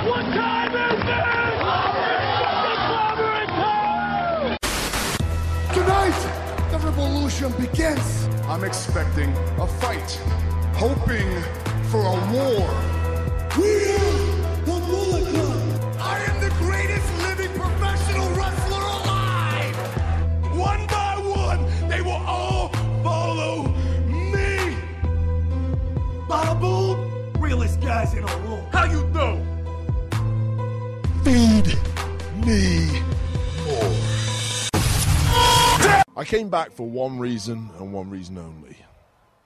What time is it? It's clobbering time! Tonight, the revolution begins. I'm expecting a fight, hoping for a war. We are the Bullet Club. I am the greatest living professional wrestler alive. One by one, they will all follow me. Bada boom! Realest guys in a room. How you know? Feed me more. I came back for one reason and one reason only.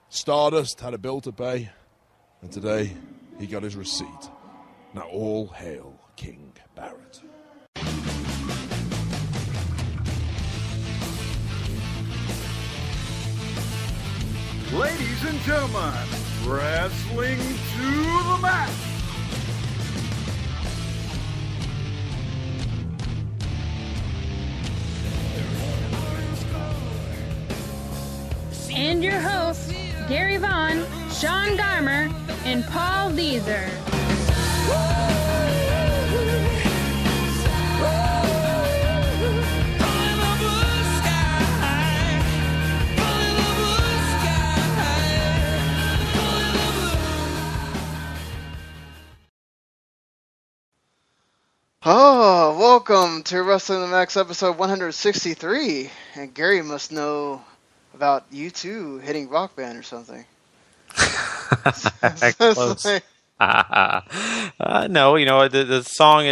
Stardust had a bill to pay, and today he got his receipt. Now all hail King Barrett. Ladies and gentlemen, wrestling to the mat. And your hosts, Gary Vaughn, Sean Garmer, and Paul Deezer. Oh, welcome to Wrestling the Max episode 163. And Gary must know about you two hitting Rock Band or something. Close. No, the song,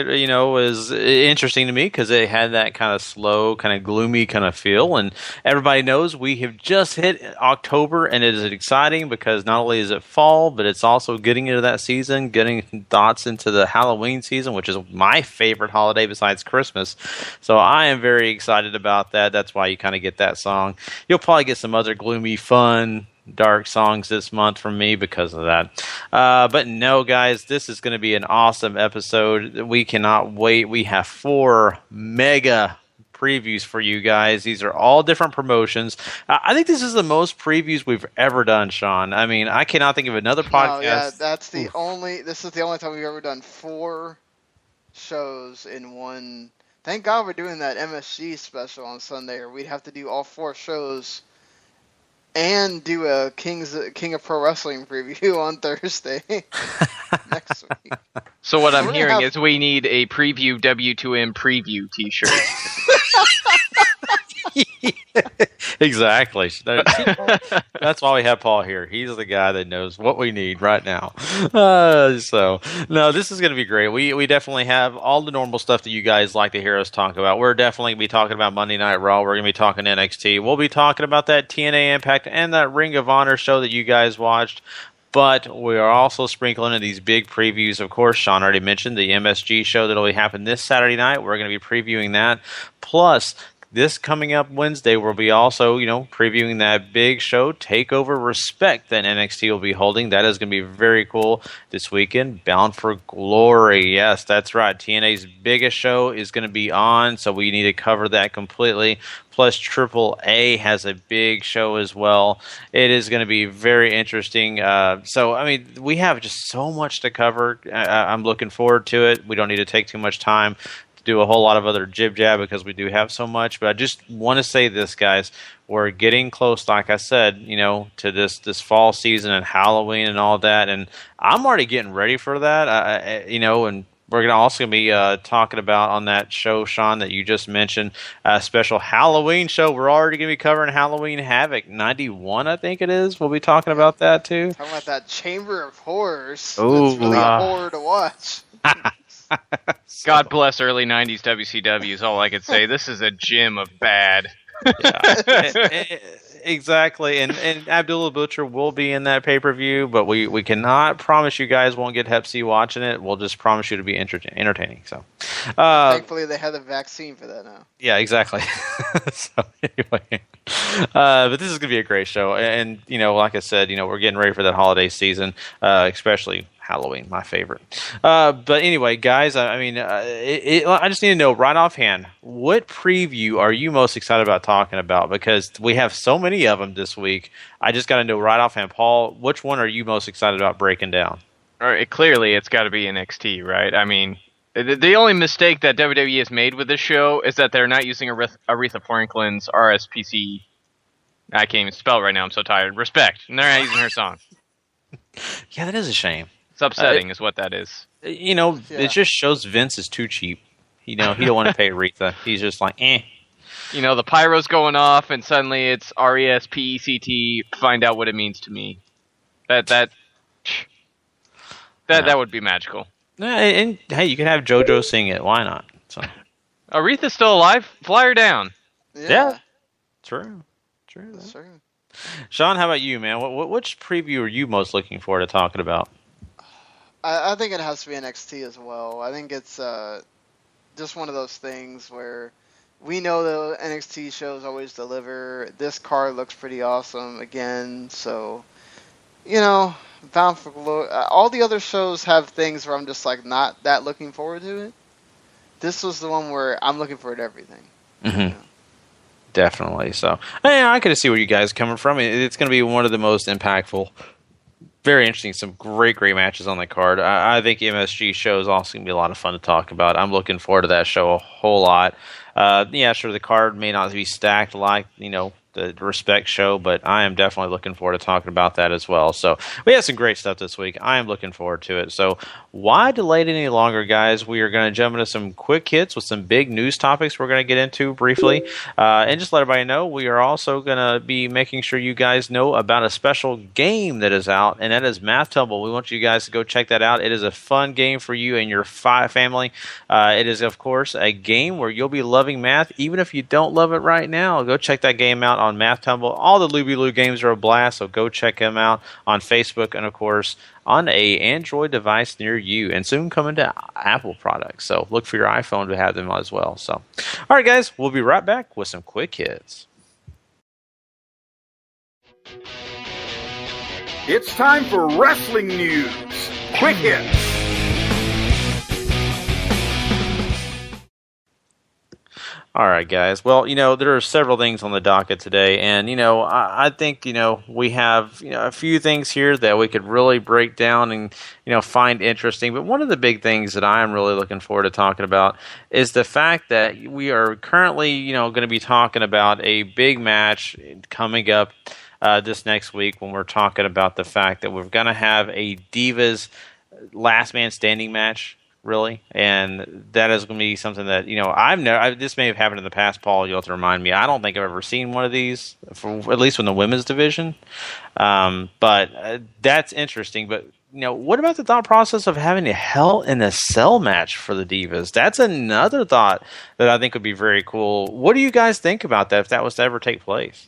was interesting to me because it had that kind of slow, kind of gloomy kind of feel. And everybody knows we have just hit October, and it is exciting because not only is it fall, but it's also getting into that season, getting thoughts into the Halloween season, which is my favorite holiday besides Christmas. So I am very excited about that. That's why you kind of get that song. You'll probably get some other gloomy, fun, dark songs this month from me because of that. But no, guys, this is going to be an awesome episode. We cannot wait. We have 4 mega previews for you guys. These are all different promotions. I think this is the most previews we've ever done, Sean. I mean, I cannot think of another podcast. Yeah, that's the only. This is the only time we've ever done 4 shows in one. Thank God we're doing that MSG special on Sunday, or we'd have to do all 4 shows and do a King of Pro Wrestling preview on Thursday next week. So what I'm hearing is we need a preview W2M preview T-shirt. Exactly. That's why we have Paul here. He's the guy that knows what we need right now. So, no, this is going to be great. We definitely have all the normal stuff that you guys like to hear us talk about. We're definitely going to be talking about Monday Night Raw. We're going to be talking NXT. We'll be talking about that TNA Impact and that Ring of Honor show that you guys watched. But we are also sprinkling in these big previews. Of course, Sean already mentioned the MSG show that will be happening this Saturday night. We're going to be previewing that. Plus, this coming up Wednesday, we'll be also, previewing that big show, Takeover Respect, that NXT will be holding. That is going to be very cool this weekend. Bound for Glory. Yes, that's right. TNA's biggest show is going to be on, so we need to cover that completely. Plus, AAA has a big show as well. It is going to be very interesting. We have just so much to cover. I'm looking forward to it. We don't need to take too much time do a whole lot of other jib-jab because we do have so much. But I just want to say this, guys. We're getting close, like I said, to this fall season and Halloween and all that. And I'm already getting ready for that, and we're going to also be talking about on that show, Sean, that you just mentioned, a special Halloween show. We're already going to be covering Halloween Havoc 91, I think it is. We'll be talking about that, too. Talking about that Chamber of Horrors. Ooh, it's really a horror to watch. God bless early 90s WCW is all I could say. This is a gym of bad. Exactly, and Abdullah Butcher will be in that pay-per-view, but we cannot promise you guys won't get Hep C watching it. We'll just promise you to be entertaining. So, thankfully, they have the vaccine for that now. Yeah, exactly. So anyway, but this is going to be a great show, and like I said, we're getting ready for that holiday season, especially Halloween, my favorite. But anyway, guys, I just need to know right offhand, what preview are you most excited about talking about? Because we have so many of them this week. I just got to know right offhand, Paul, which one are you most excited about breaking down? clearly it's got to be NXT, right? I mean, the only mistake that WWE has made with this show is that they're not using Aretha Franklin's RSPC. I can't even spell it right now. I'm so tired. Respect. And they're not using her song. Yeah, that is a shame. It's upsetting, is what that is. It just shows Vince is too cheap. He don't want to pay Aretha. He's just like, eh. The pyro's going off, and suddenly it's RESPECT. Find out what it means to me. That would be magical. And hey, you can have JoJo sing it. Why not? So. Aretha's still alive. Fly her down. Yeah. True. That's true. Sean, how about you, man? Which preview are you most looking forward to talking about? I think it has to be NXT as well. I think it's just one of those things where we know the NXT shows always deliver. This card looks pretty awesome again, so Bound for Glory. All the other shows have things where I'm just like not that looking forward to it. This was the one where I'm looking forward to everything. Mm-hmm. Definitely. So I could see where you guys are coming from. It's going to be one of the most impactful, very interesting, some great matches on the card. I think MSG show is also going to be a lot of fun to talk about. I'm looking forward to that show a whole lot. Sure, the card may not be stacked like, the Respect show, but I am definitely looking forward to talking about that as well. So we have some great stuff this week. I am looking forward to it. So why delay it any longer, guys? We are going to jump into some quick hits with some big news topics we're going to get into briefly. And just let everybody know, we are also going to be making sure you guys know about a special game that is out, and that is Math Tumble. We want you guys to go check that out. It is a fun game for you and your family. It is, of course, a game where you'll be loving math, even if you don't love it right now. Go check that game out on Math Tumble. All the Looby Loo games are a blast, so go check them out on Facebook and, of course, on a Android device near you, and soon coming to Apple products. So look for your iPhone to have them as well. So, all right, guys, we'll be right back with some quick hits. It's time for wrestling news. Quick hits. All right, guys. Well, there are several things on the docket today, and, I think, we have, a few things here that we could really break down and, find interesting. But one of the big things that I'm really looking forward to talking about is the fact that we are currently, going to be talking about a big match coming up this next week when we're talking about the fact that we're going to have a Divas Last Man Standing match. Really, and that is going to be something that I've never. This may have happened in the past, Paul. You'll have to remind me. I don't think I've ever seen one of these, at least in the women's division. But that's interesting. But what about the thought process of having a Hell in a Cell match for the Divas? That's another thought that I think would be very cool. What do you guys think about that if that was to ever take place?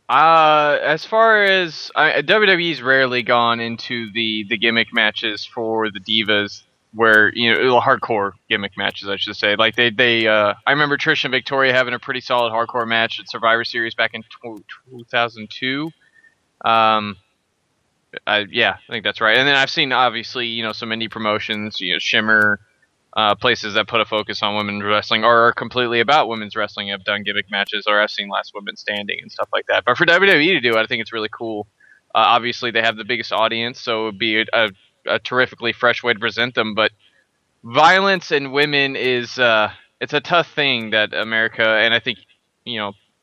As far as WWE's rarely gone into the gimmick matches for the Divas. Where hardcore gimmick matches, I should say. Like they I remember Trish and Victoria having a pretty solid hardcore match at Survivor Series back in 2002. I think that's right. And then I've seen obviously some indie promotions, Shimmer, places that put a focus on women's wrestling or are completely about women's wrestling have done gimmick matches, or I've seen Last Women Standing and stuff like that. But for WWE to do it, I think it's really cool. Obviously, they have the biggest audience, so it would be a terrifically fresh way to present them, but violence in women is it's a tough thing that America and I think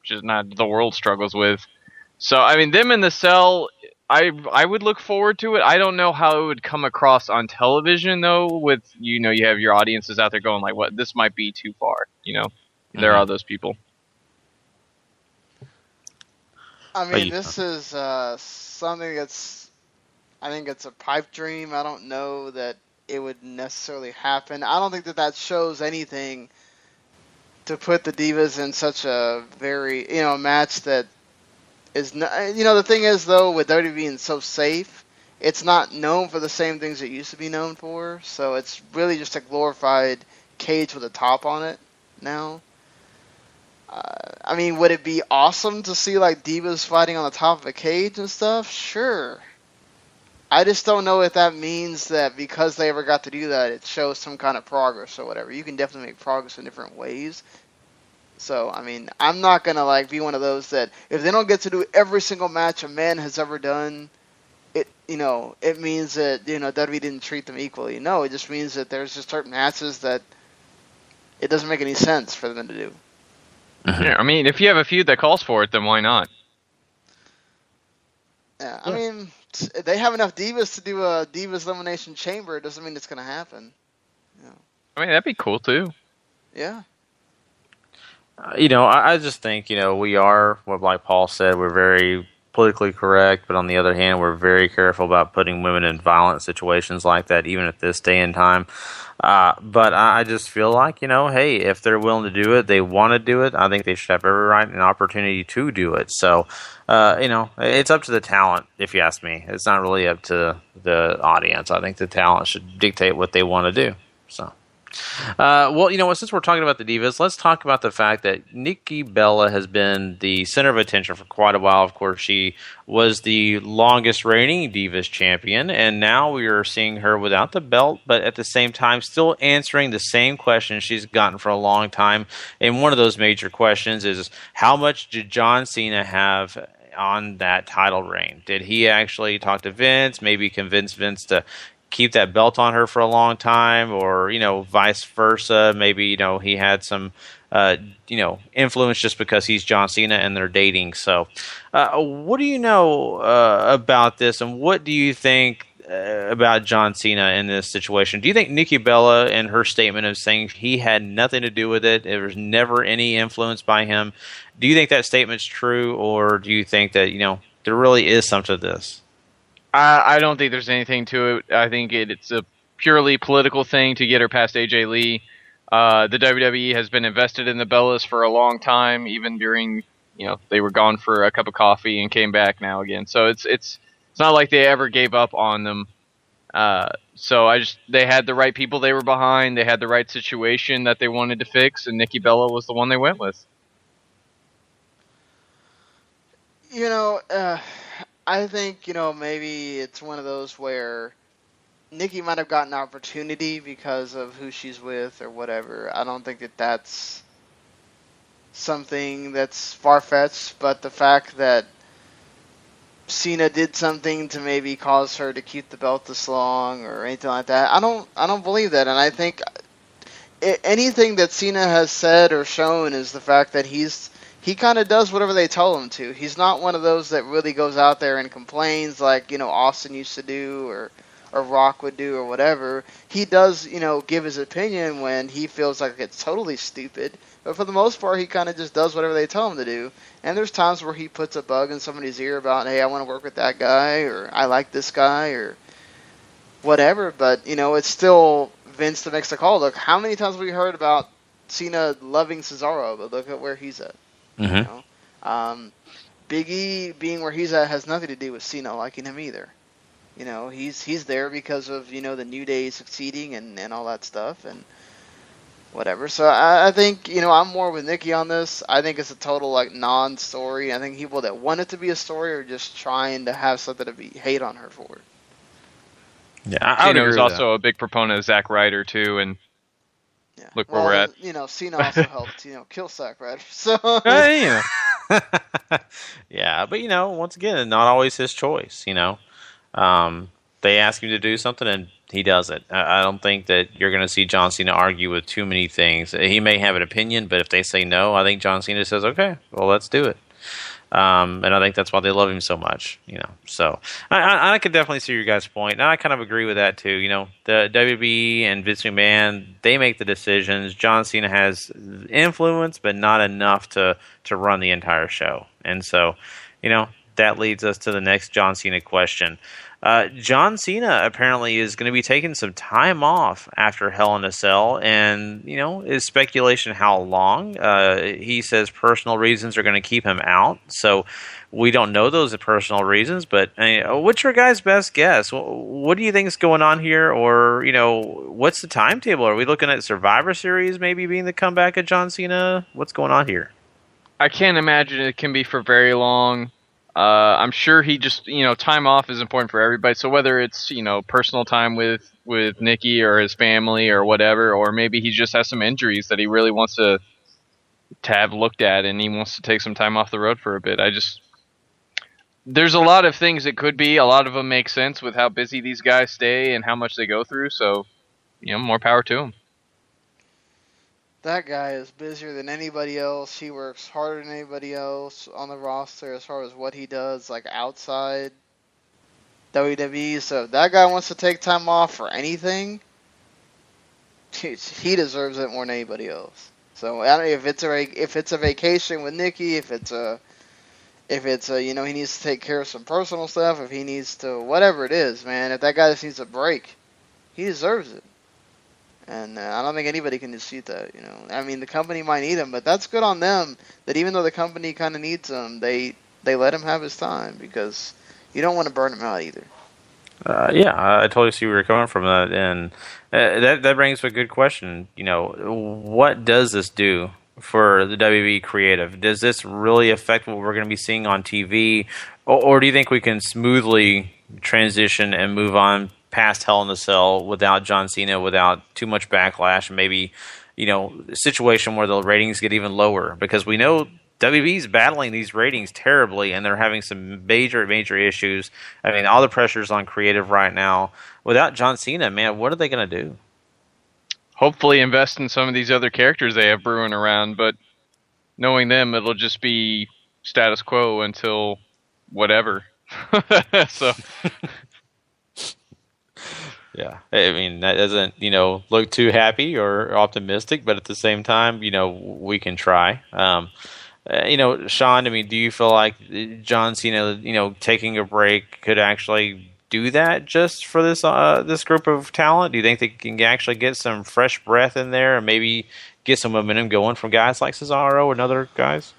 just not the world struggles with. So I mean, them in the cell, I would look forward to it. I don't know how it would come across on television though. With you have your audiences out there going like, "What? This might be too far." There are those people. I mean, this is something that's. I think it's a pipe dream. I don't know that it would necessarily happen. I don't think that shows anything to put the Divas in such a very, match that is not, the thing is though, with WWE being so safe, it's not known for the same things it used to be known for. So it's really just a glorified cage with a top on it now. I mean, would it be awesome to see like Divas fighting on the top of a cage and stuff? Sure. I just don't know if that means that because they ever got to do that, it shows some kind of progress or whatever. You can definitely make progress in different ways. So, I mean, I'm not going to be one of those that if they don't get to do every single match a man has ever done, it means that, WWE didn't treat them equally. No, it just means that there's just certain matches that it doesn't make any sense for them to do. Yeah, I mean, if you have a feud that calls for it, then why not? Yeah, I mean, they have enough divas to do a Divas Elimination Chamber. It doesn't mean it's going to happen. I mean, that'd be cool, too. Yeah. I just think, we are, what like Paul said, we're very politically correct, but on the other hand, we're very careful about putting women in violent situations like that, even at this day and time. But I just feel like, hey, if they're willing to do it, they want to do it, I think they should have every right and opportunity to do it. So, it's up to the talent, if you ask me. It's not really up to the audience. I think the talent should dictate what they want to do. So. Well, since we're talking about the Divas, let's talk about the fact that Nikki Bella has been the center of attention for quite a while. Of course, she was the longest reigning Divas champion, and now we are seeing her without the belt, but at the same time still answering the same questions she's gotten for a long time. And one of those major questions is, how much did John Cena have on that title reign? Did he actually talk to Vince, maybe convince Vince to keep that belt on her for a long time, or vice versa? Maybe he had some influence just because he's John Cena and they're dating. So what do you know about this, and what do you think about John Cena in this situation? Do you think Nikki Bella and her statement of saying he had nothing to do with it, there was never any influence by him, do you think that statement's true, or do you think that there really is something to this? I don't think there's anything to it. I think it's a purely political thing to get her past AJ Lee. The WWE has been invested in the Bellas for a long time, even during, they were gone for a cup of coffee and came back now again. So it's not like they ever gave up on them. So they had the right people they were behind. They had the right situation that they wanted to fix, and Nikki Bella was the one they went with. I think, maybe it's one of those where Nikki might have gotten an opportunity because of who she's with or whatever. I don't think that that's something that's far-fetched, but the fact that Cena did something to maybe cause her to keep the belt this long or anything like that, I don't believe that. And I think anything that Cena has said or shown is the fact that he kind of does whatever they tell him to. He's not one of those that really goes out there and complains like, Austin used to do or Rock would do or whatever. He does, give his opinion when he feels like it's totally stupid. But for the most part, he kind of just does whatever they tell him to do. And there's times where he puts a bug in somebody's ear about, hey, I want to work with that guy, or I like this guy, or whatever. But, it's still Vince that makes the call. Look, how many times have we heard about Cena loving Cesaro, but look at where he's at. Mm-hmm. Big E being where he's at has nothing to do with Cena liking him either. He's there because of the New Day succeeding and all that stuff and whatever. So I think I'm more with Nikki on this. I think it's a total non-story. I think people that want it to be a story are just trying to have something to be hate on her for. Yeah, Cena was also a big proponent of Zack Ryder too, and. Yeah. Look where we're at. Cena also helped, kill Zack Ryder. So. Yeah, but once again, not always his choice. They ask him to do something and he does it. I don't think that you're going to see John Cena argue with too many things. He may have an opinion, but if they say no, I think John Cena says, "Okay, well, let's do it." And I think that's why they love him so much, So I could definitely see your guys' point, and I kind of agree with that too. The WWE and Vince McMahon, they make the decisions. John Cena has influence, but not enough to run the entire show. And so, that leads us to the next John Cena question. John Cena apparently is going to be taking some time off after Hell in a Cell, and is speculation how long. He says personal reasons are going to keep him out, so we don't know those personal reasons. But what's your guys' best guess? What do you think is going on here, or what's the timetable? Are we looking at Survivor Series maybe being the comeback of John Cena? What's going on here? I can't imagine it can be for very long. I'm sure he just, time off is important for everybody. So whether it's, personal time with Nikki or his family or whatever, or maybe he just has some injuries that he really wants to have looked at and he wants to take some time off the road for a bit. there's a lot of things it could be. A lot of them make sense with how busy these guys stay and how much they go through. So, more power to them. That guy is busier than anybody else. He works harder than anybody else on the roster as far as what he does, like outside WWE. So if that guy wants to take time off for anything, he deserves it more than anybody else. So I don't know if it's a vacation with Nikki, if it's he needs to take care of some personal stuff, if he needs to whatever it is, man. If that guy just needs a break, he deserves it. And I don't think anybody can dispute that. I mean, the company might need him, but that's good on them. That even though the company kind of needs him, they let him have his time because you don't want to burn him out either. Yeah, I totally see where you're coming from that, and that brings up a good question. What does this do for the WWE creative? Does this really affect what we're going to be seeing on TV, or do you think we can smoothly transition and move on past Hell in a Cell without John Cena, without too much backlash, and maybe a situation where the ratings get even lower? Because we know WWE's battling these ratings terribly, and they're having some major issues. I mean, all the pressure's on creative right now. Without John Cena, man, what are they going to do? Hopefully invest in some of these other characters they have brewing around, but knowing them, it'll just be status quo until whatever. So... Yeah, I mean, that doesn't, look too happy or optimistic, but at the same time, we can try. Sean, I mean, do you feel like John Cena, taking a break could actually do that just for this group of talent? Do you think they can actually get some fresh breath in there and maybe get some momentum going from guys like Cesaro and other guys?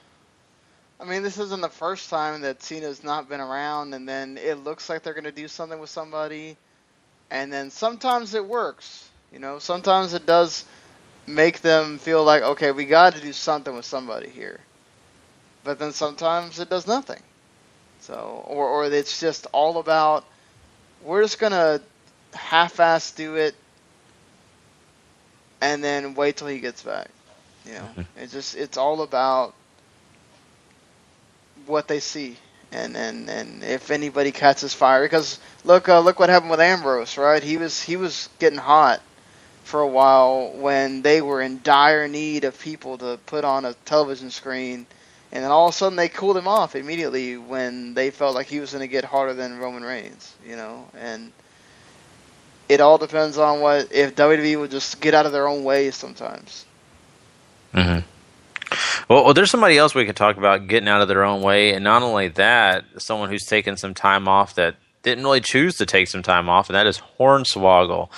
I mean, this isn't the first time that Cena's not been around, and then it looks like they're going to do something with somebody. And then sometimes it works, Sometimes it does make them feel like, okay, we got to do something with somebody here. But then sometimes it does nothing. So, or it's just all about, we're just going to half-ass do it and then wait till he gets back. It's all about what they see. And if anybody catches fire, because look what happened with Ambrose, right? He was getting hot for a while when they were in dire need of people to put on a television screen, and then all of a sudden they cooled him off immediately when they felt like he was going to get harder than Roman Reigns, And it all depends on if WWE would just get out of their own way sometimes. Mm-hmm. Well, there's somebody else we could talk about getting out of their own way, and not only that, someone who's taken some time off that didn't really choose to take some time off, and that is Hornswoggle.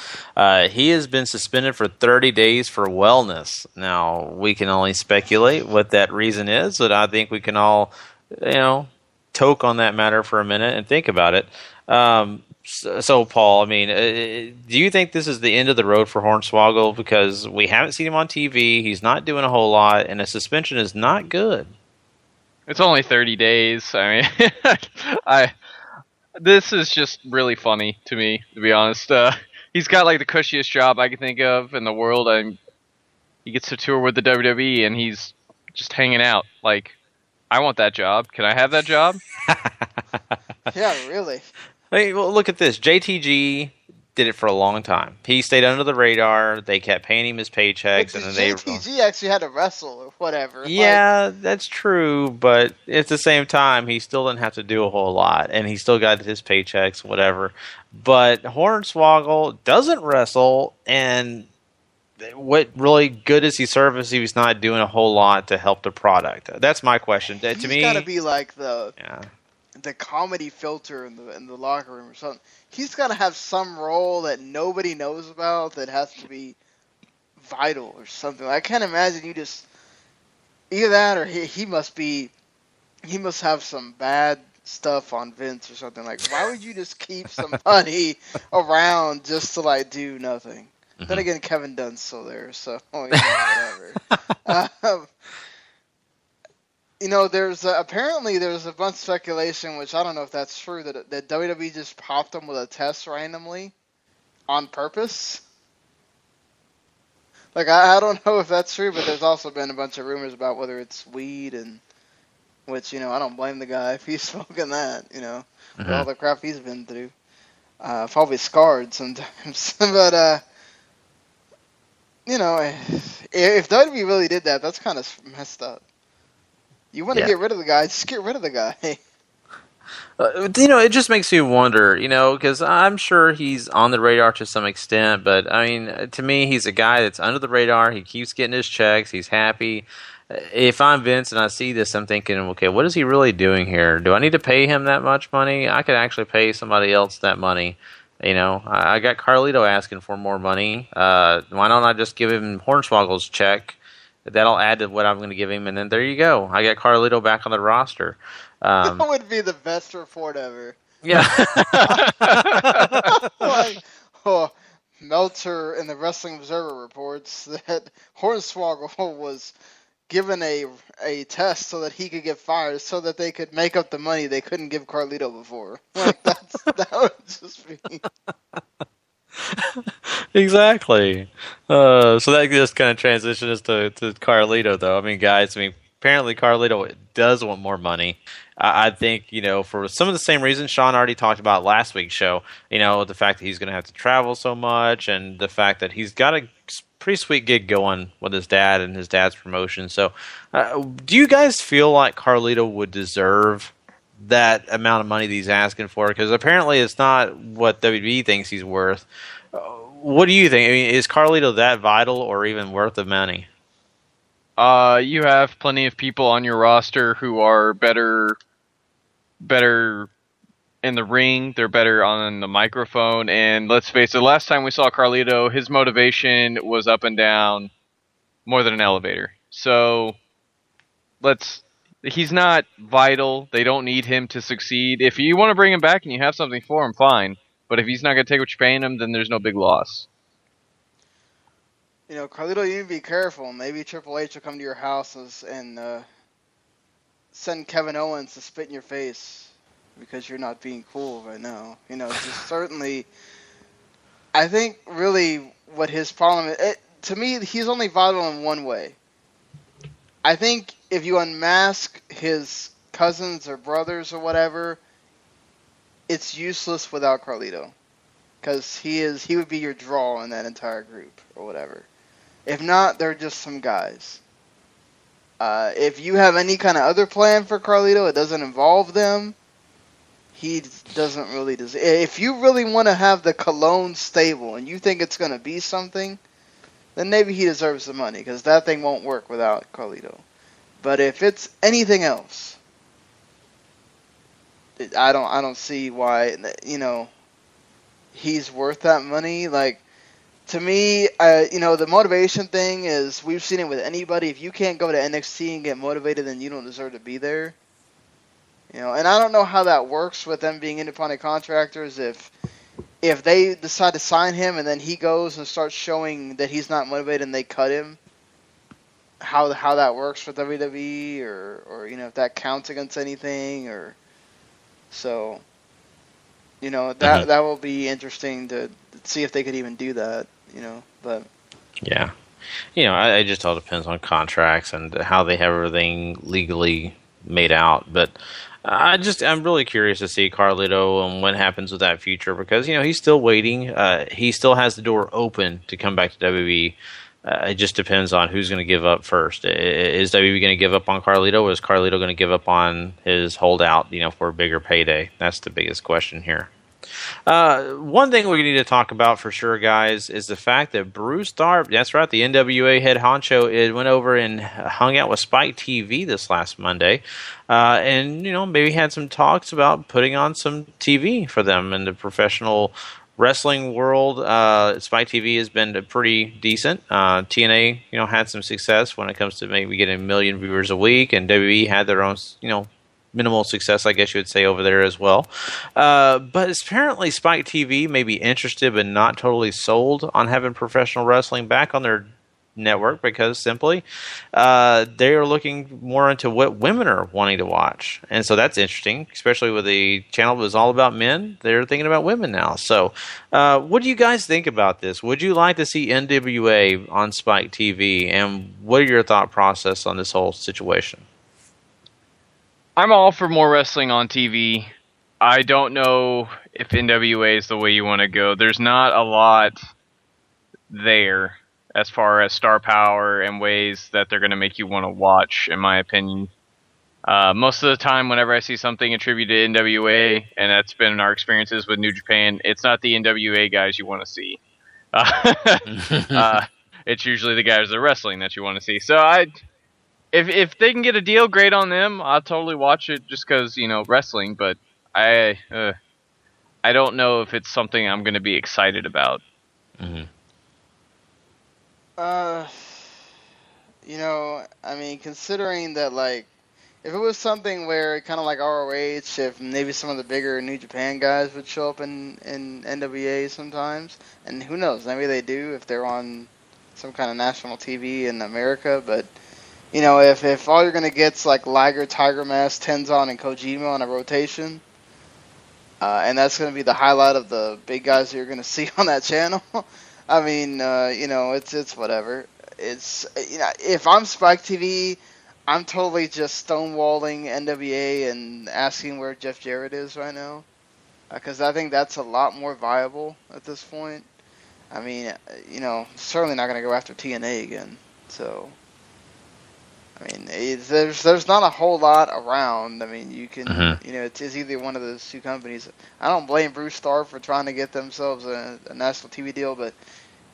He has been suspended for 30 days for wellness. Now, we can only speculate what that reason is, but I think we can all, toke on that matter for a minute and think about it. So, Paul, I mean, do you think this is the end of the road for Hornswoggle? Because we haven't seen him on TV, he's not doing a whole lot, and a suspension is not good. It's only 30 days. I mean, this is just really funny to me, to be honest. He's got like the cushiest job I can think of in the world. He gets to tour with the WWE, and he's just hanging out. Like, I want that job. Can I have that job? Yeah, really. Hey, well, look at this. JTG did it for a long time. He stayed under the radar. They kept paying him his paychecks, and then JTG actually had to wrestle or whatever. Yeah, that's true, but at the same time, he still didn't have to do a whole lot, and he still got his paychecks, whatever. But Hornswoggle doesn't wrestle, and what really good is he serve if he's not doing a whole lot to help the product? That's my question. To me, he's got to be like the comedy filter in the locker room or something. He's got to have some role that nobody knows about that has to be vital or something. I can't imagine you just either that or he must have some bad stuff on Vince or something. Like, why would you just keep somebody around just to like do nothing? Mm-hmm. Then again, Kevin Dunn's still there, so whatever. Apparently there's a bunch of speculation, which I don't know if that's true, that WWE just popped him with a test randomly on purpose. Like, I don't know if that's true, but there's also been a bunch of rumors about whether it's weed and which, I don't blame the guy if he's smoking that, with all the crap he's been through. Probably scarred sometimes. But, if WWE really did that, that's kind of messed up. You want to get rid of the guy, just get rid of the guy. It just makes you wonder, because I'm sure he's on the radar to some extent, but I mean, to me, he's a guy that's under the radar. He keeps getting his checks. He's happy. If I'm Vince and I see this, I'm thinking, okay, what is he really doing here? Do I need to pay him that much money? I could actually pay somebody else that money. I got Carlito asking for more money. Why don't I just give him Hornswoggle's check? That'll add to what I'm going to give him, and then there you go. I got Carlito back on the roster. That would be the best report ever. Yeah. Meltzer in the Wrestling Observer reports that Hornswoggle was given a test so that he could get fired, so that they could make up the money they couldn't give Carlito before. That would just be... Exactly. So that just kind of transitions to Carlito, though. I mean, guys, apparently Carlito does want more money. I think, for some of the same reasons Sean already talked about last week's show, the fact that he's going to have to travel so much, and the fact that he's got a pretty sweet gig going with his dad and his dad's promotion. So do you guys feel like Carlito would deserve that amount of money that he's asking for? Because apparently it's not what WWE thinks he's worth. What do you think? I mean, is Carlito that vital or even worth the money? You have plenty of people on your roster who are better in the ring. They're better on the microphone. And let's face it, the last time we saw Carlito, his motivation was up and down more than an elevator. So he's not vital. They don't need him to succeed. If you want to bring him back and you have something for him, fine. But if he's not going to take what you're paying him, then there's no big loss. Carlito, you need to be careful. Maybe Triple H will come to your house and send Kevin Owens to spit in your face because you're not being cool right now. Just certainly, I think really what his problem is, to me, he's only vital in one way. I think if you unmask his cousins or brothers or whatever, it's useless without Carlito, because he would be your draw in that entire group or whatever. If not, they're just some guys. If you have any kind of other plan for Carlito, it doesn't involve them. He doesn't really deserve. If you really want to have the Cologne stable and you think it's going to be something, then maybe he deserves the money, because that thing won't work without Carlito. But if it's anything else, I don't see why he's worth that money. Like, to me, the motivation thing is, we've seen it with anybody. If you can't go to NXT and get motivated, then you don't deserve to be there. And I don't know how that works with them being independent contractors. If they decide to sign him and then he goes and starts showing that he's not motivated and they cut him, how that works for WWE, or if that counts against anything, or so. That will be interesting to see if they could even do that. But yeah, it just all depends on contracts and how they have everything legally made out. But I'm really curious to see Carlito and what happens with that future, because he's still waiting. He still has the door open to come back to WWE. It just depends on who's going to give up first. Is WWE going to give up on Carlito, or is Carlito going to give up on his holdout, for a bigger payday? That's the biggest question here. One thing we need to talk about for sure, guys, is the fact that Bruce Tharp, that's right, the NWA head honcho, it went over and hung out with Spike TV this last Monday, and maybe had some talks about putting on some TV for them in the professional wrestling world. Spike TV has been pretty decent. TNA, had some success when it comes to maybe getting 1 million viewers a week, and WWE had their own, minimal success, I guess you would say, over there as well. But apparently Spike TV may be interested but not totally sold on having professional wrestling back on their network, because simply they are looking more into what women are wanting to watch. And so that's interesting, especially with the channel that was all about men. They're thinking about women now. So what do you guys think about this? Would you like to see NWA on Spike TV? And what are your thought process on this whole situation? I'm all for more wrestling on TV. I don't know if NWA is the way you want to go. There's not a lot there as far as star power and ways that they're going to make you want to watch, in my opinion. Most of the time, whenever I see something attributed to NWA, and that's been our experiences with New Japan, it's not the NWA guys you want to see. It's usually the guys that are wrestling that you want to see. So if they can get a deal, great on them. I'll totally watch it just because, wrestling. But I don't know if it's something I'm going to be excited about. Mm-hmm. Considering that, like, if it was something where kind of like ROH, if maybe some of the bigger New Japan guys would show up in NWA sometimes, and who knows, maybe they do if they're on some kind of national TV in America, but if all you're gonna get's like Liger, Tiger Mask, Tenzan, and Kojima on a rotation, and that's gonna be the highlight of the big guys that you're gonna see on that channel, it's whatever. It's if I'm Spike TV, I'm totally just stonewalling NWA and asking where Jeff Jarrett is right now, because I think that's a lot more viable at this point. Certainly not going to go after TNA again. So, there's not a whole lot around. You can, it's either one of those two companies. I don't blame Bruce Starr for trying to get themselves a national TV deal, but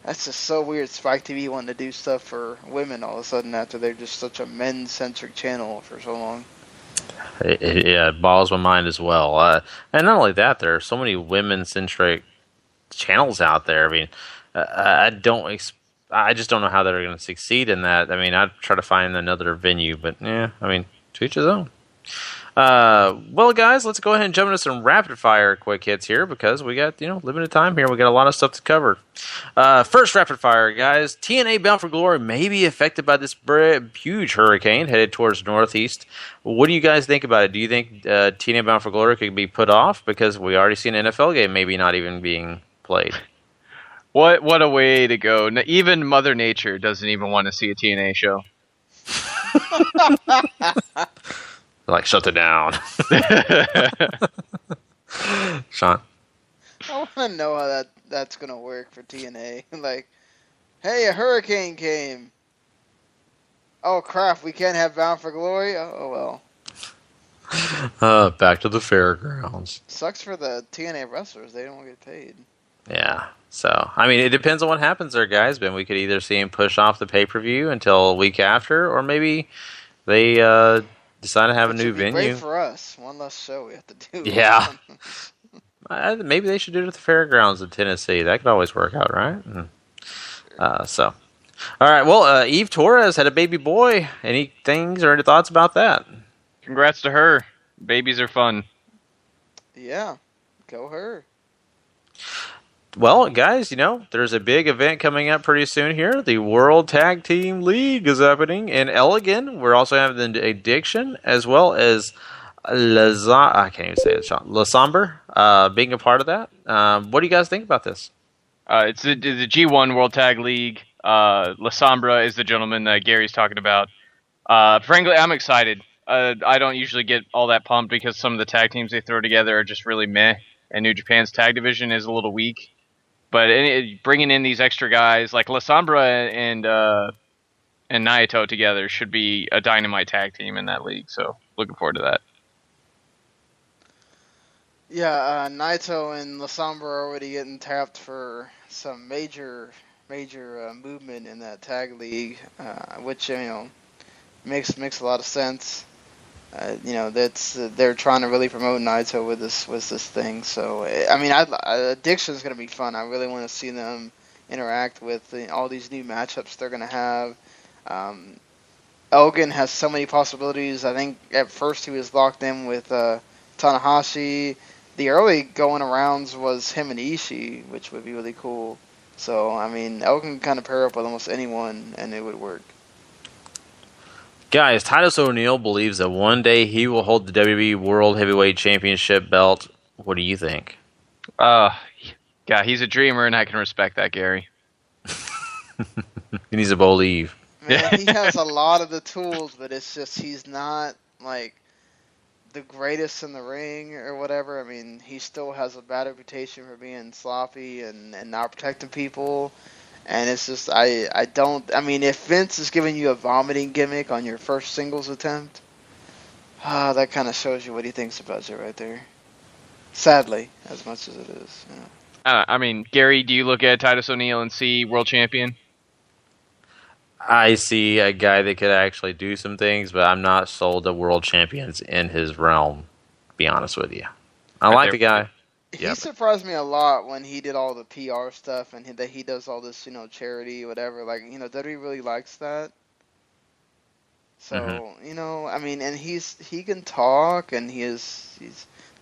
that's just so weird. Spike TV wanting to do stuff for women all of a sudden after they're just such a men-centric channel for so long. It boggles my mind as well. And not only that, there are so many women-centric channels out there. I just don't know how they're going to succeed in that. I'd try to find another venue, but to each his own. Well, guys, let's go ahead and jump into some rapid fire quick hits here because we got limited time here. We got a lot of stuff to cover. First rapid fire, guys. TNA Bound for Glory may be affected by this huge hurricane headed towards the northeast. What do you guys think about it? Do you think TNA Bound for Glory could be put off because we already see an NFL game maybe not even being played? What a way to go! Even Mother Nature doesn't even want to see a TNA show. Like, shut it down. Sean? I want to know how that's going to work for TNA. Like, hey, a hurricane came. Oh, crap, we can't have Bound for Glory? Oh well. Back to the fairgrounds. Sucks for the TNA wrestlers. They don't get paid. Yeah. So, it depends on what happens there, guys. But we could either see him push off the pay-per-view until a week after, or maybe they decide to have a new venue. Great for us. One less show we have to do. Yeah. Maybe they should do it at the fairgrounds in Tennessee. That could always work out, right? All right. Well, Eve Torres had a baby boy. Any thoughts about that? Congrats to her. Babies are fun. Yeah. Go her. Well, guys, there's a big event coming up pretty soon here. The World Tag Team League is happening in Elgin. We're also having the Addiction as well as I can't even say it, Sean. La Sombre being a part of that. What do you guys think about this? It's the G1 World Tag League. La Sombra is the gentleman that Gary's talking about. Frankly, I'm excited. I don't usually get all that pumped because some of the tag teams they throw together are just really meh, and New Japan's tag division is a little weak. But bringing in these extra guys like La Sombra and Naito together should be a dynamite tag team in that league. So looking forward to that. Yeah, Naito and La Sombra are already getting tapped for some major movement in that tag league, which makes a lot of sense. They're trying to really promote Naito with this thing. So Addiction is going to be fun. I really want to see them interact with all these new matchups they're going to have. Elgin has so many possibilities. I think at first he was locked in with Tanahashi. The early going arounds was him and Ishii, which would be really cool. So Elgin can kind of pair up with almost anyone, and it would work. Guys, Titus O'Neil believes that one day he will hold the WWE World Heavyweight Championship belt. What do you think? Yeah, he's a dreamer, and I can respect that, Gary. He needs to believe. Man, he has a lot of the tools, but it's just he's not the greatest in the ring or whatever. I mean, he still has a bad reputation for being sloppy and not protecting people. And it's just, I mean, if Vince is giving you a vomiting gimmick on your first singles attempt, that kind of shows you what he thinks about you right there. Sadly, as much as it is. Yeah. I mean, Gary, do you look at Titus O'Neil and see world champion? I see a guy that could actually do some things, but I'm not sold to world champions in his realm, to be honest with you. I like the guy. He surprised me a lot when he did all the PR stuff and that he does all this, charity, whatever. Like, WWE really likes that. So, I mean, and he can talk, and there's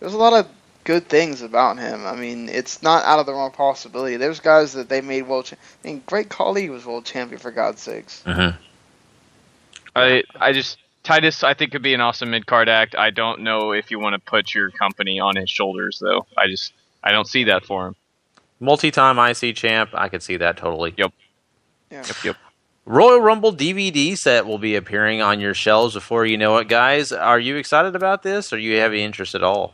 a lot of good things about him. I mean, it's not out of the wrong possibility. There's guys that they made world champion. I mean, Great Khali was world champion, for God's sakes. Titus, I think, could be an awesome mid-card act. I don't know if you want to put your company on his shoulders, though. I don't see that for him. Multi-time IC champ, I could see that totally. Yep. Yeah. Yep. Royal Rumble DVD set will be appearing on your shelves before you know it, guys. Are you excited about this, or do you have any interest at all?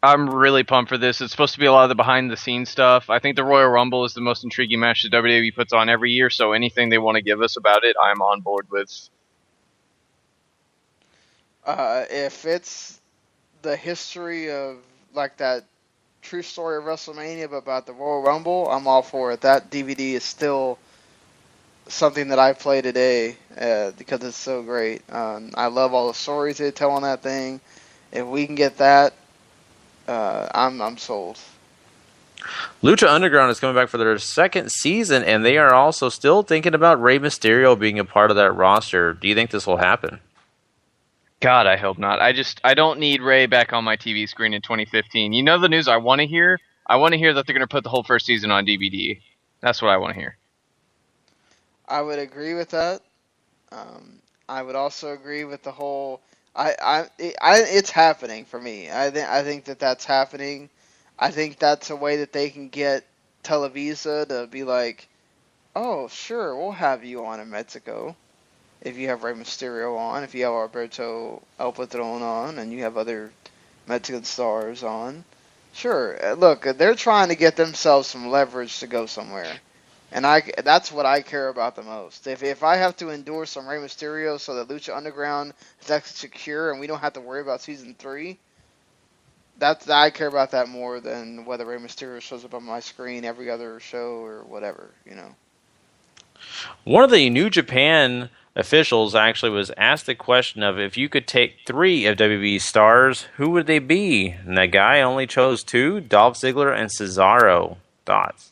I'm really pumped for this. It's supposed to be a lot of the behind-the-scenes stuff. I think the Royal Rumble is the most intriguing match that WWE puts on every year, so anything they want to give us about it, I'm on board with. If it's the history of, like, that true story of WrestleMania but about the Royal Rumble, I'm all for it. That DVD is still something that I play today because it's so great. I love all the stories they tell on that thing. If we can get that, I'm sold. Lucha Underground is coming back for their second season, and they are also still thinking about Rey Mysterio being a part of that roster. Do you think this will happen? God, I hope not. I don't need Rey back on my TV screen in 2015. You know the news I want to hear? I want to hear that they're going to put the whole first season on DVD. That's what I want to hear. I would agree with that. I would also agree with the whole. It's happening for me. I think that's happening. I think that's a way that they can get Televisa to be like, oh, sure, we'll have you on in Mexico. If you have Rey Mysterio on, if you have Alberto El Patron on, and you have other Mexican stars on, sure. Look, they're trying to get themselves some leverage to go somewhere. And that's what I care about the most. If I have to endure some Rey Mysterio so that Lucha Underground is actually secure and we don't have to worry about Season 3, I care about that more than whether Rey Mysterio shows up on my screen every other show or whatever, One of the New Japan officials actually was asked the question of if you could take 3 of WWE's stars, who would they be? And that guy only chose 2, Dolph Ziggler and Cesaro. Thoughts?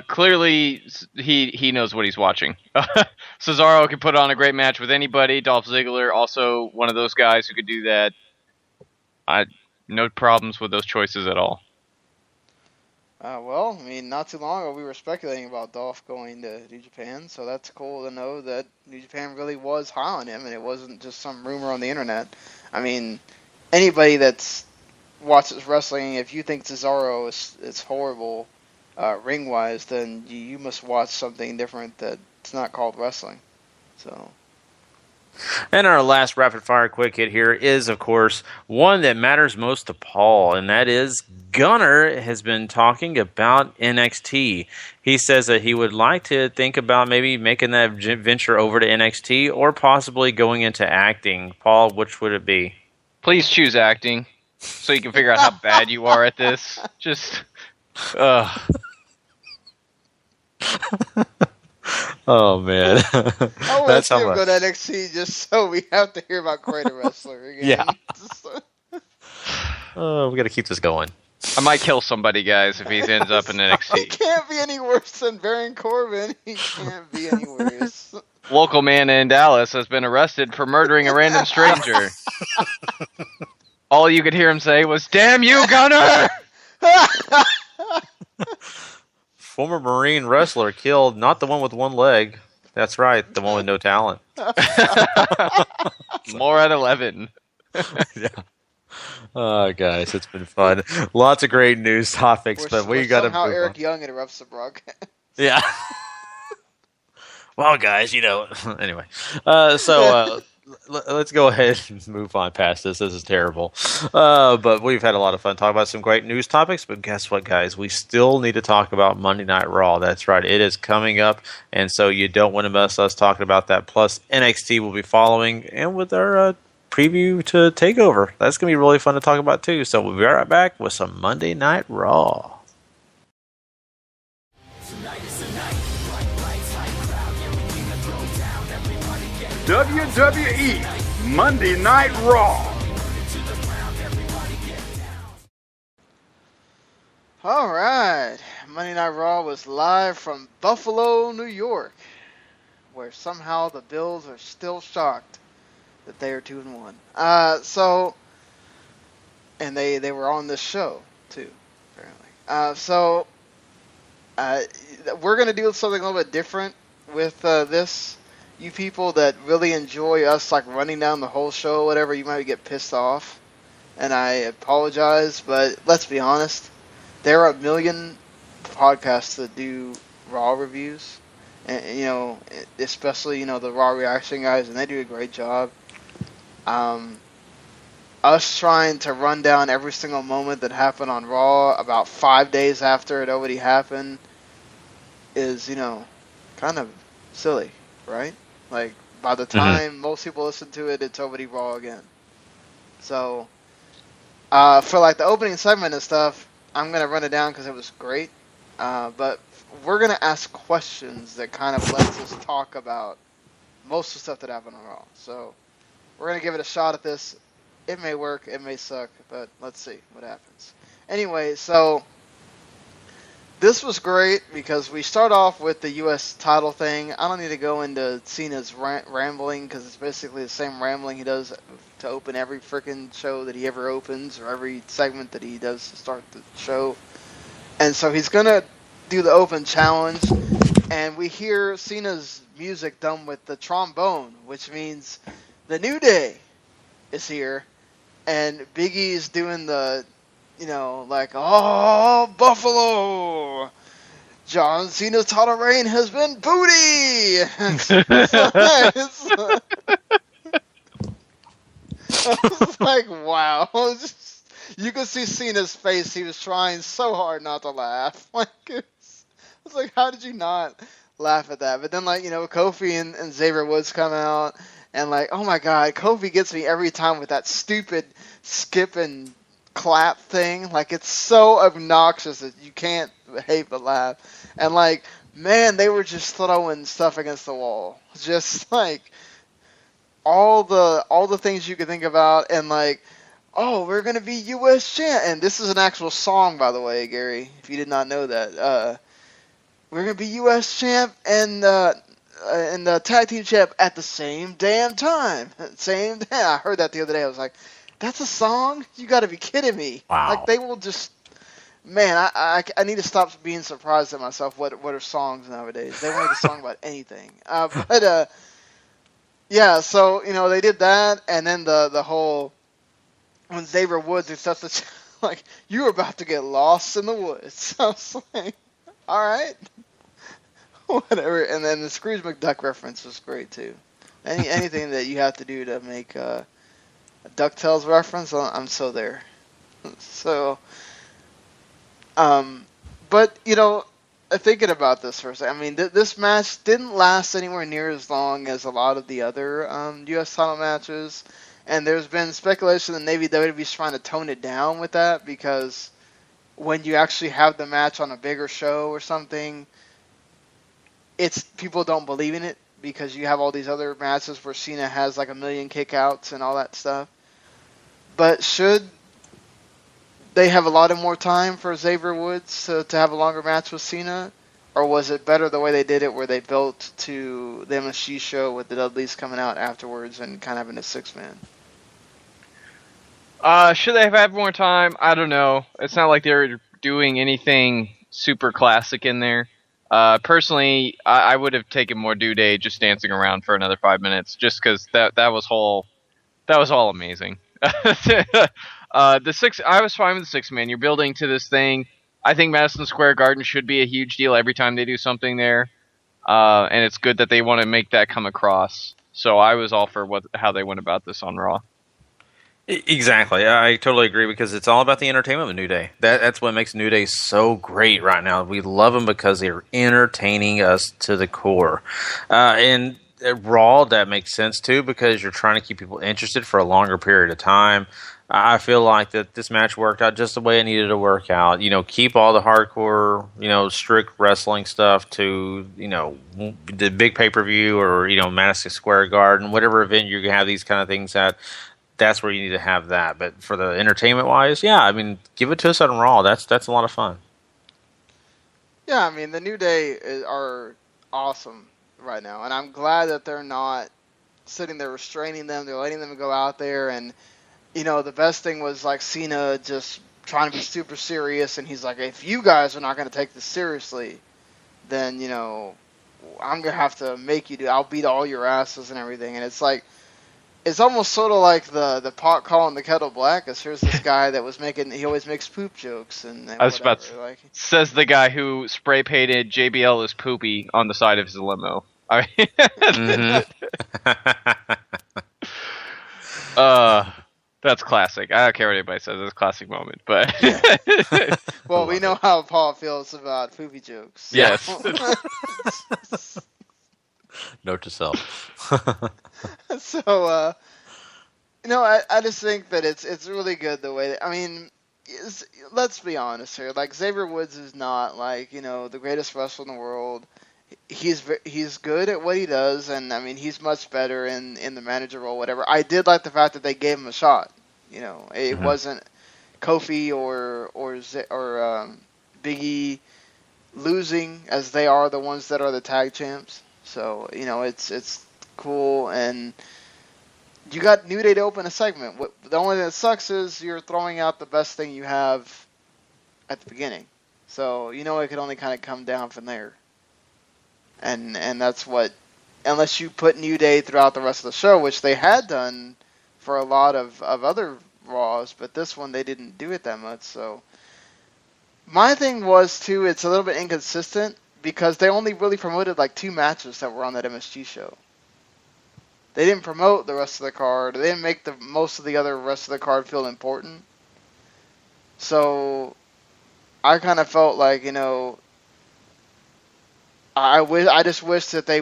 Clearly, he knows what he's watching. Cesaro can put on a great match with anybody. Dolph Ziggler, also one of those guys who could do that. No problems with those choices at all. Well, I mean, not too long ago we were speculating about Dolph going to New Japan, so that's cool to know that New Japan really was high on him, and it wasn't just some rumor on the internet. I mean, anybody that's watches wrestling, if you think Cesaro is horrible ring-wise, then you must watch something different that's not called wrestling. So. And our last rapid-fire quick hit here is, of course, one that matters most to Paul, and that is Gunner has been talking about NXT. He says that he would like to think about maybe making that venture over to NXT or possibly going into acting. Paul, which would it be? Please choose acting so you can figure out how bad you are at this. Just, Oh, man. I want to go to NXT just so we have to hear about Corey the Wrestler again. Yeah. We got to keep this going. I might kill somebody, guys, if he ends up in NXT. He can't be any worse than Baron Corbin. He can't be any worse. Local man in Dallas has been arrested for murdering a random stranger. All you could hear him say was, "Damn you, Gunner!" Former Marine wrestler killed, not the one with one leg. That's right, the one with no talent. More at 11. Yeah. Oh, guys, it's been fun. Lots of great news topics, but we got to somehow Eric Young interrupts the broadcast. Yeah. Well, guys, anyway. let's go ahead and move on past this. This is terrible. But we've had a lot of fun talking about some great news topics. But guess what, guys? We still need to talk about Monday Night Raw. That's right. It is coming up. And so you don't want to miss us talking about that. Plus, NXT will be following. And with our preview to TakeOver. That's going to be really fun to talk about, too. So we'll be right back with some Monday Night Raw. WWE Monday Night Raw. All right, Monday Night Raw was live from Buffalo, New York, where somehow the Bills are still shocked that they are 2-1. And they were on this show too, apparently. We're gonna do something a little bit different with this. You people that really enjoy us like running down the whole show, whatever, you might get pissed off, and I apologize. But let's be honest, there are a million podcasts that do Raw reviews, and especially the Raw reaction guys, and they do a great job. Us trying to run down every single moment that happened on Raw about 5 days after it already happened is kind of silly, right? Like, by the time most people listen to it, it's already Raw again. So, for like the opening segment and stuff, I'm going to run it down because it was great. But we're going to ask questions that kind of lets us talk about most of the stuff that happened on Raw. So, we're going to give it a shot at this. It may work, it may suck, but let's see what happens. Anyway, so this was great because we start off with the U.S. title thing. I don't need to go into Cena's rambling because it's basically the same rambling he does to open every freaking show that he ever opens or every segment that he does to start the show. And so he's going to do the open challenge, and we hear Cena's music done with the trombone, which means the New Day is here, and Big E's doing the oh, Buffalo! John Cena's title reign has been booty! It's like, wow. You could see Cena's face. He was trying so hard not to laugh. It's like, how did you not laugh at that? But then, Kofi and Xavier Woods come out, and oh my god, Kofi gets me every time with that stupid skip and clap thing. It's so obnoxious that you can't hate but laugh. And man, they were just throwing stuff against the wall. Just all the things you could think about, and oh, we're gonna be U.S. champ. And this is an actual song, by the way, Gary, if you did not know that. We're gonna be U.S. champ and the tag team champ at the same damn time. Same damn. I heard that the other day. I was like, that's a song? You got to be kidding me. Wow. They will just... Man, I need to stop being surprised at myself. What are songs nowadays? They won't make a song about anything. Yeah, so, they did that, and then the whole... When Xavier Woods accepts the... you were about to get lost in the woods. I was like, all right. Whatever. And then the Scrooge McDuck reference was great, too. Anything that you have to do to make... a DuckTales reference, I'm so there. So, but thinking about this for a second, I mean, this match didn't last anywhere near as long as a lot of the other U.S. title matches, and there's been speculation that maybe WWE's trying to tone it down with that because when you actually have the match on a bigger show or something, people don't believe in it. Because you have all these other matches where Cena has a million kickouts and all that stuff. But should they have a lot of more time for Xavier Woods to have a longer match with Cena? Or was it better the way they did it where they built to the MSG show with the Dudleys coming out afterwards and kind of having a 6-man? Should they have had more time? I don't know. It's not like they're doing anything super classic in there. Personally, I would have taken more New Day just dancing around for another 5 minutes, just because that was all amazing. I was fine with the 6-man. You're building to this thing. I think Madison Square Garden should be a huge deal every time they do something there, and it's good that they want to make that come across. So I was all for how they went about this on Raw. Exactly. I totally agree because it's all about the entertainment of New Day. That's what makes New Day so great right now. We love them because they're entertaining us to the core. And Raw, that makes sense too because you're trying to keep people interested for a longer period of time. I feel like that this match worked out just the way it needed to work out. Keep all the hardcore, strict wrestling stuff to, the big pay-per-view or, Madison Square Garden, whatever event you have these kind of things at. That's where you need to have that. But for the entertainment-wise, give it to us on Raw. That's a lot of fun. Yeah, the New Day are awesome right now. And I'm glad that they're not sitting there restraining them. They're letting them go out there. And, the best thing was, like, Cena just trying to be super serious. And he's like, if you guys are not going to take this seriously, then, I'm going to have to make you do. I'll beat all your asses and everything. And it's like, it's almost sort of like the pot calling the kettle black. Because here's this guy that was he always makes poop jokes and I was about to, says the guy who spray painted JBL as poopy on the side of his limo. That's classic. I don't care what anybody says. It's a classic moment. But well, we know how Paul feels about poopy jokes. Yes. Note to self. So, I just think that it's really good the way let's be honest here. Like, Xavier Woods is not like, the greatest wrestler in the world. He's good at what he does, and he's much better in the manager role, whatever. I did like the fact that they gave him a shot. It wasn't Kofi or Big E losing, as they are the ones that are the tag champs. So it's cool, and you got New Day to open a segment. The only thing that sucks is you're throwing out the best thing you have at the beginning. So it could only kind of come down from there. And that's what, unless you put New Day throughout the rest of the show, which they had done for a lot of other Raws, but this one they didn't do it that much. So my thing was too, it's a little bit inconsistent because they only really promoted like 2 matches that were on that MSG show. They didn't promote the rest of the card. They didn't make most of the other rest of the card feel important. So I kind of felt like, I just wish that they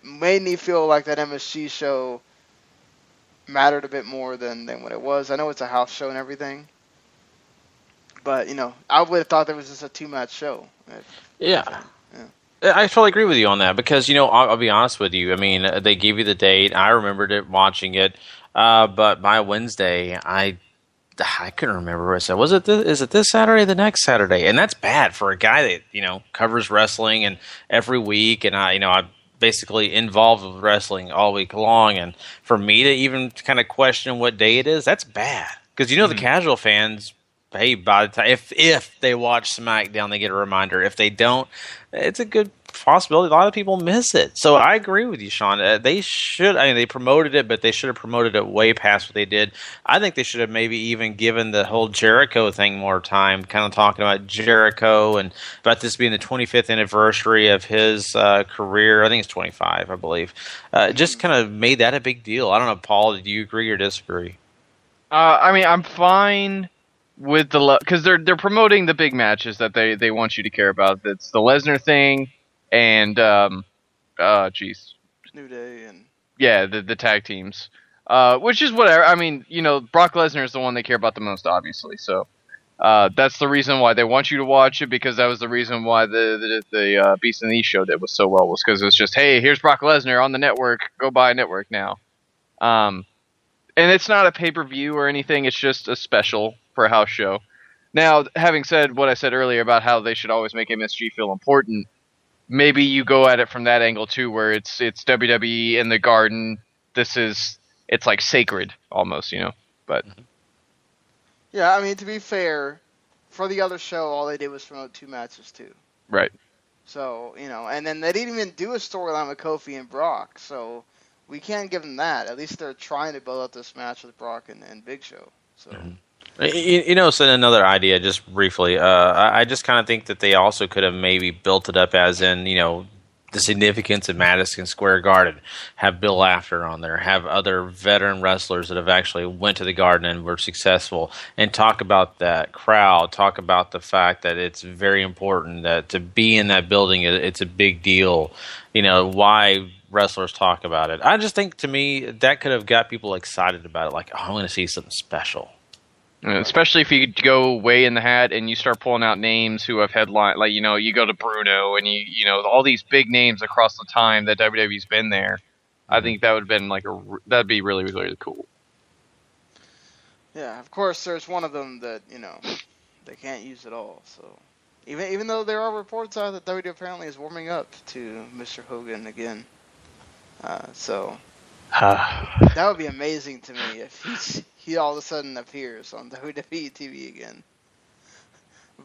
made me feel like that MSG show mattered a bit more than what it was. I know it's a house show and everything, but I would have thought there was just a 2-match show. Yeah. I totally agree with you on that because I'll be honest with you. They gave you the date. I remembered it watching it, but by Wednesday, I couldn't remember what I said. Is it this Saturday or the next Saturday? And that's bad for a guy that, covers wrestling and every week. And I'm basically involved with wrestling all week long. And for me to even kind of question what day it is, that's bad. Because, the casual fans, hey, by the time, if they watch SmackDown, they get a reminder. If they don't, it's a good possibility. A lot of people miss it. So I agree with you, Sean. They should. They promoted it, but they should have promoted it way past what they did. I think they should have maybe even given the whole Jericho thing more time, kind of talking about Jericho and about this being the 25th anniversary of his career. I think it's 25, I believe. Just kind of made that a big deal. I don't know, Paul, do you agree or disagree? I'm fine with because they're promoting the big matches that they want you to care about. That's the Lesnar thing. And, New Day and... Yeah, the tag teams. Which is whatever. Brock Lesnar is the one they care about the most, obviously. So, that's the reason why they want you to watch it, because that was the reason why the Beast in the East show did was so well, was because it was just, hey, here's Brock Lesnar on the network. Go buy a network now. And it's not a pay-per-view or anything. It's just a special for a house show. Now, having said what I said earlier about how they should always make MSG feel important, maybe you go at it from that angle too, where it's WWE in the Garden. It's like sacred almost, But yeah, to be fair, for the other show, all they did was promote 2 matches too. Right. So and then they didn't even do a storyline with Kofi and Brock. So we can't give them that. At least they're trying to build up this match with Brock and Big Show. So. Mm-hmm. So another idea, just briefly. I just kind of think that they also could have maybe built it up as in, the significance of Madison Square Garden, have Bill After on there, have other veteran wrestlers that have actually went to the Garden and were successful, and talk about that crowd, talk about the fact that it's very important that to be in that building, it's a big deal. You know, why wrestlers talk about it. I just think, to me, that could have got people excited about it, like, oh, I'm going to see something special. Especially if you go way in the hat and you start pulling out names who have headline, like, you know, you go to Bruno and you know, all these big names across the time that WWE's been there. I think that would have been that'd be really, really cool. Yeah, of course, there's one of them that, you know, they can't use at all. So even though there are reports out that WWE apparently is warming up to Mr. Hogan again. So that would be amazing to me if he all of a sudden appears on WWE TV again.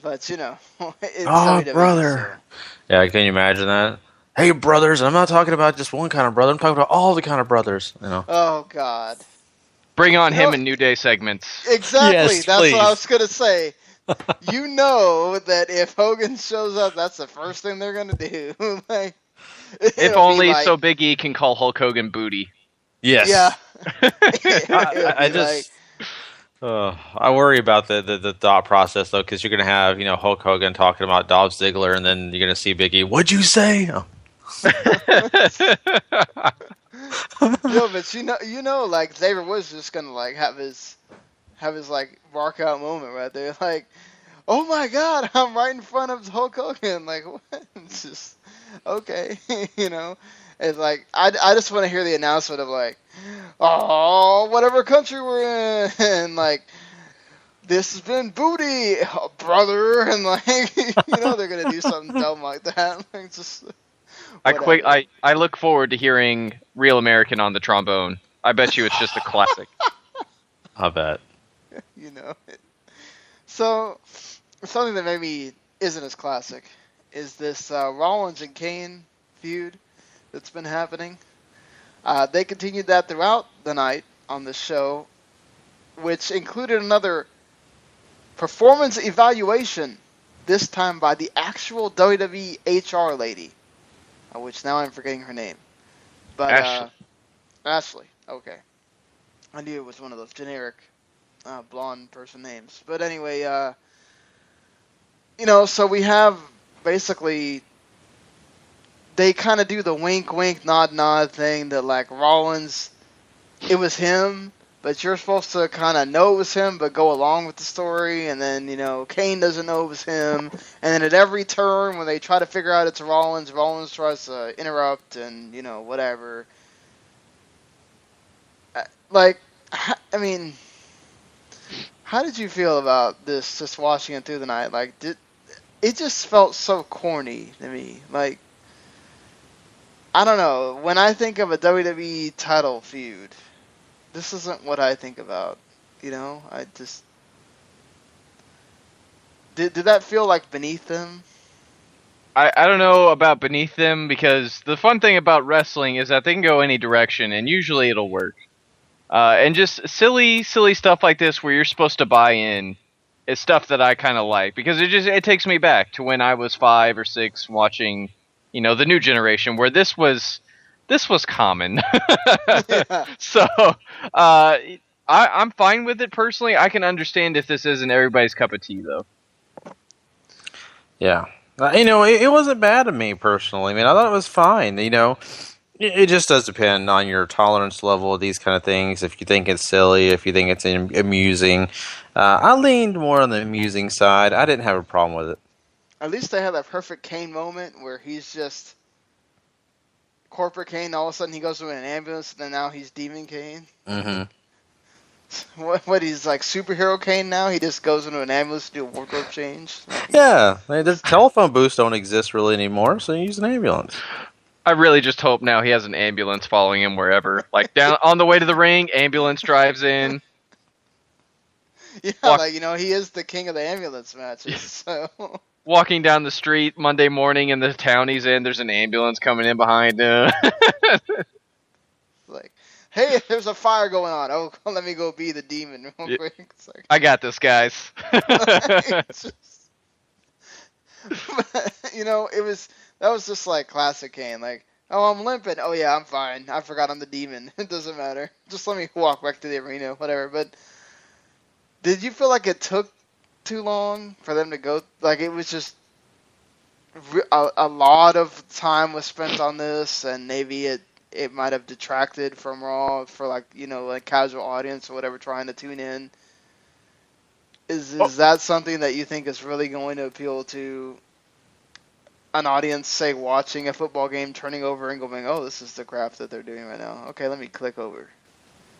But, you know, it's WWE, brother. So. Yeah, can you imagine that? Hey, brothers, and I'm not talking about just one kind of brother. I'm talking about all the kind of brothers. You know. Oh, God. Bring on him in New Day segments. Exactly. Yes, that's please. what I was going to say. You know that if Hogan shows up, that's the first thing they're going to do. Like, if only so Big E can call Hulk Hogan booty. Yes. Yeah. I worry about the thought process, though, because you're going to have, you know, Hulk Hogan talking about Dolph Ziggler, and then you're going to see Big E. What'd you say? Oh. No, but you know, like, Xavier Woods just going to, like, have his like mark out moment right there, like, oh my God, I'm right in front of Hulk Hogan. Like, what? It's just okay, you know. It's like I just want to hear the announcement of, like, oh, whatever country we're in, and, like, this has been booty, brother, and, like, you know, they're gonna do something dumb like that. Like, just I look forward to hearing Real American on the trombone. I bet you it's just a classic. I bet. You know. So, something that maybe isn't as classic is this Rollins and Kane feud that's been happening. They continued that throughout the night on the show, which included another performance evaluation, this time by the actual WWE HR lady, which now I'm forgetting her name. But Ashley. Okay. I knew it was one of those generic blonde person names. But anyway, you know, so we have basically, they kind of do the wink, wink, nod, nod thing that, like, Rollins, it was him, but you're supposed to kind of know it was him, but go along with the story. And then, you know, Kane doesn't know it was him. And then at every turn, when they try to figure out it's Rollins tries to interrupt and, you know, whatever. Like, I mean, how did you feel about this, just watching it through the night? Like, it just felt so corny to me. Like, I don't know. When I think of a WWE title feud, this isn't what I think about. You know, I just... Did that feel like beneath them? I don't know about beneath them, because the fun thing about wrestling is that they can go any direction, and usually it'll work. And just silly stuff like this where you're supposed to buy in is stuff that I kind of like, because it takes me back to when I was 5 or 6 watching, you know, the new generation, where this was common. Yeah. So I'm fine with it personally. I can understand if this isn't everybody's cup of tea, though. Yeah. You know, it wasn't bad to me personally. I mean, I thought it was fine. You know, it just does depend on your tolerance level of these kind of things. If you think it's silly, if you think it's amusing. I leaned more on the amusing side. I didn't have a problem with it. At least they had that perfect Kane moment where he's just corporate Kane. All of a sudden he goes to an ambulance, and then now he's Demon Kane. Mm-hmm. What, he's like superhero Kane now? He just goes into an ambulance to do a wardrobe change? Yeah, the telephone booths don't exist really anymore, so you use an ambulance. I really just hope now he has an ambulance following him wherever. Like, down on the way to the ring, ambulance drives in. Yeah, like, you know, he is the king of the ambulance matches, so... Walking down the street Monday morning in the town he's in, there's an ambulance coming in behind him. Like, hey, there's a fire going on. Oh, let me go be the demon real quick. It's like, I got this, guys. But, you know, it was That was just like classic Kane. Like, oh, I'm limping. Oh yeah, I'm fine. I forgot I'm the demon. It doesn't matter. Just let me walk back to the arena, whatever. But did you feel like it took too long for them to go? Like it was just a lot of time was spent on this, and maybe it might have detracted from Raw for like like casual audience or whatever trying to tune in. Is that something that you think is really going to appeal to an audience, say, watching a football game, turning over and going, oh, this is the crap that they're doing right now. Okay, let me click over.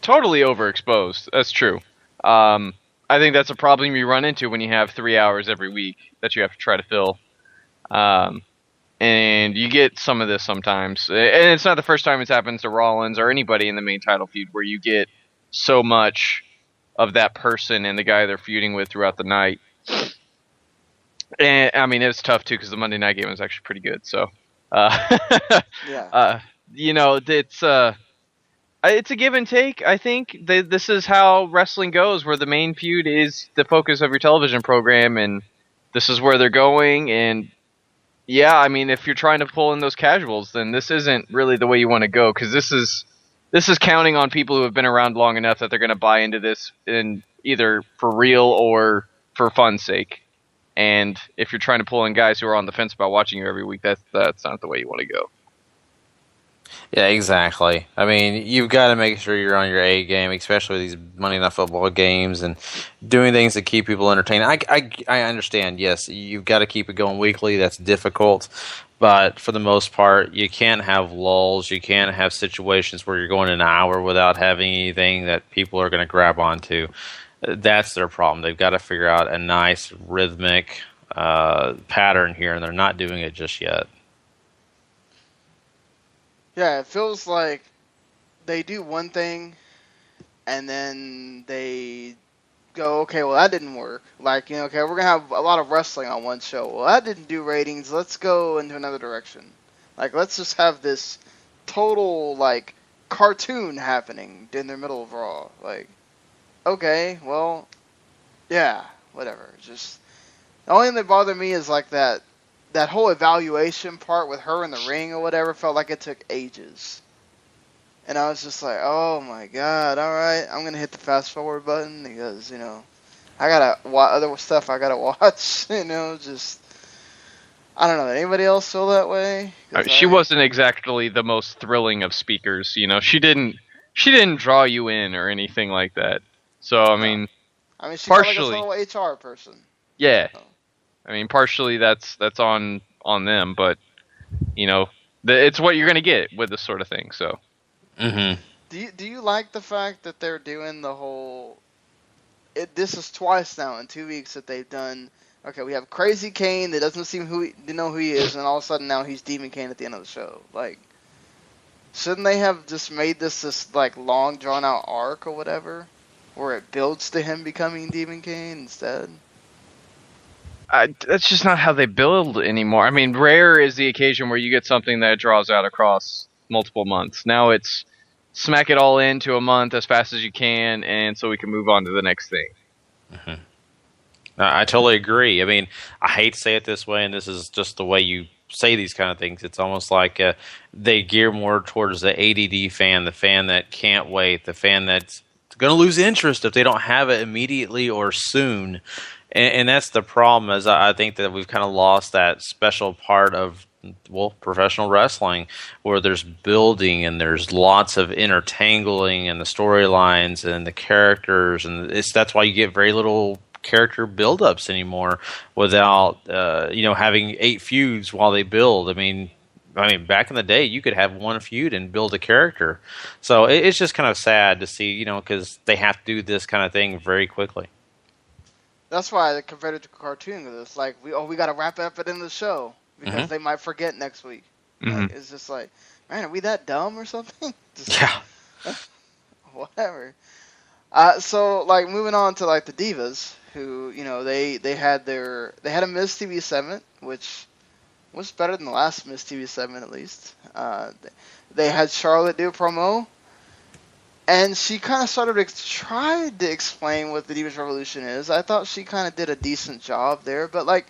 Totally overexposed. That's true. I think that's a problem you run into when you have 3 hours every week that you have to try to fill. And you get some of this sometimes. And it's not the first time it's happened to Rollins or anybody in the main title feud where you get so much of that person and the guy they're feuding with throughout the night. And I mean, it's tough too because the Monday night game was actually pretty good. So, yeah, it's a give and take. I think this is how wrestling goes, where the main feud is the focus of your television program, and this is where they're going. And yeah, I mean, if you're trying to pull in those casuals, then this isn't really the way you want to go, because this is counting on people who have been around long enough that they're going to buy into this, in either for real or for fun's sake. And if you're trying to pull in guys who are on the fence about watching you every week, that's not the way you want to go. Yeah, exactly. I mean, you've got to make sure you're on your A game, especially with these Monday Night Football games, and doing things to keep people entertained. I understand, yes, you've got to keep it going weekly. That's difficult. But for the most part, you can't have lulls. You can't have situations where you're going an hour without having anything that people are going to grab onto. That's their problem. They've got to figure out a nice rhythmic pattern here, and they're not doing it just yet. Yeah, it feels like they do one thing, and then they go, okay, well, that didn't work. Like, okay, we're going to have a lot of wrestling on one show. Well, that didn't do ratings. Let's go into another direction. Like, let's just have this total, like, cartoon happening in the middle of Raw. Like, okay, well, yeah, whatever. Just, the only thing that bothered me is, like, that whole evaluation part with her in the ring or whatever felt like it took ages. And I was just like, oh my god, alright, I'm going to hit the fast forward button because, I got other stuff I got to watch, just, I don't know, anybody else feel that way? She wasn't exactly the most thrilling of speakers, she didn't draw you in or anything like that. So, I mean she partially, felt like a little HR person. Yeah. So. I mean, partially that's on them, but, it's what you're going to get with this sort of thing, so. Mm-hmm. Do you like the fact that they're doing the whole... this is twice now in 2 weeks that they've done... Okay, we have Crazy Kane that doesn't seem to know who he is, and all of a sudden now he's Demon Kane at the end of the show. Like, shouldn't they have just made this like, long, drawn-out arc or whatever? Where it builds to him becoming Demon Kane instead? That's just not how they build anymore. I mean, rare is the occasion where you get something that draws out across multiple months. Now it's smack it all into a month as fast as you can, and so we can move on to the next thing. Mm-hmm. I totally agree. I mean, I hate to say it this way, and this is just the way you say these kind of things. It's almost like they gear more towards the ADD fan, the fan that can't wait, the fan that's going to lose interest if they don't have it immediately or soon. And that's the problem, is I think that we've kind of lost that special part of, professional wrestling, where there's building and there's lots of intertangling and the storylines and the characters, and that's why you get very little character build-ups anymore without having 8 feuds while they build. I mean, back in the day, you could have one feud and build a character. So it's just kind of sad to see, because they have to do this kind of thing very quickly. That's why they converted to cartoon, because it's like, we got to wrap it up at the end of the show, because they might forget next week. Mm-hmm. Like, it's just like, man, are we that dumb or something? Yeah. Whatever. So, like, moving on to, like, the Divas, who, they had a Miz TV segment, which was better than the last Miz TV segment, at least. They had Charlotte do a promo, and she kind of tried to explain what the Divas Revolution is. I thought she kind of did a decent job there, but, like,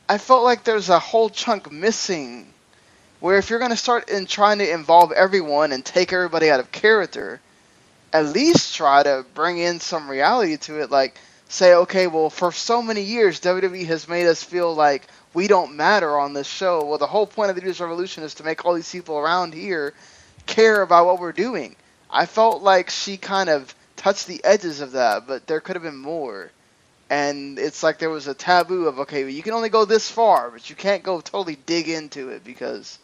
I felt like there's a whole chunk missing. Where if you're going to start in trying to involve everyone and take everybody out of character, at least try to bring in some reality to it. Like, say, okay, well, for so many years, WWE has made us feel like we don't matter on this show. Well, the whole point of the Divas Revolution is to make all these people around here care about what we're doing. I felt like she kind of touched the edges of that, but there could have been more. And it's like there was a taboo of, okay, well, you can only go this far, but you can't go totally dig into it because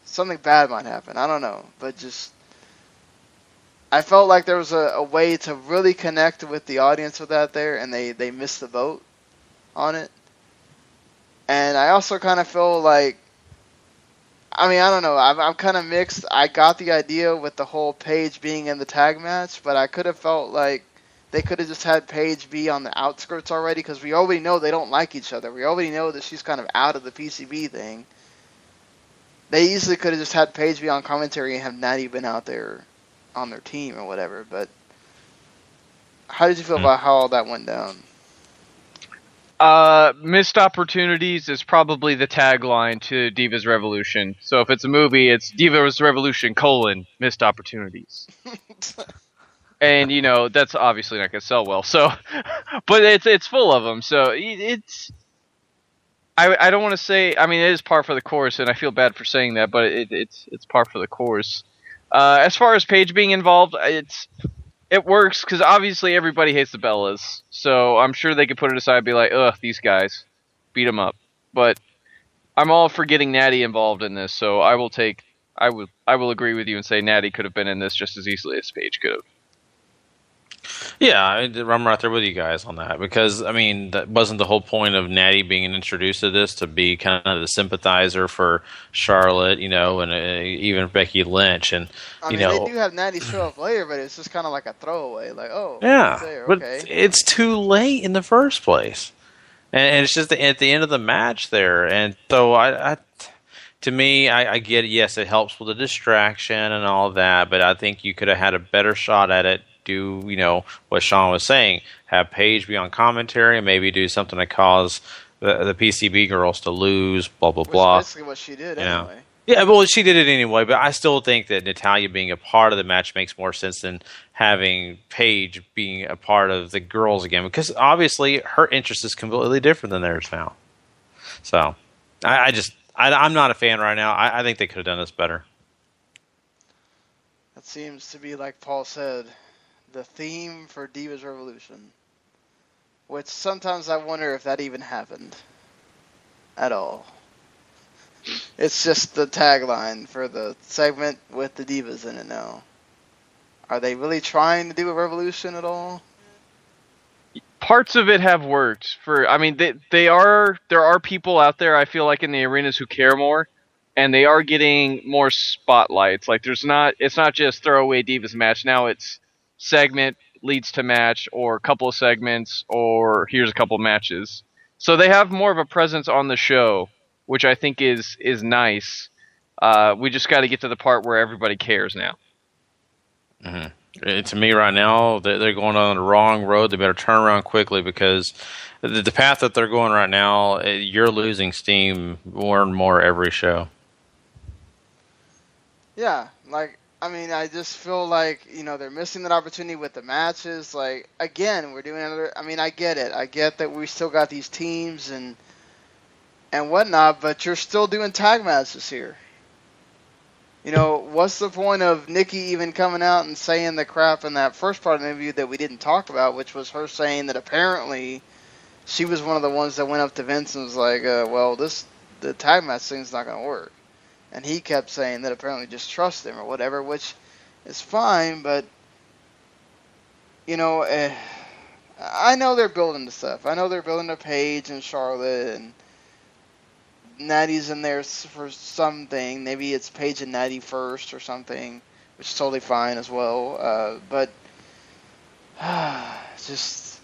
something bad might happen. I don't know. But just, I felt like there was a way to really connect with the audience with that there, and they missed the boat on it. And I also kind of feel like, I mean, I don't know. I'm kind of mixed. I got the idea with the whole Paige being in the tag match, but I could have felt like they could have just had Paige be on the outskirts already, because we already know they don't like each other. We already know that she's kind of out of the PCB thing. They easily could have just had Paige be on commentary and have Natty been out there on their team or whatever. But how did you feel about how all that went down? Missed opportunities is probably the tagline to Divas Revolution. So if it's a movie, it's Divas Revolution : missed opportunities. And, you know, that's obviously not going to sell well. So, but it's full of them. So it's, I don't want to say, I mean, it is par for the course, and I feel bad for saying that, but it's par for the course. As far as Paige being involved, it works because obviously everybody hates the Bellas. So I'm sure they could put it aside and be like, ugh, these guys, beat them up. But I'm all for getting Natty involved in this. So I will agree with you and say Natty could have been in this just as easily as Paige could have. Yeah, I'm right there with you guys on that, because, I mean, that wasn't the whole point of Natty being introduced to this, to be kind of the sympathizer for Charlotte, you know, and even Becky Lynch. And, I mean, they do have Natty show up later, but it's just kind of like a throwaway, like, oh, yeah, there, but okay. It's too late in the first place. And it's just at the end of the match there. And so to me, I get it. Yes, it helps with the distraction and all that, but I think you could have had a better shot at it. Do, you know, what Sean was saying, have Paige be on commentary and maybe do something to cause the PCB girls to lose, blah, blah, blah. That's basically what she did anyway. Yeah, well, she did it anyway, but I still think that Natalya being a part of the match makes more sense than having Paige being a part of the girls again, because obviously her interest is completely different than theirs now. So, I'm not a fan right now. I think they could have done this better. That seems to be, like Paul said, the theme for Divas Revolution, which sometimes I wonder if that even happened at all. It's just the tagline for the segment with the Divas in it now. Are they really trying to do a revolution at all? Parts of it have worked. There are people out there, I feel like, in the arenas who care more, and they are getting more spotlights. Like, it's not just throwaway Divas match. Now it's segment leads to match, or a couple of segments, or here's a couple matches. So they have more of a presence on the show, which I think is nice. We just got to get to the part where everybody cares now. Mm-hmm. To me right now, they're going on the wrong road. They better turn around quickly, because the path that they're going right now, you're losing steam more and more every show. Yeah, like, I mean, I just feel like, you know, they're missing that opportunity with the matches. Like, again, we're doing another, I mean, I get it. I get that we still got these teams and whatnot, but you're still doing tag matches here. You know, what's the point of Nikki even coming out and saying the crap in that first part of the interview that we didn't talk about, which was her saying that apparently she was one of the ones that went up to Vince and was like, well, the tag match thing's not going to work. And he kept saying that apparently just trust him or whatever, which is fine, but, you know, I know they're building the stuff. I know they're building to Paige and Charlotte, and Natty's in there for something. Maybe it's Paige and Natty first or something, which is totally fine as well. But just,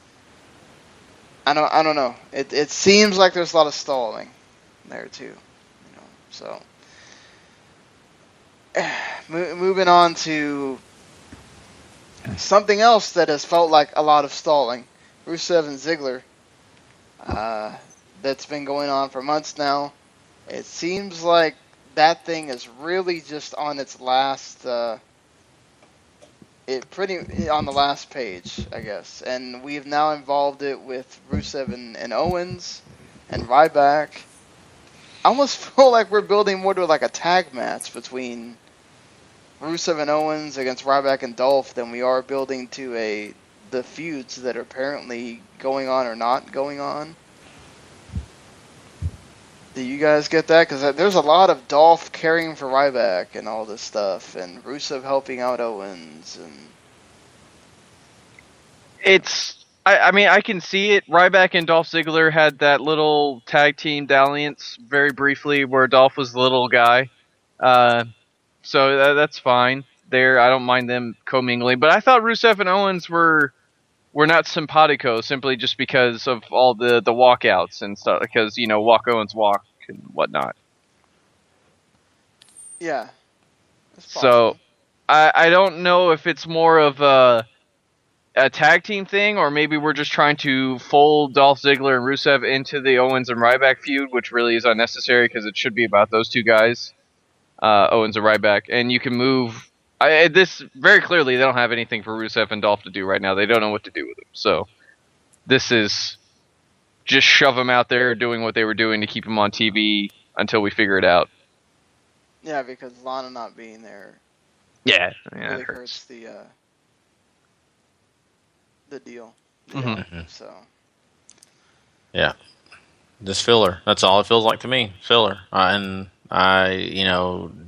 I don't know. It seems like there's a lot of stalling there too. You know, so. Moving on to something else that has felt like a lot of stalling. Rusev and Ziggler. that's been going on for months now. It seems like that thing is really just on its last, on the last page, I guess. And we've now involved it with Rusev and Owens and Ryback. I almost feel like we're building more to like a tag match between Rusev and Owens against Ryback and Dolph than we are building to the feuds that are apparently going on or not going on. Do you guys get that? Because there's a lot of Dolph caring for Ryback and all this stuff, and Rusev helping out Owens, and I can see it. Ryback and Dolph Ziggler had that little tag team dalliance very briefly where Dolph was the little guy. So that's fine. There, I don't mind them commingling. But I thought Rusev and Owens were not simpatico simply just because of all the walkouts and stuff. Because, walk Owens walk and whatnot. Yeah. So, I don't know if it's more of a tag team thing, or maybe we're just trying to fold Dolph Ziggler and Rusev into the Owens and Ryback feud, which really is unnecessary because it should be about those two guys, Owens and Ryback. And you can move. This very clearly, they don't have anything for Rusev and Dolph to do right now. They don't know what to do with them. So this is just shove them out there doing what they were doing to keep them on TV until we figure it out. Yeah, because Lana not being there. Yeah, really hurts the deal. So. Yeah. Just filler. That's all it feels like to me. Filler. And I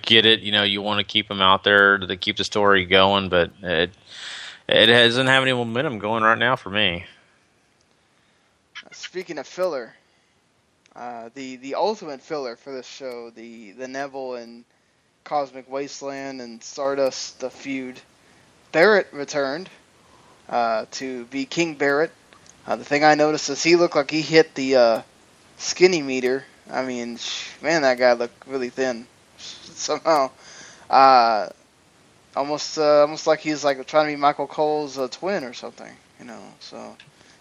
get it. You want to keep them out there to keep the story going, but it doesn't have any momentum going right now for me. Speaking of filler, the ultimate filler for this show, the Neville and Cosmic Wasteland and Stardust the feud. Barrett returned to be King Barrett. The thing I noticed is he looked like he hit the skinny meter. I mean, man, that guy looked really thin somehow. Almost like he's like trying to be Michael Cole's twin or something, So,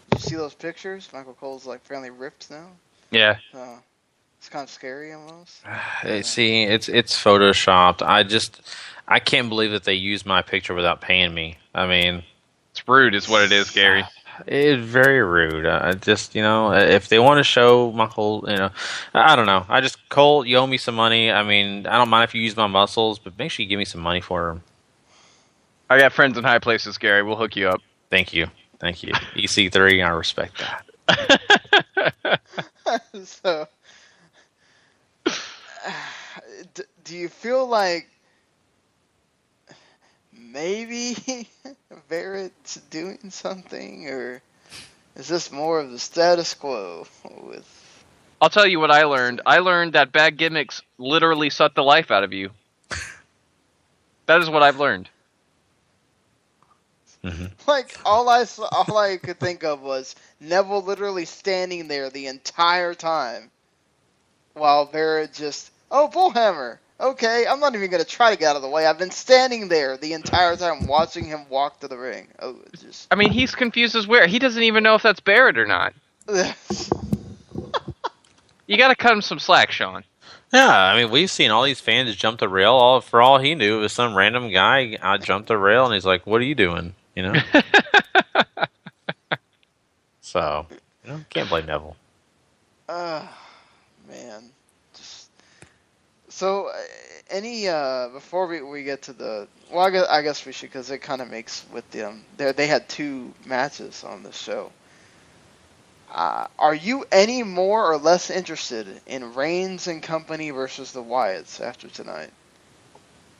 did you see those pictures? Michael Cole's like fairly ripped now. Yeah. It's kind of scary almost. See, it's photoshopped. I can't believe that they used my picture without paying me. I mean, it's rude, is what it is, Gary. It's very rude. If they want to show Michael, I don't know. Cole, you owe me some money. I mean, I don't mind if you use my muscles, but make sure you give me some money for them. I got friends in high places, Gary. We'll hook you up. Thank you. EC3, I respect that. So, do you feel like maybe Barrett's doing something, or is this more of the status quo with... I'll tell you what I learned. I learned that bad gimmicks literally suck the life out of you. That is what I've learned. Mm-hmm. Like, all I could think of was Neville literally standing there the entire time while Barrett just, bullhammer. Okay, I'm not even going to try to get out of the way. I've been standing there the entire time watching him walk to the ring. I mean, he's confused as where. He doesn't even know if that's Barrett or not. You got to cut him some slack, Sean. Yeah, I mean, we've seen all these fans jump the rail. For all he knew, it was some random guy jumped the rail, and he's like, what are you doing? So, can't blame Neville. Man. So, any before we get to the... Well, I guess we should, because it kind of makes with them... They had 2 matches on the show. Are you any more or less interested in Reigns and company versus the Wyatts after tonight?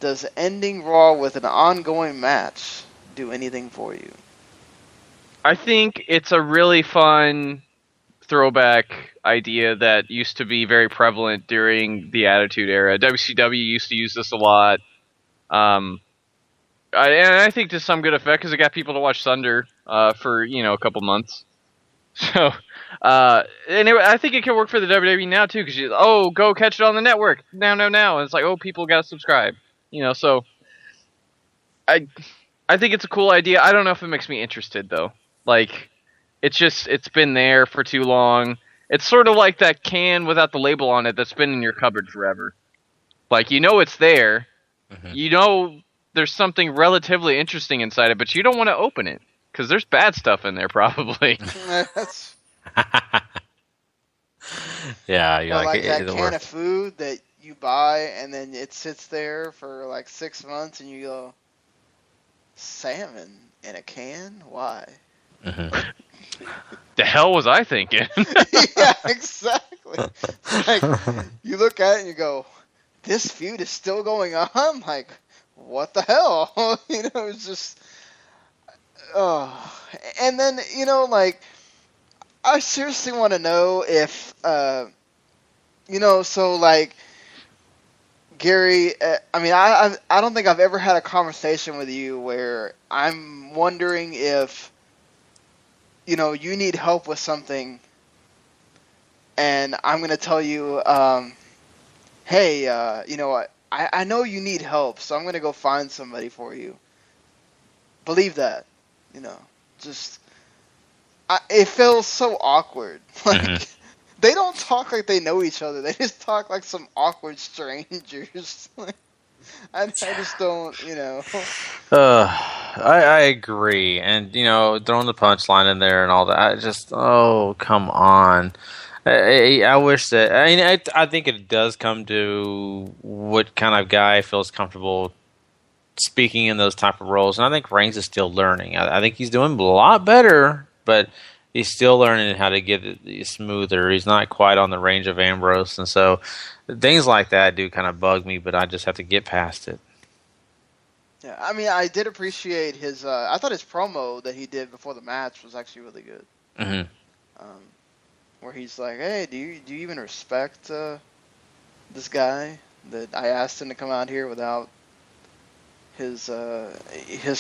Does ending Raw with an ongoing match do anything for you? I think it's a really fun throwback idea that used to be very prevalent during the Attitude Era. WCW used to use this a lot. And I think to some good effect, because it got people to watch Thunder for, a couple months. So, anyway, I think it can work for the WWE now, too, because go catch it on the network. Now. And it's like, people got to subscribe. So I think it's a cool idea. I don't know if it makes me interested, though. Like, it's been there for too long. It's sort of like that can without the label on it that's been in your cupboard forever. Like, you know it's there. Mm-hmm. You know there's something relatively interesting inside it, but you don't want to open it. Because there's bad stuff in there, probably. Yeah, you're like that can of food that you buy, and then it sits there for like 6 months, and you go, salmon in a can? Why? Mm-hmm. The hell was I thinking? Yeah, exactly. It's like, you look at it and you go, this feud is still going on? Like, what the hell? You know, it's just... Oh. And then, you know, like, I seriously want to know if, you know, so, like, Gary, I mean, I don't think I've ever had a conversation with you where I'm wondering if, you know, you need help with something, and I'm going to tell you, hey, you know what, I know you need help, so I'm going to go find somebody for you. Believe that, you know, just, it feels so awkward. Like, mm-hmm. They don't talk like they know each other. They just talk like some awkward strangers. I just don't, you know. I agree. And, you know, throwing the punchline in there and all that, I just, oh, come on. I wish that, I mean, I think it does come to what kind of guy feels comfortable speaking in those type of roles. And I think Reigns is still learning. I think he's doing a lot better, but he's still learning how to get it smoother. He's not quite on the range of Ambrose. And so things like that do kind of bug me, but I just have to get past it. Yeah, I mean, I did appreciate his, I thought his promo that he did before the match was actually really good. Mm-hmm. Where he's like, hey, do you even respect this guy that I asked him to come out here without his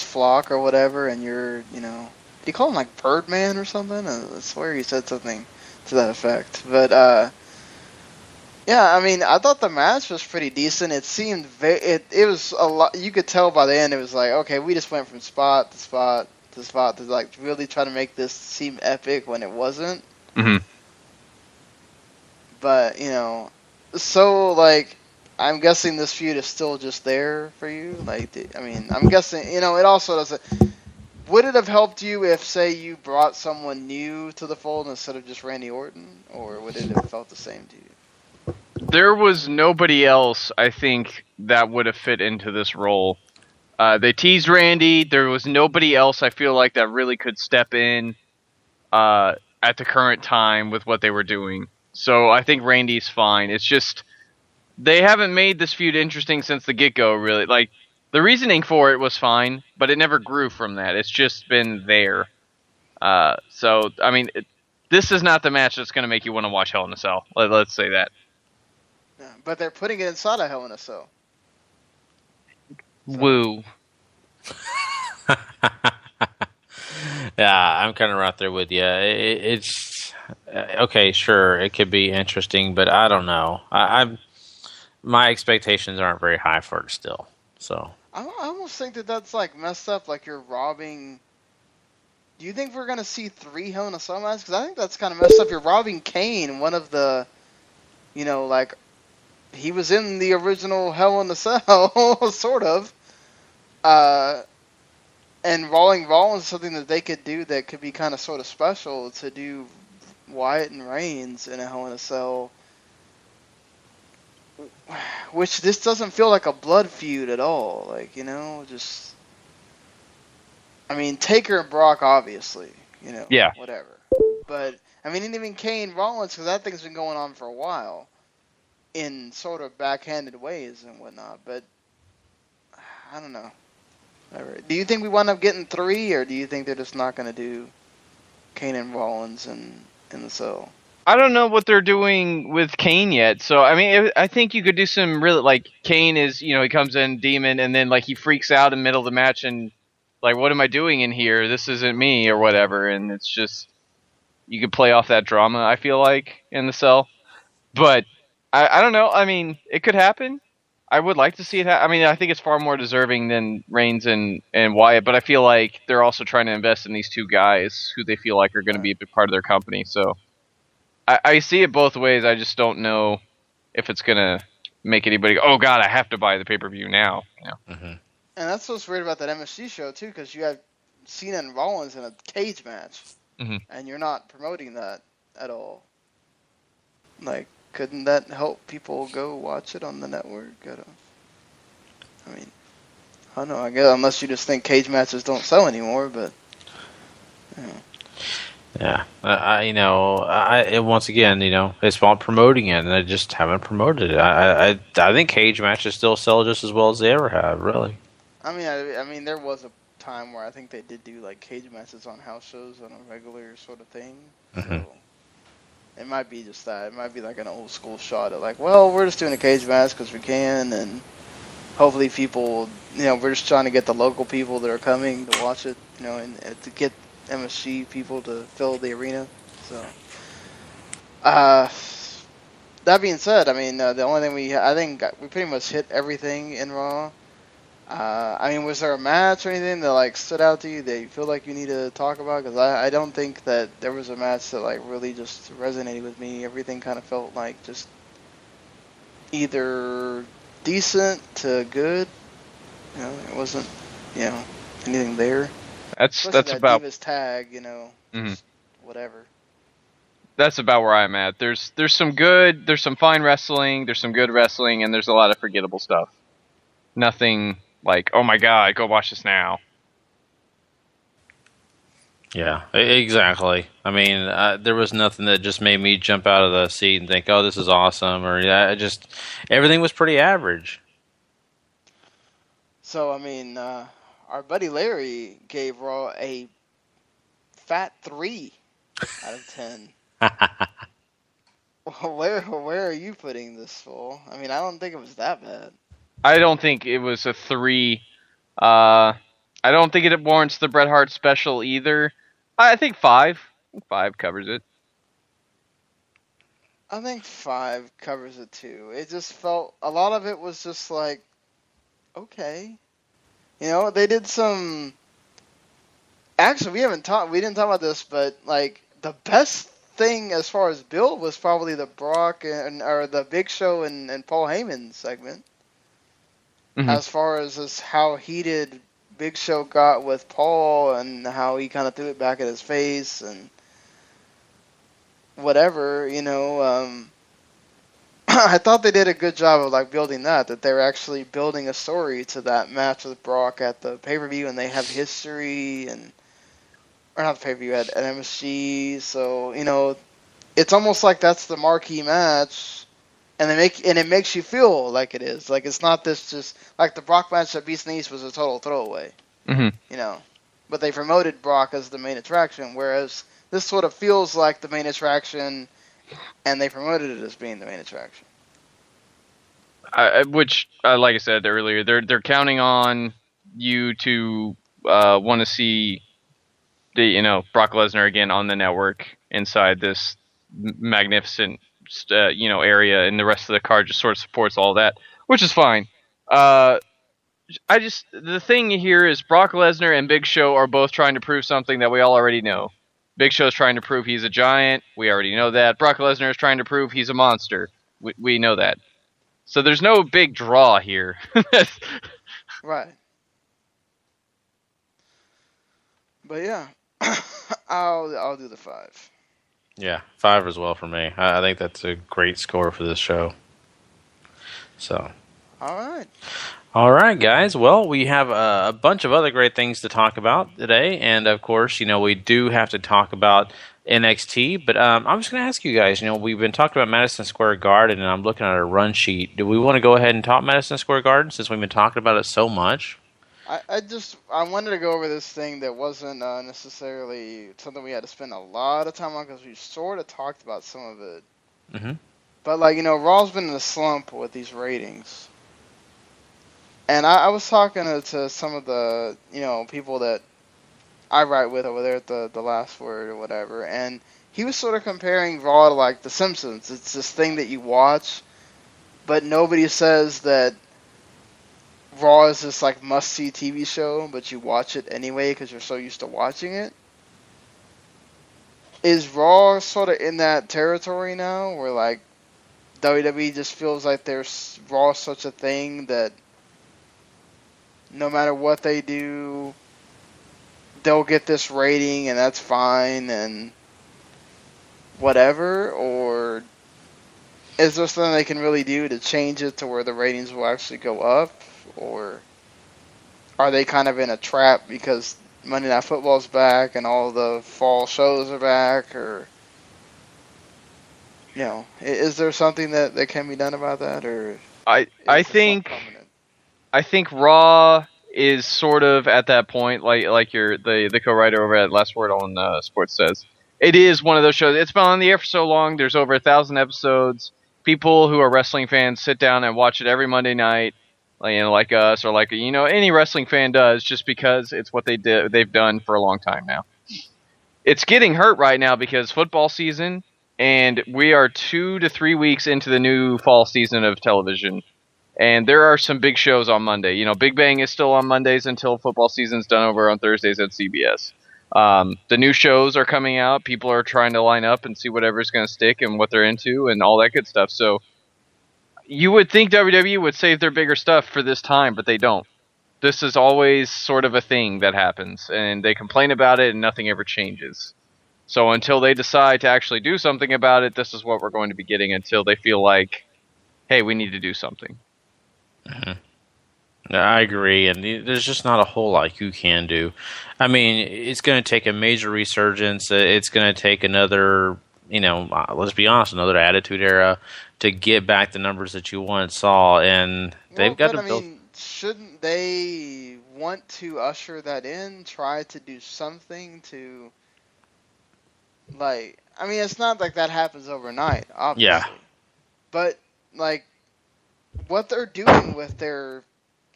flock or whatever, and you're, you know, did he call him like Birdman or something? I swear he said something to that effect. But yeah, I mean, I thought the match was pretty decent. It seemed it was a lot. You could tell by the end it was like, okay, we just went from spot to spot to spot to like really try to make this seem epic when it wasn't. Mm-hmm. But you know, so like, I'm guessing this feud is still just there for you. Like, I mean, I'm guessing, you know, it also doesn't. Would it have helped you if, say, you brought someone new to the fold instead of just Randy Orton? Or would it have felt the same to you? There was nobody else, I think, that would have fit into this role. They teased Randy. There was nobody else, I feel like, that really could step in at the current time with what they were doing. So I think Randy's fine. It's just, they haven't made this feud interesting since the get-go, really. Like, the reasoning for it was fine, but it never grew from that. It's just been there. So, I mean, this is not the match that's going to make you want to watch Hell in a Cell. Let's say that. Yeah, but they're putting it inside of Hell in a Cell. So. Woo. Yeah, I'm kind of right there with you. It's okay, sure, it could be interesting, but I don't know. My expectations aren't very high for it still. So I almost think that that's like messed up. Like, you're robbing. Do you think we're gonna see 3 Hell in a Cell matches? Because I think that's kind of messed up. You're robbing Kane, one of the, you know, like, he was in the original Hell in a Cell, sort of. And Rolling Rollins is something that they could do that could be kind of sort of special, to do Wyatt and Reigns in a Hell in a Cell. Which this doesn't feel like a blood feud at all. Like, you know, just... I mean, Taker and Brock, obviously. You know, yeah, whatever. But, I mean, and even Kane Rollins, because that thing's been going on for a while. In sort of backhanded ways and whatnot. But, I don't know. Whatever. Do you think we wind up getting 3, or do you think they're just not going to do Kane and Rollins in the Cell? I don't know what they're doing with Kane yet. So, I mean, I think you could do some really, like, Kane is, you know, he comes in demon and then, like, he freaks out in the middle of the match and, like, what am I doing in here? This isn't me or whatever. And it's just, you could play off that drama, I feel like, in the Cell. But, I don't know. I mean, it could happen. I would like to see it happen. I mean, I think it's far more deserving than Reigns and Wyatt, but I feel like they're also trying to invest in these 2 guys who they feel like are going to be a big part of their company. So, I see it both ways. I just don't know if it's gonna make anybody go, oh god, I have to buy the pay-per-view now. And that's what's weird about that MSG show too, because you have Cena and Rollins in a cage match, and you're not promoting that at all. Like, couldn't that help people go watch it on the network? I mean, I don't know. I guess unless you just think cage matches don't sell anymore, but. Yeah, once again, it's about promoting it, and I just haven't promoted it. I think cage matches still sell just as well as they ever have, really. I mean, there was a time where I think they did do like cage matches on house shows on a regular sort of thing. So it might be just that. It might be like an old school shot at like, well, we're just doing a cage match because we can, and hopefully people, we're just trying to get the local people that are coming to watch it, and to get MSG people to fill the arena. So, that being said, I mean, the only thing I think we pretty much hit everything in Raw. I mean, was there a match or anything that like stood out to you that you feel like you need to talk about? Because I don't think that there was a match that like really just resonated with me. Everything kind of felt like just either decent to good. It wasn't, anything there. That's that about Divas tag, whatever. That's about where I'm at. There's some fine wrestling, there's some good wrestling, and there's a lot of forgettable stuff. Nothing like, oh my god, go watch this now. Yeah, exactly. I mean, there was nothing that just made me jump out of the seat and think, oh, this is awesome, or everything was pretty average. So, I mean, our buddy Larry gave Raw a fat 3 out of 10. Where are you putting this, fool? I mean, I don't think it was that bad. I don't think it was a 3. I don't think it warrants the Bret Hart special either. I think 5. 5 covers it. I think 5 covers it too. It just felt, a lot of it was just like, okay. They did some. Actually, we didn't talk about this, but like the best thing as far as build was probably the Brock or the Big Show and Paul Heyman segment. As far as how heated Big Show got with Paul and how he kind of threw it back at his face and whatever, I thought they did a good job of like building that they were actually building a story to that match with Brock at the pay-per-view, and they have history or not the pay-per-view at MSG, so it's almost like that's the marquee match, and it makes you feel like it is, like it's not this just like the Brock match at Beast in the East was a total throwaway, but they promoted Brock as the main attraction, whereas this sort of feels like the main attraction. And they promoted it as being the main attraction. Which, like I said earlier, they're counting on you to want to see the Brock Lesnar again on the network inside this magnificent area, and the rest of the card just sort of supports all that, which is fine. The thing here is Brock Lesnar and Big Show are both trying to prove something that we all already know. Big Show's trying to prove he's a giant. We already know that. Brock Lesnar is trying to prove he's a monster. We know that. So there's no big draw here. Right. But yeah, I'll do the 5. Yeah, 5 as well for me. I think that's a great score for this show. So. All right, guys. Well, we have a bunch of other great things to talk about today, and of course, we do have to talk about NXT. But I'm just going to ask you guys. We've been talking about Madison Square Garden, and I'm looking at our run sheet. Do we want to go ahead and talk Madison Square Garden since we've been talking about it so much? I wanted to go over this thing that wasn't necessarily something we had to spend a lot of time on because we sort of talked about some of it. But Raw's been in a slump with these ratings. And I was talking to some of the, people that I write with over there at the Last Word or whatever, and he was sort of comparing Raw to like The Simpsons. It's this thing that you watch, but nobody says that Raw is this like must-see TV show, but you watch it anyway because you're so used to watching it. is Raw sort of in that territory now, where like WWE just feels like there's Raw such a thing that no matter what they do, they'll get this rating and that's fine and whatever? Or is there something they can really do to change it to where the ratings will actually go up? Or are they kind of in a trap because Monday Night Football's back and all the fall shows are back? Or, you know, is there something that can be done about that? Or I think Raw is sort of at that point, like the co-writer over at Last Word on Sports says. It is one of those shows. It's been on the air for so long. There's over 1,000 episodes. People who are wrestling fans sit down and watch it every Monday night, like us or like any wrestling fan does, just because it's what they've done for a long time now. It's getting hurt right now because football season, and we are 2 to 3 weeks into the new fall season of television. And there are some big shows on Monday. Big Bang is still on Mondays until football season's done over on Thursdays at CBS. The new shows are coming out. People are trying to line up and see whatever's going to stick and what they're into and all that good stuff. So you would think WWE would save their bigger stuff for this time, but they don't. This is always sort of a thing that happens, and they complain about it and nothing ever changes. So until they decide to actually do something about it, this is what we're going to be getting until they feel like, hey, we need to do something. Mm-hmm. I agree, and there's just not a whole lot you can do. I mean, it's going to take a major resurgence. It's going to take another, let's be honest, another Attitude Era to get back the numbers that you once saw, and they've got to build. Shouldn't they want to usher that in? Try to do something to, it's not like that happens overnight, obviously. Yeah. But what they're doing with their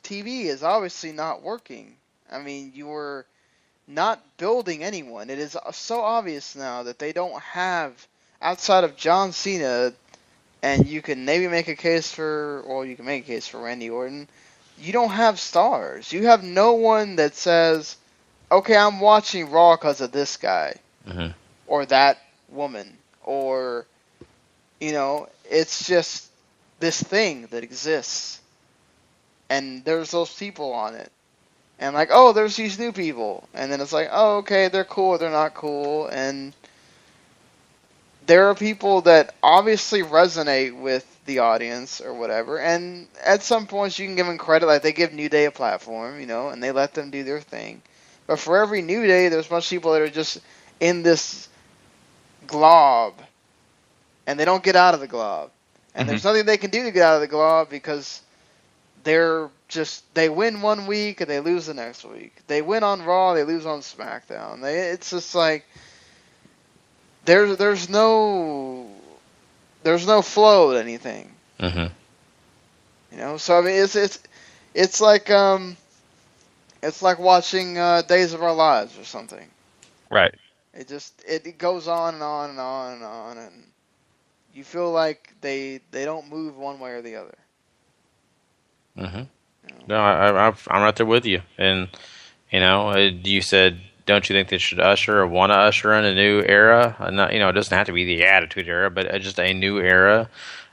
TV is obviously not working. I mean, you're not building anyone. It is so obvious now that they don't have, outside of John Cena, and you can maybe make a case for Randy Orton, you don't have stars. You have no one that says, okay, I'm watching Raw because of this guy, or that woman, or, it's just this thing that exists, and there's those people on it, and there's these new people, and then it's okay, they're cool or they're not cool, and there are people that obviously resonate with the audience or whatever, and at some points you can give them credit, they give New Day a platform, and they let them do their thing, but for every New Day, there's a bunch of people that are just in this glob, and they don't get out of the glob. And there's nothing they can do to get out of the glob because they win one week and they lose the next week. They win on Raw, they lose on SmackDown. It's just there's no flow to anything. So I mean it's like watching Days of Our Lives or something. Right. It goes on and on and on and on, and you feel like they don't move one way or the other. No, I'm right there with you. And, you said, don't you think they should usher or want to usher in a new era? Not, it doesn't have to be the Attitude Era, but just a new era.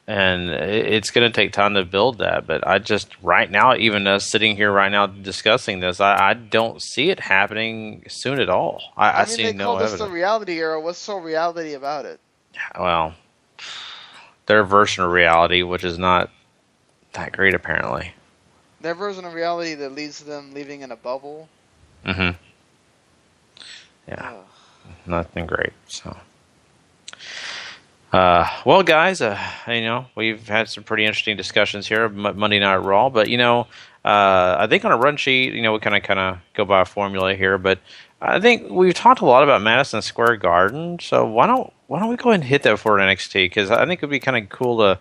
And it's going to take time to build that. But I just, right now, even us sitting here right now discussing this, I don't see it happening soon at all. I see no evidence. They call this the reality era. What's so reality about it? Well, their version of reality, which is not that great, apparently. Their version of reality that leads to them living in a bubble? Yeah. Nothing great, so... well, guys, we've had some pretty interesting discussions here of Monday Night Raw, but, I think on a run sheet, we kind of go by a formula here, but I think we've talked a lot about Madison Square Garden, so why don't we go ahead and hit that for NXT? Because I think it would be kind of cool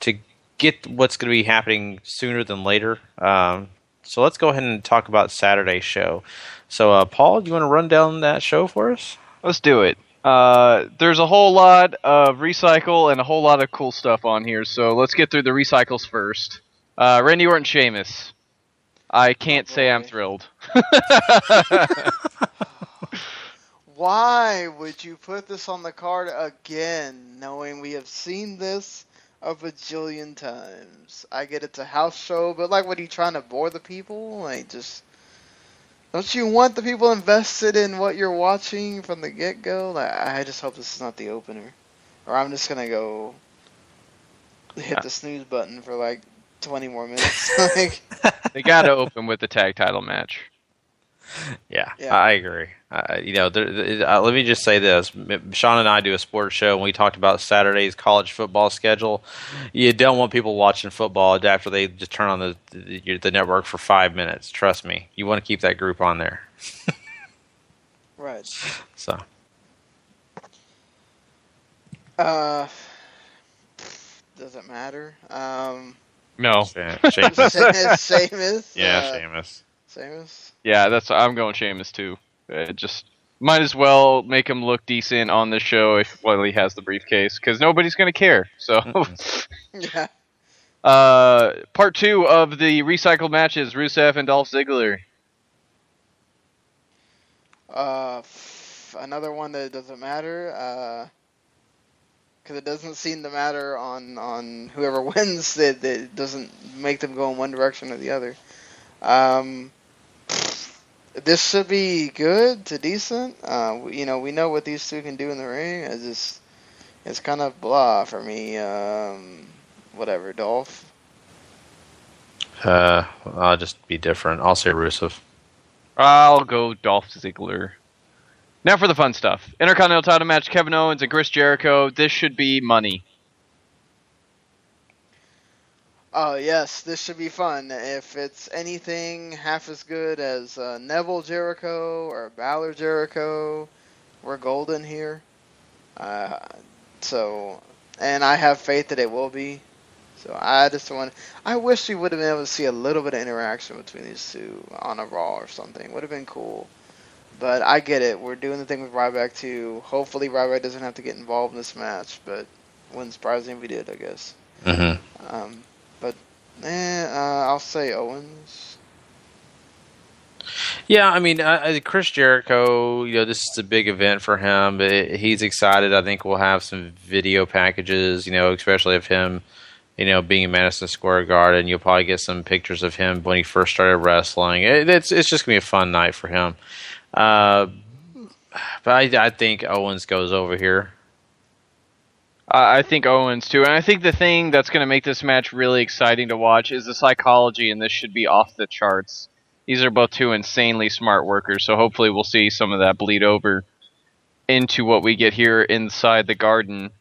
to get what's going to be happening sooner than later. So let's go ahead and talk about Saturday's show. So, Paul, do you want to run down that show for us? Let's do it. There's a whole lot of recycle and a whole lot of cool stuff on here, so let's get through the recycles first. Randy Orton, Sheamus. I can't say I'm thrilled. Why would you put this on the card again, knowing we have seen this a bajillion times? I get it's a house show, but like, what are you trying to bore the people? Like, just don't you want the people invested in what you're watching from the get-go? Like, I just hope this is not the opener, or I'm just gonna go hit the snooze button for like 20 more minutes. Like, They got to open with the tag title match. Yeah, I agree. Let me just say this. Sean and I do a sports show, and we talked about Saturday's college football schedule. You don't want people watching football after they just turn on the network for 5 minutes. Trust me. You want to keep that group on there. right. So. Does it matter? No. Sheamus. Sheamus? Yeah, Sheamus. Sheamus? Yeah, I'm going Sheamus too. Just might as well make him look decent on the show while he has the briefcase, because nobody's going to care. So, Yeah. Part 2 of the recycled matches: Rusev and Dolph Ziggler. Another one that doesn't matter. Because it doesn't seem to matter on whoever wins. It doesn't make them go in one direction or the other. This should be good to decent. We know what these two can do in the ring. It's kind of blah for me. Whatever, Dolph. I'll just be different. I'll say Rusev. I'll go Dolph Ziggler. Now for the fun stuff. Intercontinental title match: Kevin Owens and Chris Jericho. This should be money. Oh, yes, this should be fun. If it's anything half as good as Neville Jericho or Balor Jericho, we're golden here. And I have faith that it will be. So I wish we would have been able to see a little bit of interaction between these two on a Raw or something. Would have been cool. But I get it. We're doing the thing with Ryback too. Hopefully Ryback doesn't have to get involved in this match, but wouldn't surprise me if he did, I guess. Mm-hmm. I'll say Owens. Yeah, I mean, Chris Jericho, this is a big event for him. He's excited. I think we'll have some video packages, especially of him, being in Madison Square Garden. You'll probably get some pictures of him when he first started wrestling. It's just going to be a fun night for him. But I think Owens goes over here. I think Owens too, and I think the thing that's going to make this match really exciting to watch is the psychology, and this should be off the charts. These are both two insanely smart workers, so hopefully we'll see some of that bleed over into what we get here inside the Garden.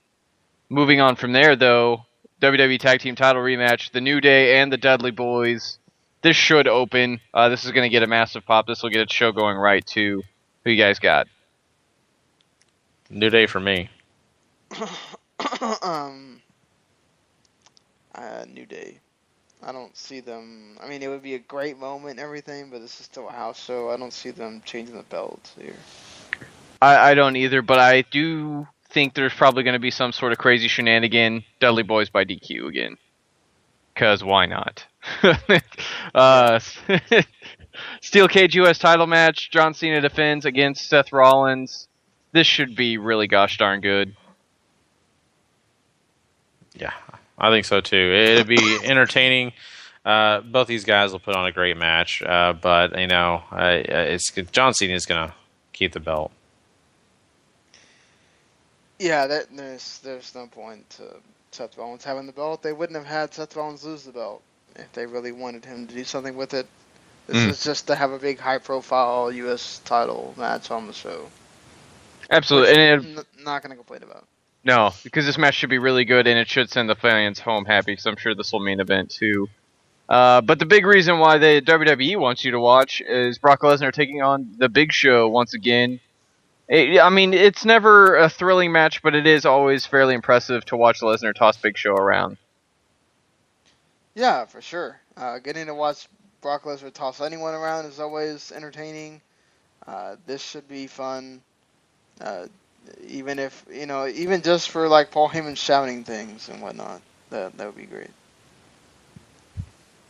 Moving on from there, though, WWE Tag Team title rematch, The New Day and the Dudley Boys. This should open. This is going to get a massive pop. This will get its show going right, too. Who you guys got? New Day for me. New Day. I don't see them. I mean, it would be a great moment and everything, but this is still a house show. I don't see them changing the belt here. I don't either, but I do think there's probably going to be some sort of crazy shenanigan. Dudley Boys by DQ again. Because why not? Steel Cage US title match. John Cena defends against Seth Rollins. This should be really gosh darn good. Yeah, I think so too. It'll be entertaining. Both these guys will put on a great match, but it's John Cena is going to keep the belt. Yeah, there's no point to Seth Rollins having the belt. They wouldn't have had Seth Rollins lose the belt if they really wanted him to do something with it. This is just to have a big high-profile U.S. title match on the show. Absolutely, and not going to complain about. No, because this match should be really good, and it should send the fans home happy, because I'm sure this will main event, too. But the big reason why the WWE wants you to watch is Brock Lesnar taking on The Big Show once again. It's never a thrilling match, but it is always fairly impressive to watch Lesnar toss Big Show around. Yeah, for sure. Getting to watch Brock Lesnar toss anyone around is always entertaining. This should be fun. Even if, even just for like Paul Heyman shouting things and whatnot, that would be great.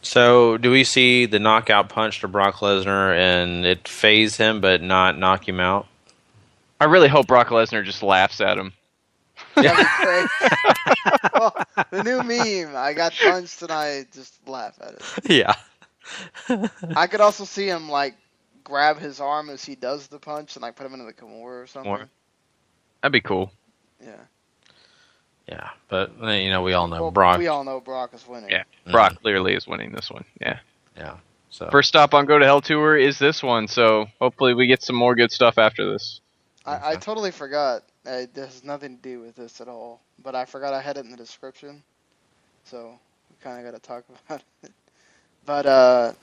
So, do we see the knockout punch to Brock Lesnar and it phase him but not knock him out? I really hope Brock Lesnar just laughs at him. That'd be great. Well, the new meme, I got punched and I just laugh at it. Yeah. I could also see him like grab his arm as he does the punch and like put him into the Kimura or something. That'd be cool. Yeah. Yeah, but we all know Well, Brock. we all know Brock is winning. Yeah, Brock clearly is winning this one. Yeah. Yeah. So First stop on Go to Hell Tour is this one, so hopefully we get some more good stuff after this. I totally forgot. It has nothing to do with this at all, but I forgot I had it in the description, so we kind of got to talk about it. But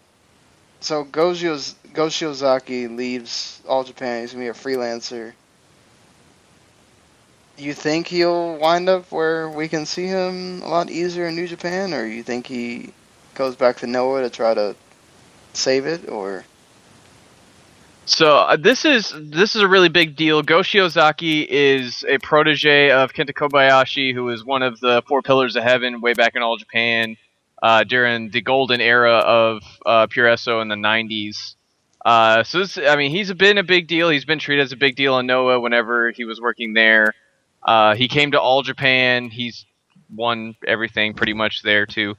so Go Shiozaki leaves All Japan. He's gonna be a freelancer. You think he'll wind up where we can see him a lot easier in New Japan, or you think he goes back to Noah to try to save it, or? So this is a really big deal. Go Shiozaki is a protege of Kenta Kobayashi, who is one of the Four Pillars of Heaven way back in All Japan during the golden era of Pure Esso in the 90s. So he's been a big deal. He's been treated as a big deal in Noah whenever he was working there. He came to All Japan. He's won everything pretty much there too.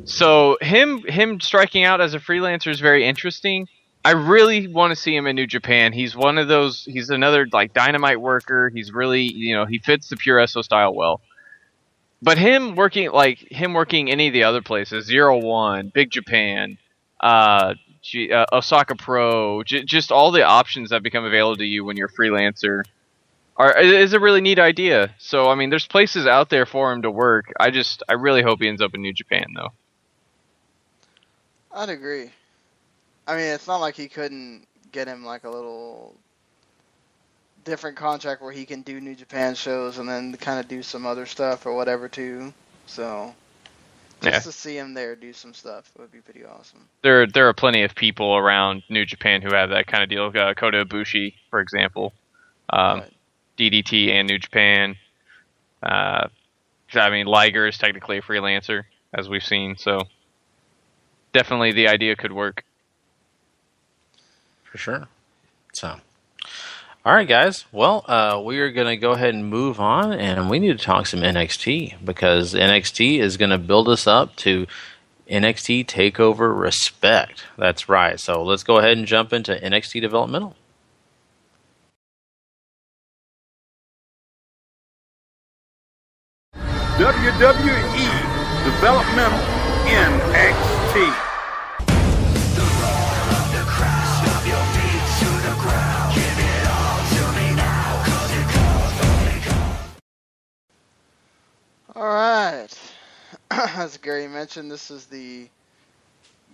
So him striking out as a freelancer is very interesting. I really want to see him in New Japan. He's one of those. He's another like dynamite worker. He's really he fits the Pure Esso style well. But him working any of the other places, 01, Big Japan, Osaka Pro, just all the options that become available to you when you're a freelancer. Is a really neat idea. So, there's places out there for him to work. I really hope he ends up in New Japan, though. I'd agree. It's not like he couldn't get him like a little different contract where he can do New Japan shows and then kind of do some other stuff or whatever too. So, just to see him there do some stuff would be pretty awesome. There are plenty of people around New Japan who have that kind of deal. Kota Ibushi, for example. Right. DDT and New Japan. Liger is technically a freelancer, as we've seen, so definitely the idea could work. For sure. So, all right, guys. Well, we are going to go ahead and move on, and we need to talk some NXT, because NXT is going to build us up to NXT Takeover Respect. That's right. So let's go ahead and jump into NXT Developmental. WWE Developmental NXT. Alright. As Gary mentioned, this is the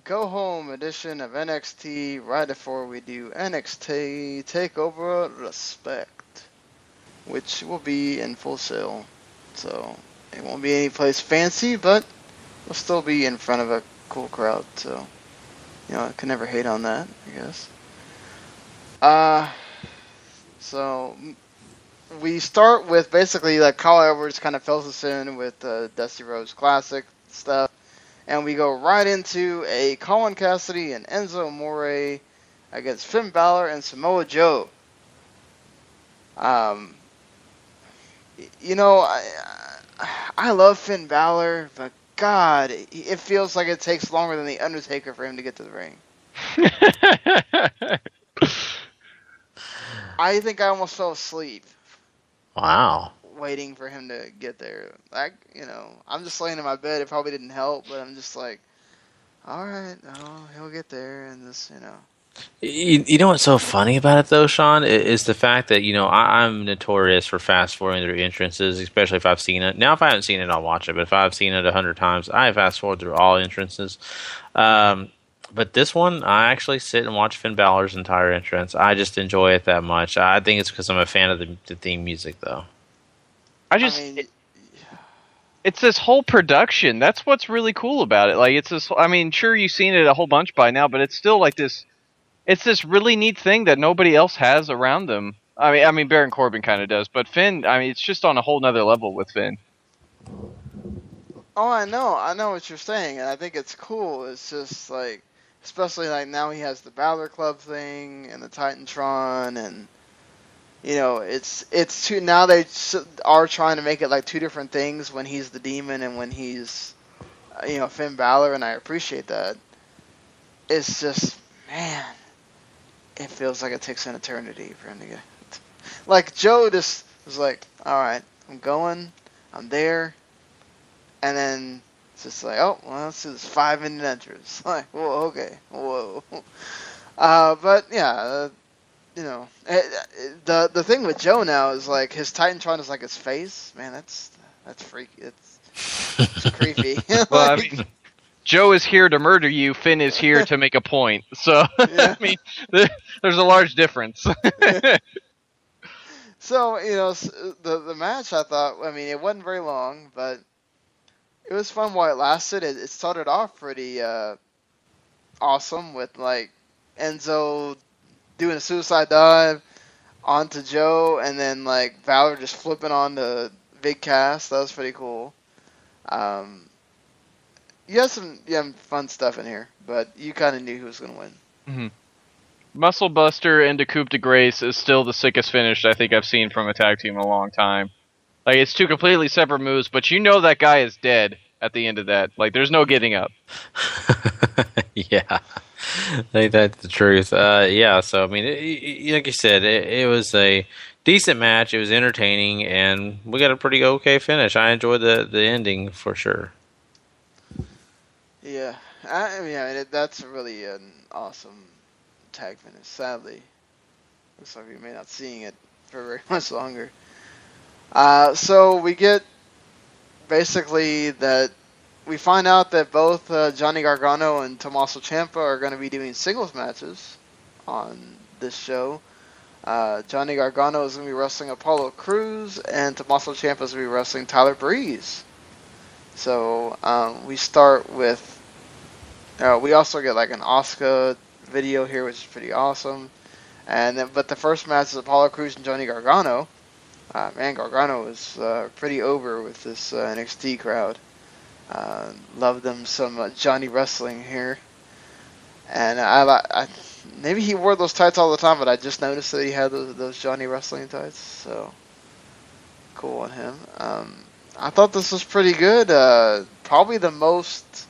go home edition of NXT right before we do NXT Takeover Respect, which will be in Full Sail. So it won't be any place fancy, but we'll still be in front of a cool crowd. So, I can never hate on that, I guess. So we start with basically like Kyle Edwards kind of fills us in with Dusty Rhodes Classic stuff, and we go right into a Colin Cassidy and Enzo Amore against Finn Balor and Samoa Joe. I love Finn Balor, but God, it feels like it takes longer than The Undertaker for him to get to the ring. I think I almost fell asleep. Wow. Waiting for him to get there. I'm just laying in my bed. It probably didn't help, but I'm just like, alright, he'll get there, and this, You know what's so funny about it, though, Sean, is the fact that, I'm notorious for fast-forwarding through entrances, especially if I've seen it. Now, if I haven't seen it, I'll watch it, but if I've seen it 100 times, I fast-forward through all entrances. But this one, I actually sit and watch Finn Balor's entire entrance. I just enjoy it that much. I think it's because I'm a fan of the theme music, though. It's this whole production. That's what's really cool about it. Like, it's this. Sure, you've seen it a whole bunch by now, but it's still like this. It's this really neat thing that nobody else has around them. Baron Corbin kind of does, but Finn. It's just on a whole nother level with Finn. Oh, I know what you're saying, and I think it's cool. It's just like, especially like now he has the Balor Club thing and the Titantron, and it's two now. They are trying to make it like two different things when he's the Demon and when he's Finn Balor, and I appreciate that. It's just, man, it feels like it takes an eternity for him to get. Like Joe just was like, all right, I'm there, and then it's just like, oh, well, let's do this 5-minute entrance. Like, whoa, okay, whoa. But yeah, the thing with Joe now is like his Titantron is like his face. Man, that's freaky. It's creepy. Well, I mean, Joe is here to murder you. Finn is here to make a point. So Yeah. I mean, there's a large difference. So, the match, I thought, I mean, it wasn't very long, but it was fun while it lasted. It started off pretty awesome with, like, Enzo doing a suicide dive onto Joe, and then, like, Valor just flipping onto Big Cass. That was pretty cool. You had some fun stuff in here, but you kind of knew who was going to win. Mm-hmm. Muscle Buster into Coup de Grace is still the sickest finish I think I've seen from a tag team in a long time. Like, it's two completely separate moves, but you know that guy is dead at the end of that. Like, there's no getting up. Yeah, I think that's the truth. Yeah, so I mean, like you said, it was a decent match. It was entertaining, and we got a pretty okay finish. I enjoyed the ending for sure. Yeah, that's really an awesome tag finish. Sadly, looks like we may not seeing it for very much longer. So we get basically that we find out that both Johnny Gargano and Tommaso Ciampa are going to be doing singles matches on this show. Johnny Gargano is going to be wrestling Apollo Crews, and Tommaso Ciampa is going to be wrestling Tyler Breeze. So we start with. We also get like an Asuka video here, which is pretty awesome. But the first match is Apollo Crews and Johnny Gargano. Man, Gargano was pretty over with this NXT crowd. Love them some Johnny wrestling here. And I maybe he wore those tights all the time, but I just noticed that he had those Johnny wrestling tights. So cool on him. I thought this was pretty good. Probably the most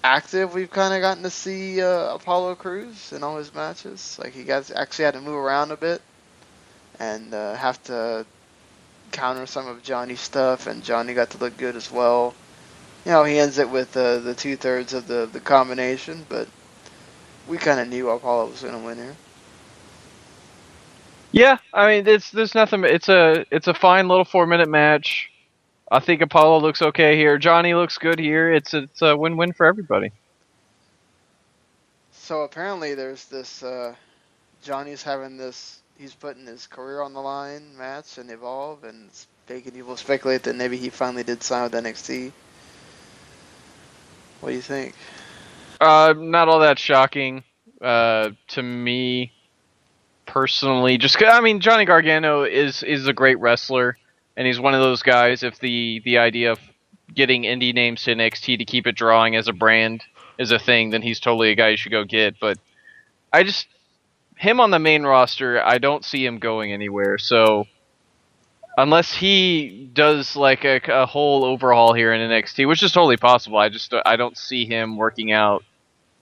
active we've kind of gotten to see Apollo Crews in all his matches. Like, he actually had to move around a bit and have to counter some of Johnny's stuff, and Johnny got to look good as well. He ends it with the 2/3 of the combination, but we kind of knew Apollo was going to win here. Yeah, I mean, there's nothing. It's a fine little 4-minute match. I think Apollo looks okay here. Johnny looks good here. It's a win-win for everybody. So apparently there's this Johnny's having this. He's putting his career on the line match and Evolve, and making people speculate that maybe he finally did sign with NXT. What do you think? Not all that shocking to me personally. Just 'cause, I mean, Johnny Gargano is a great wrestler, and he's one of those guys. If the idea of getting indie names to NXT to keep it drawing as a brand is a thing, then he's totally a guy you should go get. But him on the main roster, I don't see him going anywhere. So unless he does like a whole overhaul here in NXT, which is totally possible, I don't see him working out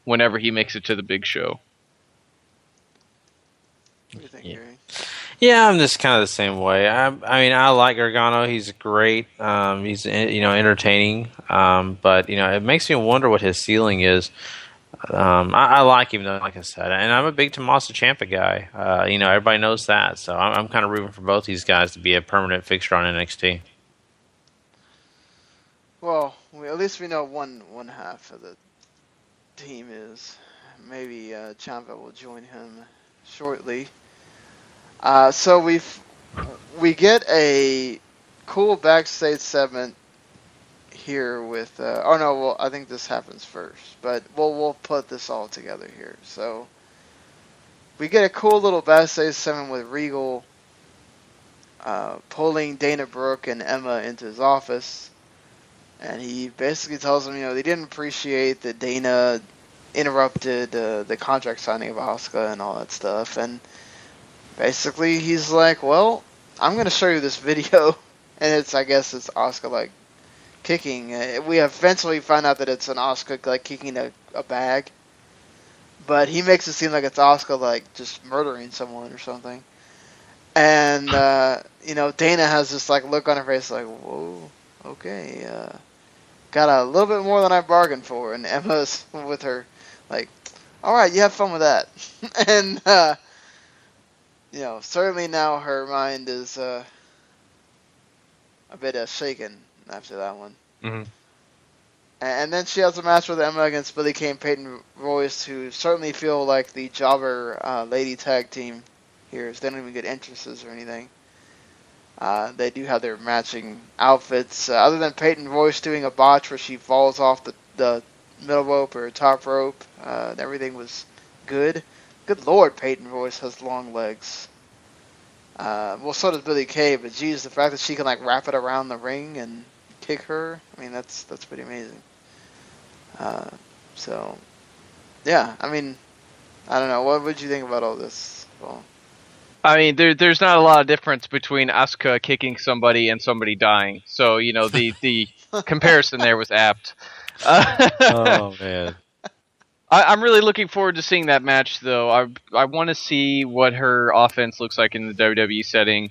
whenever he makes it to the big show. What do you think, Gary? Yeah, I'm just kind of the same way. I mean, I like Gargano. He's great. He's entertaining. But it makes me wonder what his ceiling is. I like him though, like I said, and I'm a big Tommaso Ciampa guy. Everybody knows that, so I'm kind of rooting for both these guys to be a permanent fixture on NXT. Well, at least we know one half of the team is. Maybe Ciampa will join him shortly. So we get a cool backstage segment here with I think this happens first, but we'll put this all together here. So we get a cool little backstage segment with Regal pulling Dana Brooke and Emma into his office, and he basically tells them they didn't appreciate that Dana interrupted the contract signing of Asuka and all that stuff, and basically he's like, well, I'm gonna show you this video, and I guess it's Asuka like kicking. We eventually find out that it's an Asuka like kicking a bag, but he makes it seem like it's Asuka like just murdering someone or something. And Dana has this like look on her face like, whoa, okay, got a little bit more than I bargained for. And Emma's with her like, all right, you have fun with that. And certainly now her mind is a bit shaken after that one. Mm-hmm. And then she has a match with Emma against Billie Kay and Peyton Royce, who certainly feel like the jobber lady tag team here. So they don't even get entrances or anything. They do have their matching outfits. Other than Peyton Royce doing a botch where she falls off the middle rope or top rope, everything was good. Good Lord, Peyton Royce has long legs. Well, so does Billie Kay, but geez, the fact that she can like wrap it around the ring and kick her, I mean, that's pretty amazing. So, yeah, I mean, I don't know. What would you think about all this? Well, I mean, there's not a lot of difference between Asuka kicking somebody and somebody dying. So, the comparison there was apt. Oh, man. I'm really looking forward to seeing that match, though. I want to see what her offense looks like in the WWE setting.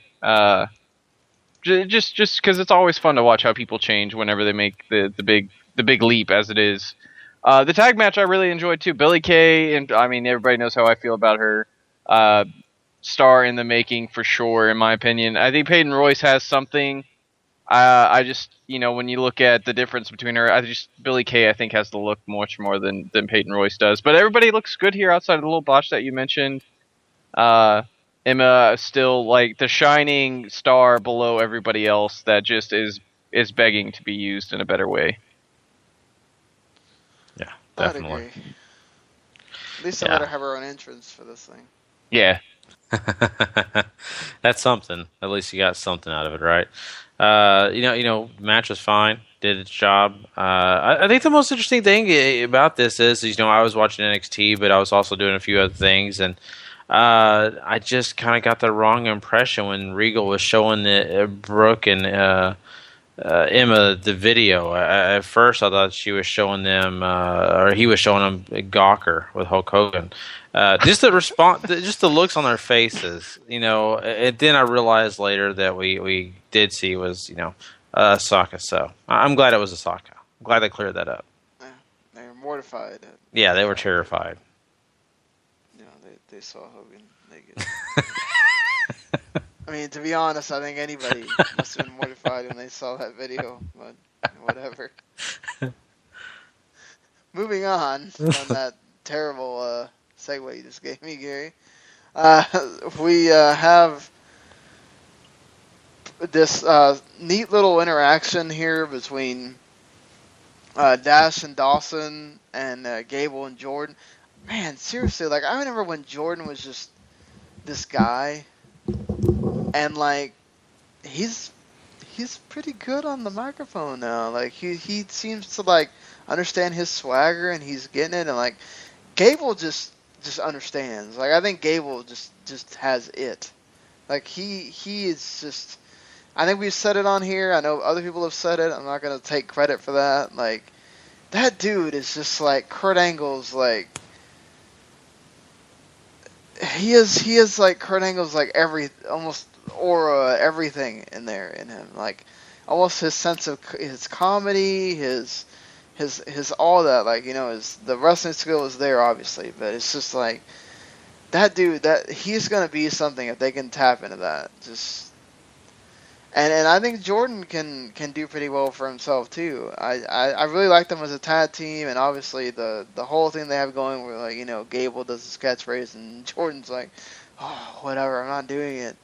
Just because it's always fun to watch how people change whenever they make the big leap, as it is. The tag match I really enjoyed too. Billie Kay, and I mean everybody knows how I feel about her. Star in the making for sure, in my opinion. I think Peyton Royce has something. I just, when you look at the difference between her, Billie Kay, I think, has to look much more than Peyton Royce does. But everybody looks good here outside of the little botch that you mentioned. Emma still like the shining star below everybody else that just is begging to be used in a better way. Yeah, definitely. I'd agree. At least I let her have her own entrance for this thing. Yeah. That's something. At least you got something out of it, right? Match was fine. Did its job. I think the most interesting thing about this is, I was watching NXT, but I was also doing a few other things, and I just kind of got the wrong impression when Regal was showing Brooke and Emma the video. At first, I thought she was showing them, or he was showing them Gawker with Hulk Hogan. Just the response, just the looks on their faces, and then I realized later that we did see was, Sokka. So I'm glad it was Sokka. I'm glad they cleared that up. Yeah, they were mortified. Yeah, they were terrified. They saw Hogan naked. I mean, to be honest, I think anybody must have been mortified when they saw that video, but whatever. Moving on from that terrible segue you just gave me, Gary. We have this neat little interaction here between Dash and Dawson and Gable and Jordan. Man, seriously, like, I remember when Jordan was just this guy, and, like, he's pretty good on the microphone now. Like, he seems to, like, understand his swagger, and he's getting it, and, like, Gable just understands. Like, I think Gable just has it. Like, he is just, I think we've said it on here. I know other people have said it. I'm not going to take credit for that. Like, that dude is just, like, Kurt Angle's, like, he is like Kurt Angle's, like, almost aura, everything in him. Like, almost his sense of his comedy, his all that, like, the wrestling skill is there, obviously, but it's just like, that dude, that he's gonna be something if they can tap into that. And I think Jordan can do pretty well for himself too. I really like them as a tag team, and obviously the whole thing they have going where, like, Gable does his catchphrase and Jordan's like, oh, whatever, I'm not doing it.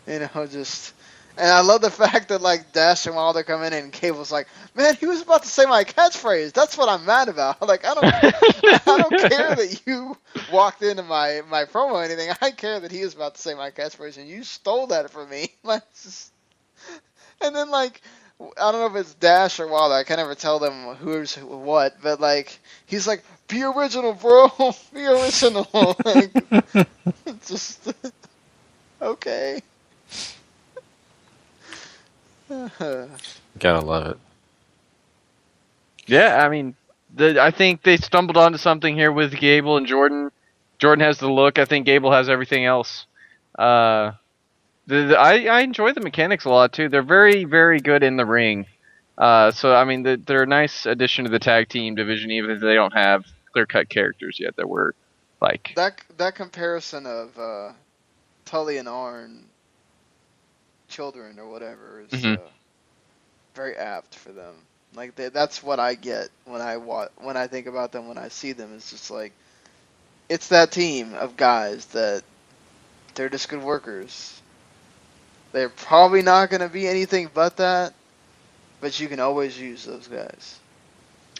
And I love the fact that, like, Dash and Wilder come in and Gable's like, man, he was about to say my catchphrase. That's what I'm mad about. Like, I don't care that you walked into my promo or anything. I care that he was about to say my catchphrase and you stole that from me. Like, and then, like, I don't know if it's Dash or Wilder. I can never tell them who's what, but, like, he's like, be original, bro. Be original. Like, just... okay. Gotta love it. Yeah, I mean, I think they stumbled onto something here with Gable and Jordan. Jordan has the look. I think Gable has everything else. I enjoy the mechanics a lot too. They're very, very good in the ring. So I mean, they're a nice addition to the tag team division, even if they don't have clear-cut characters yet that we're like. That comparison of Tully and Arn children or whatever is very apt for them. Like that's what I get when I think about them, when I see them. It's just like, it's that team of guys that they're just good workers. They're probably not going to be anything but that, but you can always use those guys.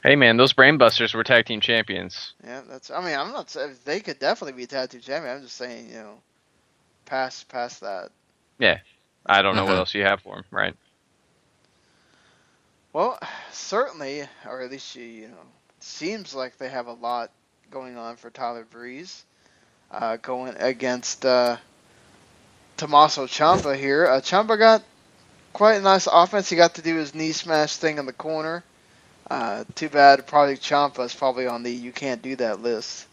Hey man, those Brainbusters were tag team champions. Yeah, I'm not saying they could definitely be tag team champions. I'm just saying, past that. Yeah, I don't know what else you have for them, right? Well, certainly, or at least it seems like they have a lot going on for Tyler Breeze, going against Tommaso Ciampa here. Ciampa got quite a nice offense. He got to do his knee smash thing in the corner. Too bad probably Ciampa's probably on the you can't do that list.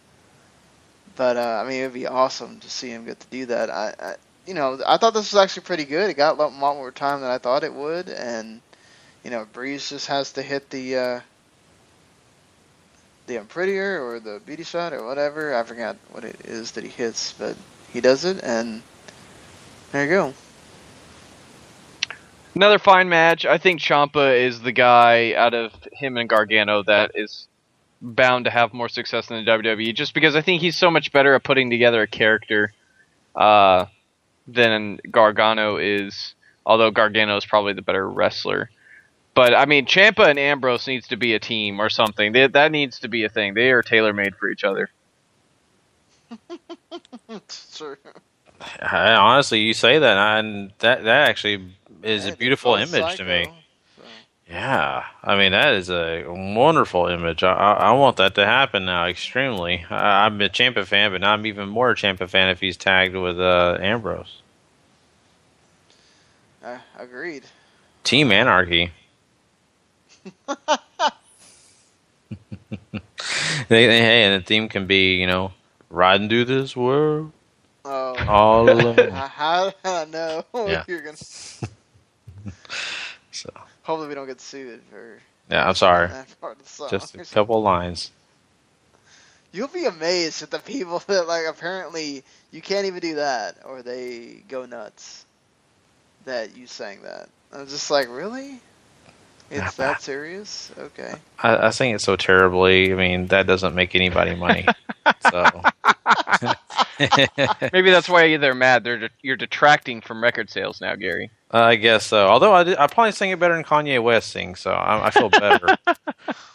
But I mean, it would be awesome to see him get to do that. I thought this was actually pretty good. It got a lot more time than I thought it would, and Breeze just has to hit the Unprettier or the beauty shot or whatever. I forgot what it is that he hits, but he does it, and there you go. Another fine match. I think Ciampa is the guy out of him and Gargano that is bound to have more success in the WWE, just because I think he's so much better at putting together a character than Gargano is, although Gargano is probably the better wrestler. But, I mean, Ciampa and Ambrose needs to be a team or something. That needs to be a thing. They are tailor-made for each other. Sure. Honestly, you say that, and that actually is a beautiful image to me. So. Yeah, I mean, that is a wonderful image. I want that to happen now, extremely. I'm a Ciampa fan, but now I'm even more a Ciampa fan if he's tagged with Ambrose. Agreed. Team Anarchy. Hey, and the theme can be, riding through this world. Oh. All alone. How do I know Yeah. you're gonna? So. Hopefully we don't get sued for. Yeah, I'm sorry. That part of the song. Just a couple lines. You'll be amazed at the people that apparently you can't even do that, or they go nuts that you sang that. I'm just like, really? It's that serious? Okay. I sing it so terribly. I mean, that doesn't make anybody money. So maybe that's why they're mad. You're detracting from record sales now, Gary. I guess so. Although I probably sing it better than Kanye West sings, so I feel better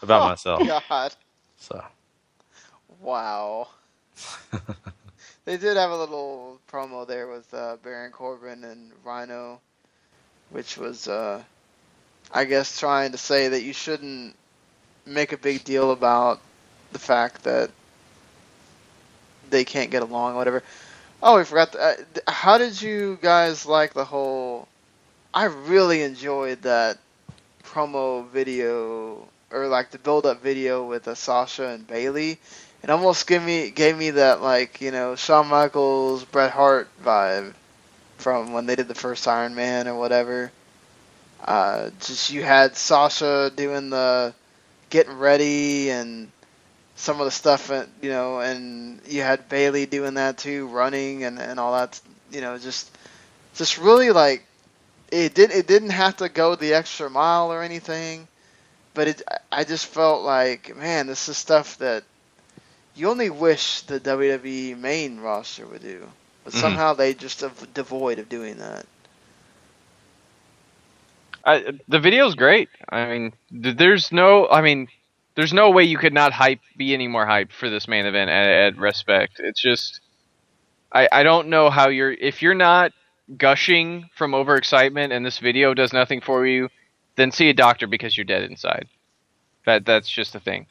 about myself. God. So. Wow. They did have a little promo there with Baron Corbin and Rhino, which was, I guess, trying to say that you shouldn't make a big deal about the fact that they can't get along or whatever. Oh, we forgot. How did you guys like the whole... I really enjoyed that promo video, or the build-up video with Sasha and Bayley. It almost gave me that, Shawn Michaels, Bret Hart vibe from when they did the first Iron Man or whatever. Just you had Sasha doing the getting ready and some of the stuff, and you had Bayley doing that too, running and all that, just really it didn't have to go the extra mile or anything, but I just felt like, man, this is stuff that you only wish the WWE main roster would do, but somehow they just are devoid of doing that. The video's great. I mean, there's no way you could not be any more hyped for this main event at Respect. It's just, I don't know how if you're not gushing from overexcitement and this video does nothing for you, then see a doctor because you're dead inside. That's just the thing.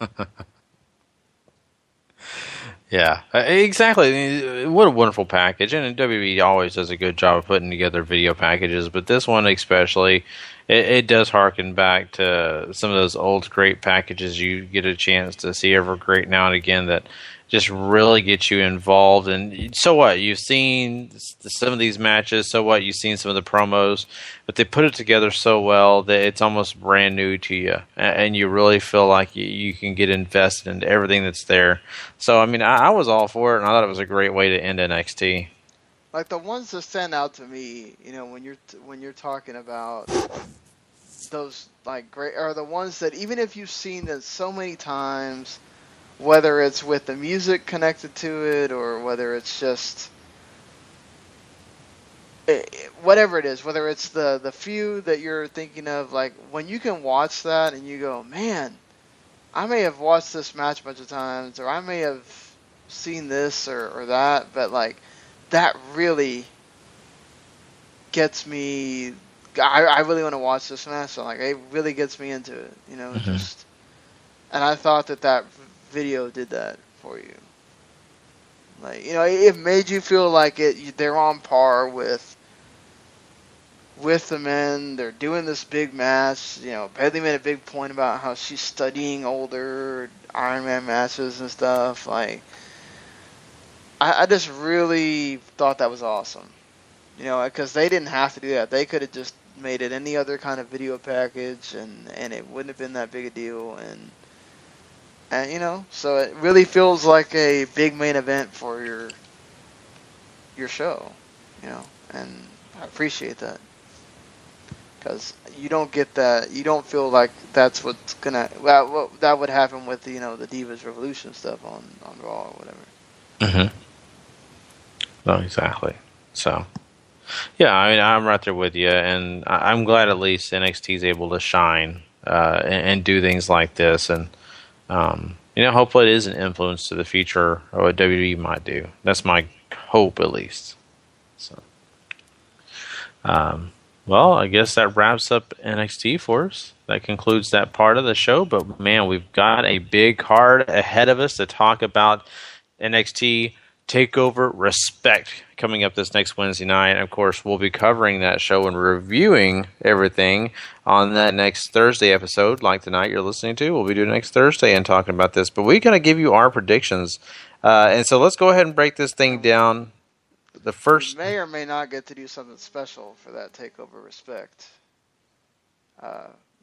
Yeah, exactly. I mean, what a wonderful package. And WWE always does a good job of putting together video packages, but this one especially, it does harken back to some of those old great packages you get a chance to see every great now and again that just really get you involved. And so what? You've seen some of these matches, so what? You've seen some of the promos, but they put it together so well that it's almost brand new to you, and you really feel like you can get invested into everything that's there. So, I mean, I was all for it, and I thought it was a great way to end NXT. Like the ones that stand out to me, when you're talking about those like great, are the ones that even if you've seen them so many times, whether it's with the music connected to it or whether it's just whatever it is, whether it's the few that you're thinking of, like when you can watch that and you go, man, I may have watched this match a bunch of times, or I may have seen this or that, but like that really gets me. I really want to watch this match. So like it really gets me into it, just. And I thought that video did that for you. Like it made you feel like they're on par with the men. They're doing this big match. Bailey made a big point about how she's studying older Iron Man matches and stuff. Like I just really thought that was awesome. Because they didn't have to do that. They could have just made it any other kind of video package, and it wouldn't have been that big a deal. And so it really feels like a big main event for your show, and I appreciate that. Because you don't get that, you don't feel like that's what's gonna, that would happen with, the Divas Revolution stuff on Raw or whatever. Mm-hmm. No, exactly. So, yeah, I mean, I'm right there with you, and I'm glad at least NXT is able to shine and do things like this, and hopefully it is an influence to the future of what WWE might do. That's my hope, at least. So, well, I guess that wraps up NXT for us. That concludes that part of the show. But man, we've got a big card ahead of us to talk about NXT Takeover Respect coming up this next Wednesday night. And of course, we'll be covering that show and reviewing everything on that next Thursday episode, like tonight you're listening to. We'll be doing next Thursday and talking about this. But we're going to give you our predictions. And so let's go ahead and break this thing down. The first, we may or may not get to do something special for that Takeover Respect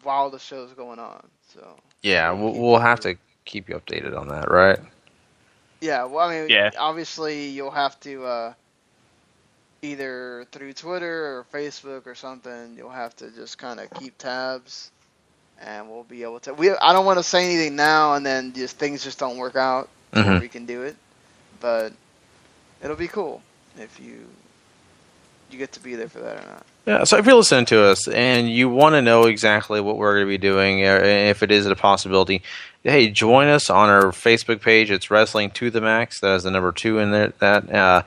while the show's going on. So yeah, we'll have to keep you updated on that, right? Yeah, well, I mean, obviously you'll have to either through Twitter or Facebook or something, you'll have to just kind of keep tabs, and we'll be able to. I don't want to say anything now, and then things just don't work out before we can do it, but it'll be cool if you get to be there for that or not. Yeah, so if you're listening to us and you want to know exactly what we're going to be doing, if it is a possibility, hey, join us on our Facebook page. It's Wrestling to the Max. That has the number 2 in there.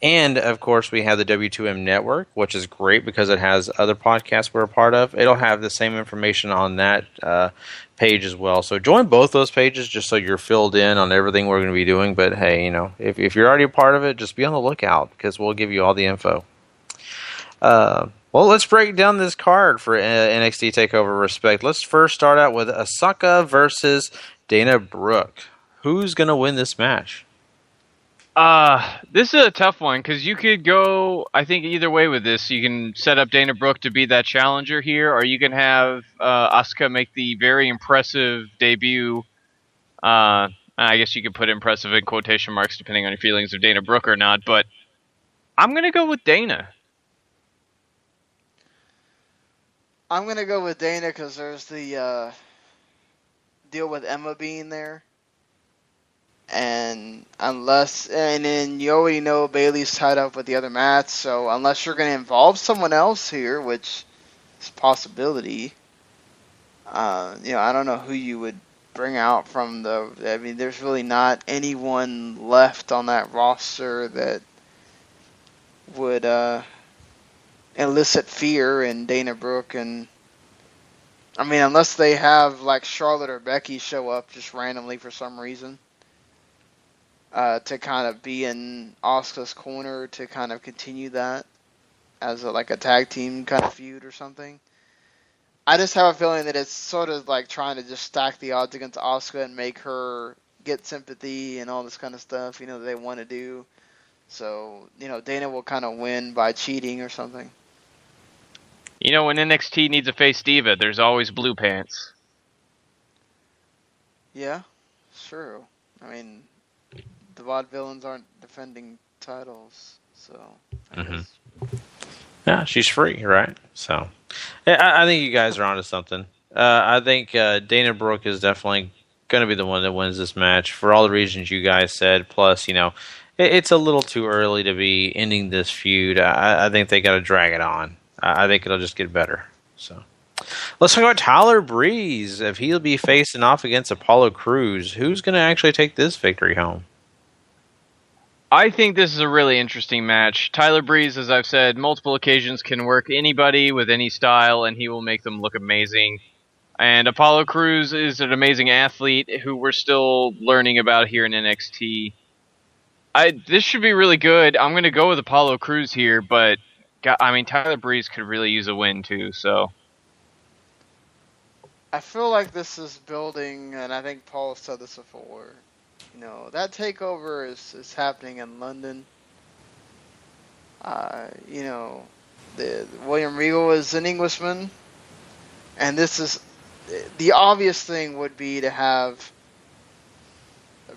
And, of course, we have the W2M Network, which is great because it has other podcasts we're a part of. It'll have the same information on that page as well. So join both those pages just so you're filled in on everything we're going to be doing. But, hey, if you're already a part of it, just be on the lookout because we'll give you all the info. Well, let's break down this card for NXT TakeOver Respect. Let's first start out with Asuka versus Dana Brooke. Who's going to win this match? This is a tough one because you could go, I think, either way with this. You can set up Dana Brooke to be that challenger here, or you can have Asuka make the very impressive debut. I guess you could put impressive in quotation marks depending on your feelings of Dana Brooke or not, but I'm going to go with Dana. I'm going to go with Dana because there's the deal with Emma being there. And then you already know Bayley's tied up with the other match, so unless you're going to involve someone else here, which is a possibility, I don't know who you would bring out from there's really not anyone left on that roster that would elicit fear in Dana Brooke, and unless they have like Charlotte or Becky show up just randomly for some reason. to kind of be in Asuka's corner to kind of continue that as a tag team kind of feud or something. I just have a feeling that it's sort of like trying to just stack the odds against Asuka and make her get sympathy and all this kind of stuff, that they want to do. So, Dana will kind of win by cheating or something. When NXT needs a face diva, there's always Blue Pants. Yeah, it's true. I mean, the Vaudevillains aren't defending titles, so I guess. Yeah, she's free, right? So, I think you guys are onto something. I think Dana Brooke is definitely going to be the one that wins this match for all the reasons you guys said. Plus, it's a little too early to be ending this feud. I think they got to drag it on. I think it'll just get better. So, let's talk about Tyler Breeze. If he'll be facing off against Apollo Crews, who's going to actually take this victory home? I think this is a really interesting match. Tyler Breeze, as I've said, multiple occasions can work anybody with any style, and he will make them look amazing. And Apollo Crews is an amazing athlete who we're still learning about here in NXT. This should be really good. I'm going to go with Apollo Crews here, but Tyler Breeze could really use a win too. So I feel like this is building, and I think Paul said this before. That takeover is happening in London. The William Regal is an Englishman, and this is the obvious thing would be to have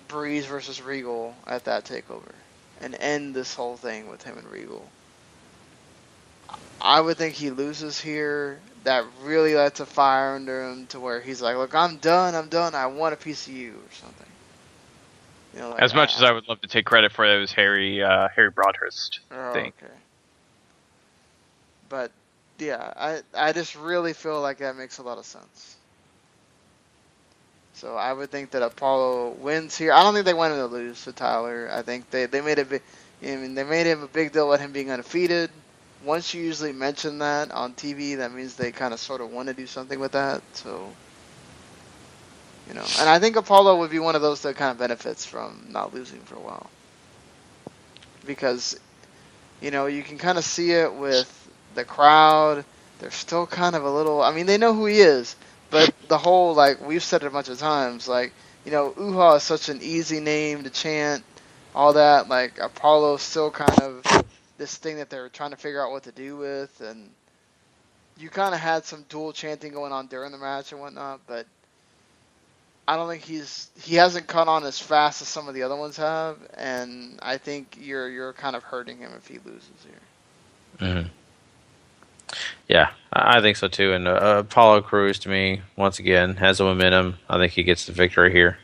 Breeze versus Regal at that takeover and end this whole thing with him and Regal. I would think he loses here. That really lights a fire under him to where he's like, "Look, I'm done. I want a piece of you," or something. As much as I would love to take credit for it was Harry Broadhurst thing. Okay. But yeah, I just really feel like that makes a lot of sense. So I would think that Apollo wins here. I don't think they want him to lose to Tyler. I think they made they made him a big deal about him being undefeated. Once you usually mention that on TV, that means they kind of sort of want to do something with that. So. And I think Apollo would be one of those that kind of benefits from not losing for a while. Because, you can kind of see it with the crowd. They're still kind of a little... they know who he is. But the whole, we've said it a bunch of times, Uha is such an easy name to chant, all that. Apollo's still kind of this thing that they're trying to figure out what to do with. And you kind of had some dual chanting going on during the match and whatnot, but... I don't think he hasn't caught on as fast as some of the other ones have, and I think you're kind of hurting him if he loses here. Mm-hmm. Yeah, I think so too. And Apollo Crews, to me, once again, has the momentum. I think he gets the victory here.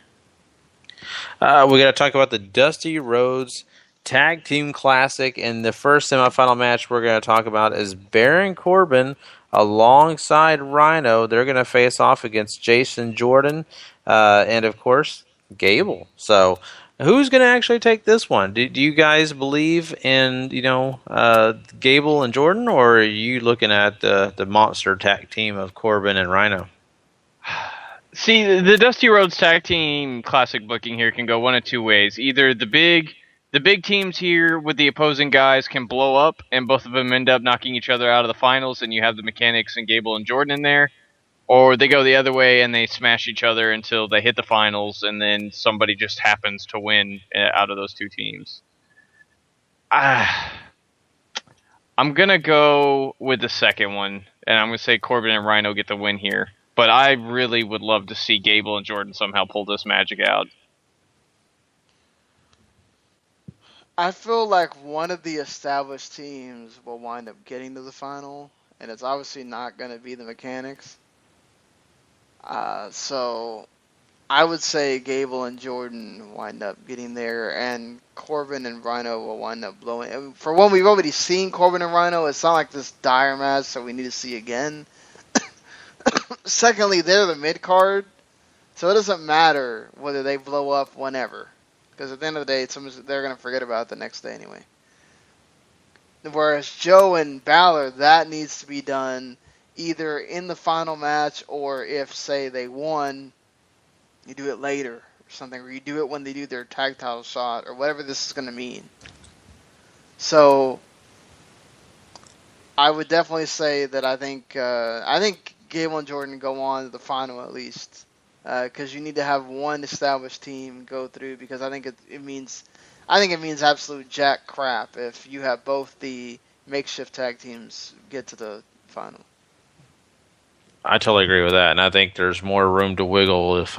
We got to talk about the Dusty Rhodes Tag Team Classic, and the first semifinal match we're going to talk about is Baron Corbin alongside Rhino. They're going to face off against Jason Jordan. And of course, Gable. So, who's going to actually take this one? Do you guys believe in Gable and Jordan, or are you looking at the monster tag team of Corbin and Rhino? See, the Dusty Rhodes Tag Team Classic booking here can go one of two ways. Either the big teams here with the opposing guys can blow up, and both of them end up knocking each other out of the finals, and you have the Mechanics and Gable and Jordan in there. Or they go the other way and they smash each other until they hit the finals, and then somebody just happens to win out of those two teams. I'm going to go with the second one, and I'm going to say Corbin and Rhino get the win here. But I really would love to see Gable and Jordan somehow pull this magic out. I feel like one of the established teams will wind up getting to the final, and it's obviously not going to be the Mechanics. So I would say Gable and Jordan wind up getting there, and Corbin and Rhino will wind up blowing. And for one, we've already seen Corbin and Rhino. It's not like this dire match, so we need to see again. Secondly, they're the mid-card, so it doesn't matter whether they blow up whenever. Because at the end of the day, they're going to forget about it the next day anyway. Whereas Joe and Balor, that needs to be done either in the final match, or if, say, they won, you do it later, or something, or you do it when they do their tag title shot, or whatever this is going to mean. So I would definitely say that I think Gable and Jordan go on to the final at least, because you need to have one established team go through, because I think it means absolute jack crap if you have both the makeshift tag teams get to the final. I totally agree with that, and I think there's more room to wiggle if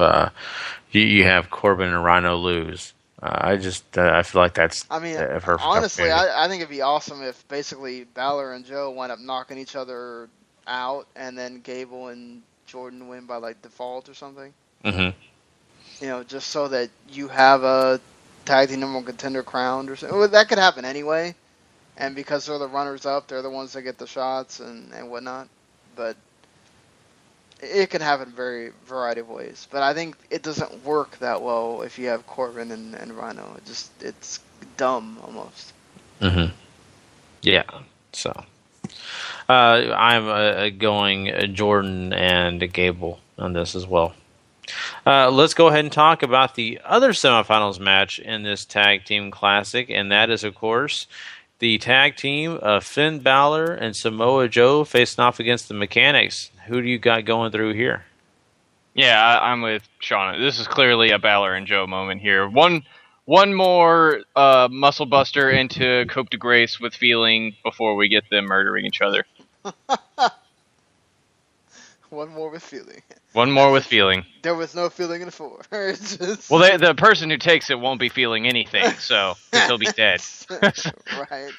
you have Corbin and Rhino lose. I feel like that's. I mean, a perfect honestly, opportunity. I think it'd be awesome if basically Balor and Joe wind up knocking each other out, and then Gable and Jordan win by like default or something. Mm-hmm. Just so that you have a tag team number one contender crowned or something. Well, that could happen anyway, and because they're the runners up, they're the ones that get the shots and whatnot. But it can happen very variety of ways. But I think it doesn't work that well if you have Corbin and Rhino. It's dumb almost. Mm-hmm. Yeah. So I'm going Jordan and Gable on this as well. Let's go ahead and talk about the other semifinals match in this tag team classic, and that is, of course, the tag team of Finn Balor and Samoa Joe facing off against the Mechanics. Who do you got going through here? Yeah, I'm with Sean. This is clearly a Balor and Joe moment here. One more muscle buster into Coupe de Grace with feeling before we get them murdering each other. One more with feeling. One more with feeling. There was no feeling in 4. Well, the person who takes it won't be feeling anything, so he'll be dead. Right.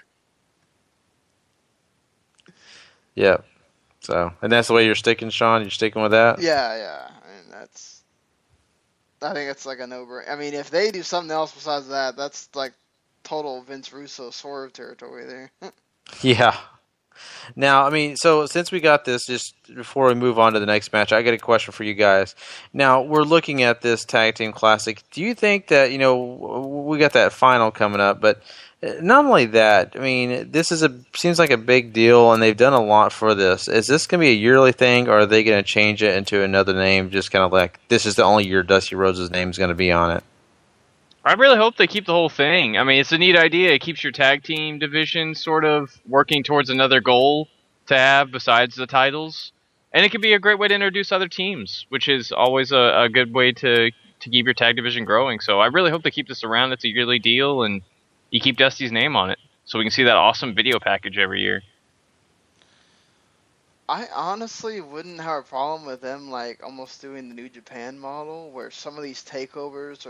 Yeah. So, and that's the way you're sticking, Sean? You're sticking with that? Yeah. I think it's like a no-brainer. I mean, if they do something else besides that, that's like total Vince Russo swerve territory there. Yeah. Now, I mean, so since we got this, just before we move on to the next match, I got a question for you guys. Now, we're looking at this Tag Team Classic. Do you think that, we got that final coming up, but not only that, I mean, this seems like a big deal, and they've done a lot for this. Is this going to be a yearly thing, or are they going to change it into another name, just kind of like, this is the only year Dusty Rhodes' name is going to be on it? I really hope they keep the whole thing. I mean, it's a neat idea. It keeps your tag team division sort of working towards another goal to have besides the titles. And it could be a great way to introduce other teams, which is always a good way to keep your tag division growing. So I really hope they keep this around. It's a yearly deal, and you keep Dusty's name on it so we can see that awesome video package every year. I honestly wouldn't have a problem with them like almost doing the New Japan model, where some of these takeovers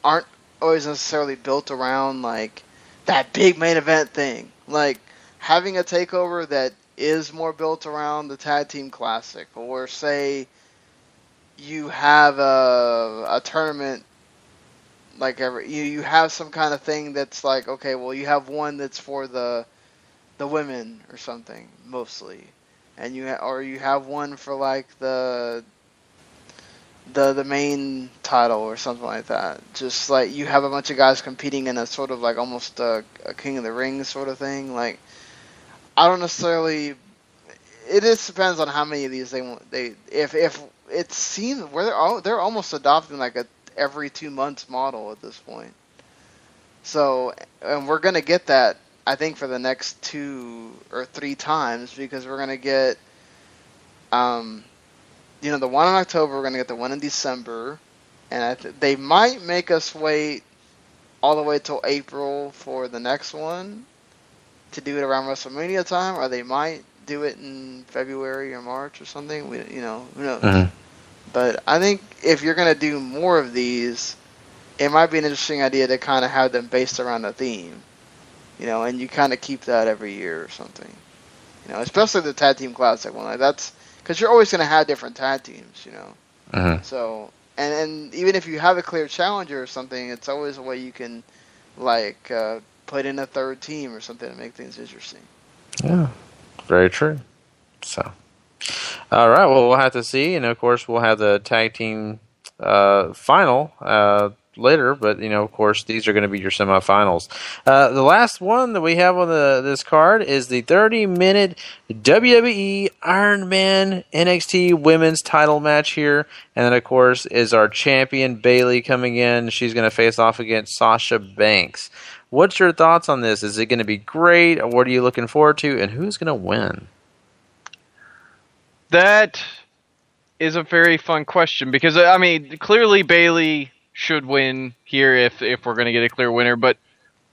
aren't always necessarily built around like that big main event thing. Like having a takeover that is more built around the Tag Team Classic, or say you have a tournament like you have some kind of thing that's like, okay, well, you have one that's for the women or something mostly, and you have one for like the main title or something like that. Just like you have a bunch of guys competing in a sort of like almost a King of the Ring sort of thing. Like I don't necessarily. It just depends on how many of these they want. If it seems where they're almost adopting like a every 2 months model at this point. So, and we're gonna get that, I think, for the next 2 or 3 times, because we're gonna get, the one in October, we're gonna get the one in December, and they might make us wait all the way till April for the next one to do it around WrestleMania time, or they might do it in February or March or something. Who knows? Mm-hmm. But I think if you're going to do more of these, it might be an interesting idea to kind of have them based around a theme, and you kind of keep that every year or something, especially the Tag Team Classic one. Like that's because you're always going to have different tag teams, Mm-hmm. So, and even if you have a clear challenger or something, it's always a way you can like put in a third team or something to make things interesting. Yeah, very true. So. All right, well, we'll have to see, and of course, we'll have the tag team final later, but, of course, these are going to be your semifinals. The last one that we have on this card is the 30-minute WWE Iron Man NXT Women's title match here. And then, of course, is our champion Bayley coming in. She's going to face off against Sasha Banks. What's your thoughts on this? Is it going to be great? What are you looking forward to? And who's going to win? That is a very fun question because, clearly Bayley should win here if we're going to get a clear winner. But,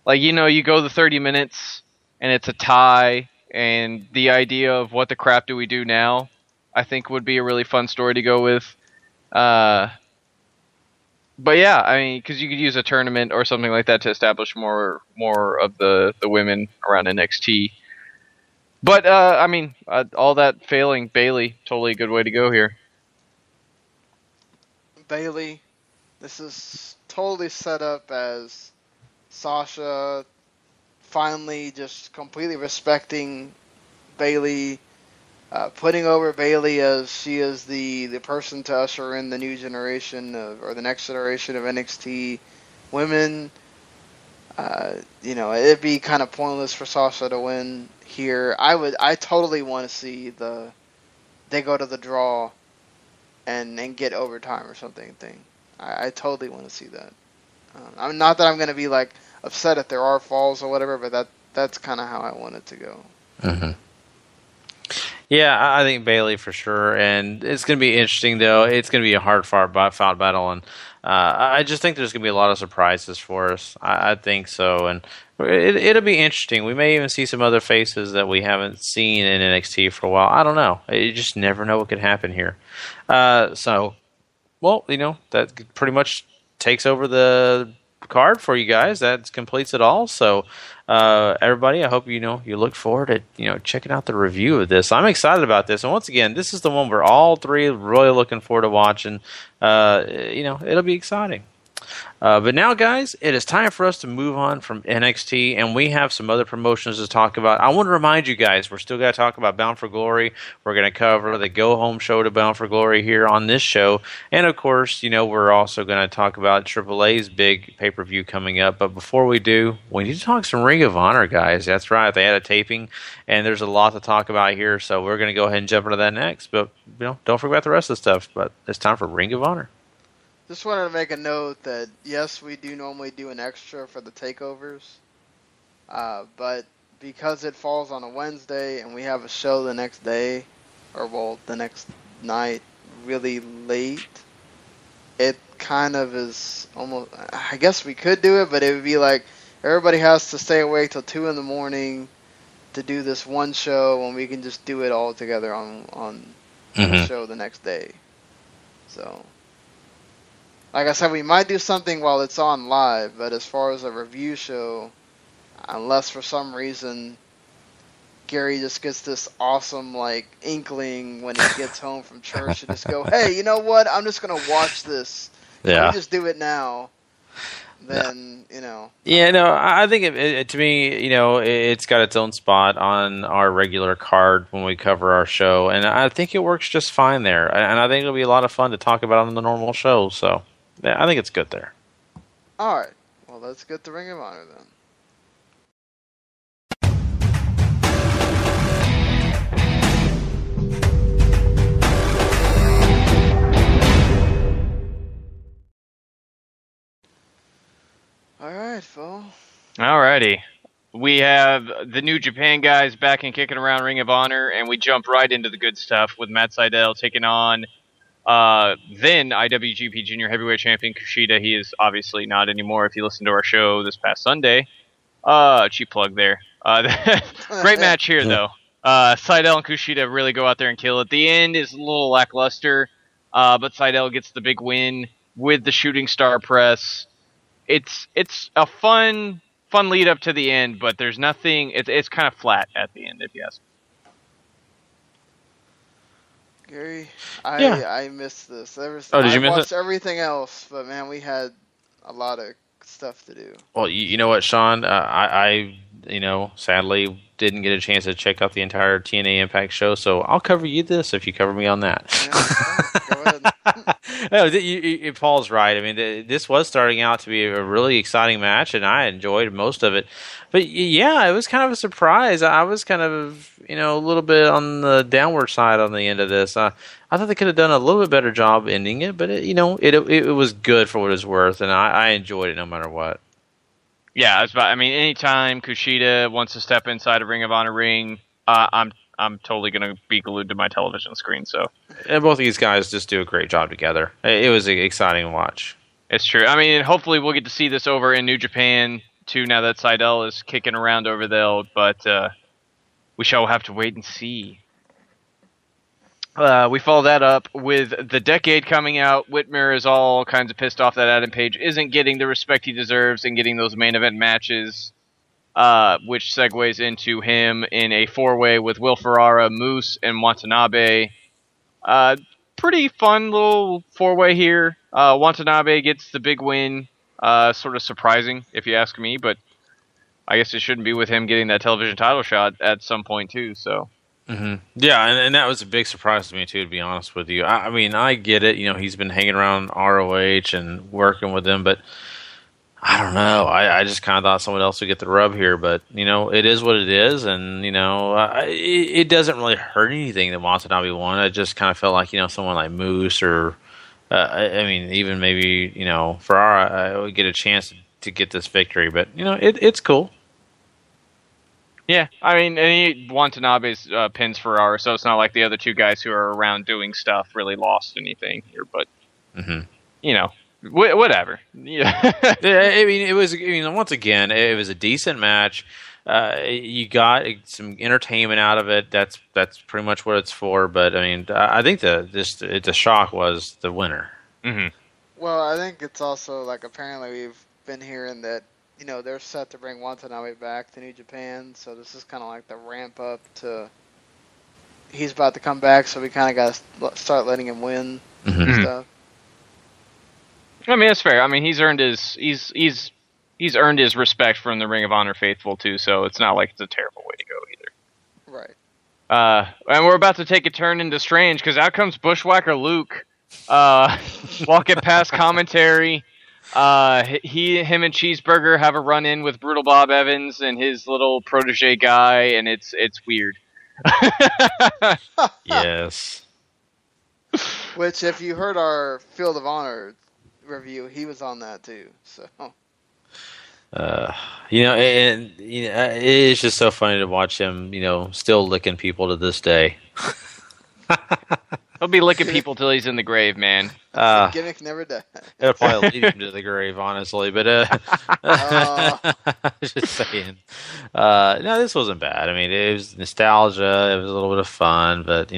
you go the 30 minutes and it's a tie, and the idea of what the crap do we do now, I think would be a really fun story to go with. But yeah, because you could use a tournament or something like that to establish more of the women around NXT. But, all that failing, Bayley, totally a good way to go here. Bayley, this is totally set up as Sasha finally just completely respecting Bayley, putting over Bayley as she is the person to usher in the new generation or the next generation of NXT women. It'd be kind of pointless for Sasha to win here. I totally want to see they go to the draw and get overtime or something thing. I totally want to see that. I'm not that I'm going to be upset if there are falls or whatever, but that's kind of how I want it to go. Mm-hmm. Yeah, I think Bayley for sure, and it's going to be interesting though. It's going to be a hard fought battle, and I just think there's going to be a lot of surprises for us. I think so, and it'll be interesting. We may even see some other faces that we haven't seen in NXT for a while. I don't know. You just never know what could happen here. That pretty much takes over the card for you guys. That completes it all. So everybody, I hope you look forward to checking out the review of this. I'm excited about this, and once again, this is the one we're all three really looking forward to watching. It'll be exciting. But now, guys, it is time for us to move on from NXT, and we have some other promotions to talk about. I want to remind you guys, we're still going to talk about Bound for Glory. We're going to cover the go-home show to Bound for Glory here on this show. And, of course, we're also going to talk about AAA's big pay-per-view coming up. But before we do, we need to talk some Ring of Honor, guys. That's right. They had a taping, and there's a lot to talk about here. So we're going to go ahead and jump into that next. But, don't forget about the rest of the stuff. But it's time for Ring of Honor. Just wanted to make a note that, yes, we do normally do an extra for the takeovers, but because it falls on a Wednesday and we have a show the next day, the next night, really late, it kind of is almost, I guess we could do it, but it would be like everybody has to stay awake till 2 in the morning to do this one show when we can just do it all together on the show the next day. So... like I said, we might do something while it's on live, but as far as a review show, unless for some reason Gary just gets this awesome inkling when he gets home from church and just go, hey, you know what? I'm just gonna watch this. Yeah. We just do it now. Then Yeah, no, I think to me, it's got its own spot on our regular card when we cover our show, and I think it works just fine there. And I think it'll be a lot of fun to talk about on the normal show. So. Yeah, I think it's good there. All right. Well, let's get the Ring of Honor then. All right, Phil. All righty. We have the New Japan guys back and kicking around Ring of Honor, and we jump right into the good stuff with Matt Sydal taking on then IWGP Junior Heavyweight Champion Kushida. He is obviously not anymore if you listened to our show this past Sunday. Cheap plug there. Great match here, though. Sydal and Kushida really go out there and kill it. The end is a little lackluster, but Sydal gets the big win with the shooting star press. It's a fun lead up to the end, but there's nothing. It's kind of flat at the end, if you ask me. Gary, I missed this. Did you miss it? I watched everything else, but man, we had a lot of stuff to do. Well, you know what, Sean? I sadly didn't get a chance to check out the entire TNA Impact show, so I'll cover you this if you cover me on that. Yeah, go ahead. No, Paul's right. I mean, this was starting out to be a really exciting match, and I enjoyed most of it. But yeah, it was kind of a surprise. I was kind of, a little bit on the downward side on the end of this. I thought they could have done a little bit better job ending it, but it was good for what it was worth, and I enjoyed it no matter what. Yeah, anytime Kushida wants to step inside a Ring of Honor ring, I'm totally going to be glued to my television screen. So, and both of these guys just do a great job together. It was exciting to watch. It's true. I mean, hopefully we'll get to see this over in New Japan too. Now that Seidel is kicking around over there, but we shall have to wait and see. We follow that up with The Decade coming out. Whitmer is all kinds of pissed off that Adam Page isn't getting the respect he deserves and getting those main event matches, which segues into him in a four-way with Will Ferrara, Moose, and Watanabe. Pretty fun little four-way here. Watanabe gets the big win. Sort of surprising, if you ask me, but I guess it shouldn't be with him getting that television title shot at some point, too, so... Mm-hmm. Yeah, and that was a big surprise to me too. To be honest with you, I mean, I get it. He's been hanging around ROH and working with them, but I don't know. I just kind of thought someone else would get the rub here, but it is what it is, and it doesn't really hurt anything that Watanabe won. I just kind of felt like someone like Moose or even maybe Ferrara would get a chance to get this victory, but it's cool. Yeah, I mean, and Watanabe's pins Ferrara, so it's not like the other two guys who are around doing stuff really lost anything here, but, whatever. Yeah. I mean, it was, once again, it was a decent match. You got some entertainment out of it. That's pretty much what it's for, but, I mean, I think the shock was the winner. Mm-hmm. Well, I think it's also, apparently we've been hearing that they're set to bring Watanabe back to New Japan, so this is kind of like the ramp up to he's about to come back, so we kind of got to start letting him win and stuff. I mean, that's fair. I mean, he's earned his respect from the Ring of Honor faithful too, so it's not like it's a terrible way to go either. Right. And we're about to take a turn into Strange because out comes Bushwhacker Luke, walking past commentary. Him and Cheeseburger have a run-in with Brutal Bob Evans and his little protege guy, and it's weird. Yes. Which, if you heard our Field of Honor review, he was on that too. So. It's just so funny to watch him, still licking people to this day. He'll be licking people till he's in the grave, man. Gimmick never dies. It'll probably lead him to the grave, honestly. But just saying. No, this wasn't bad. I mean, it was nostalgia. It was a little bit of fun, but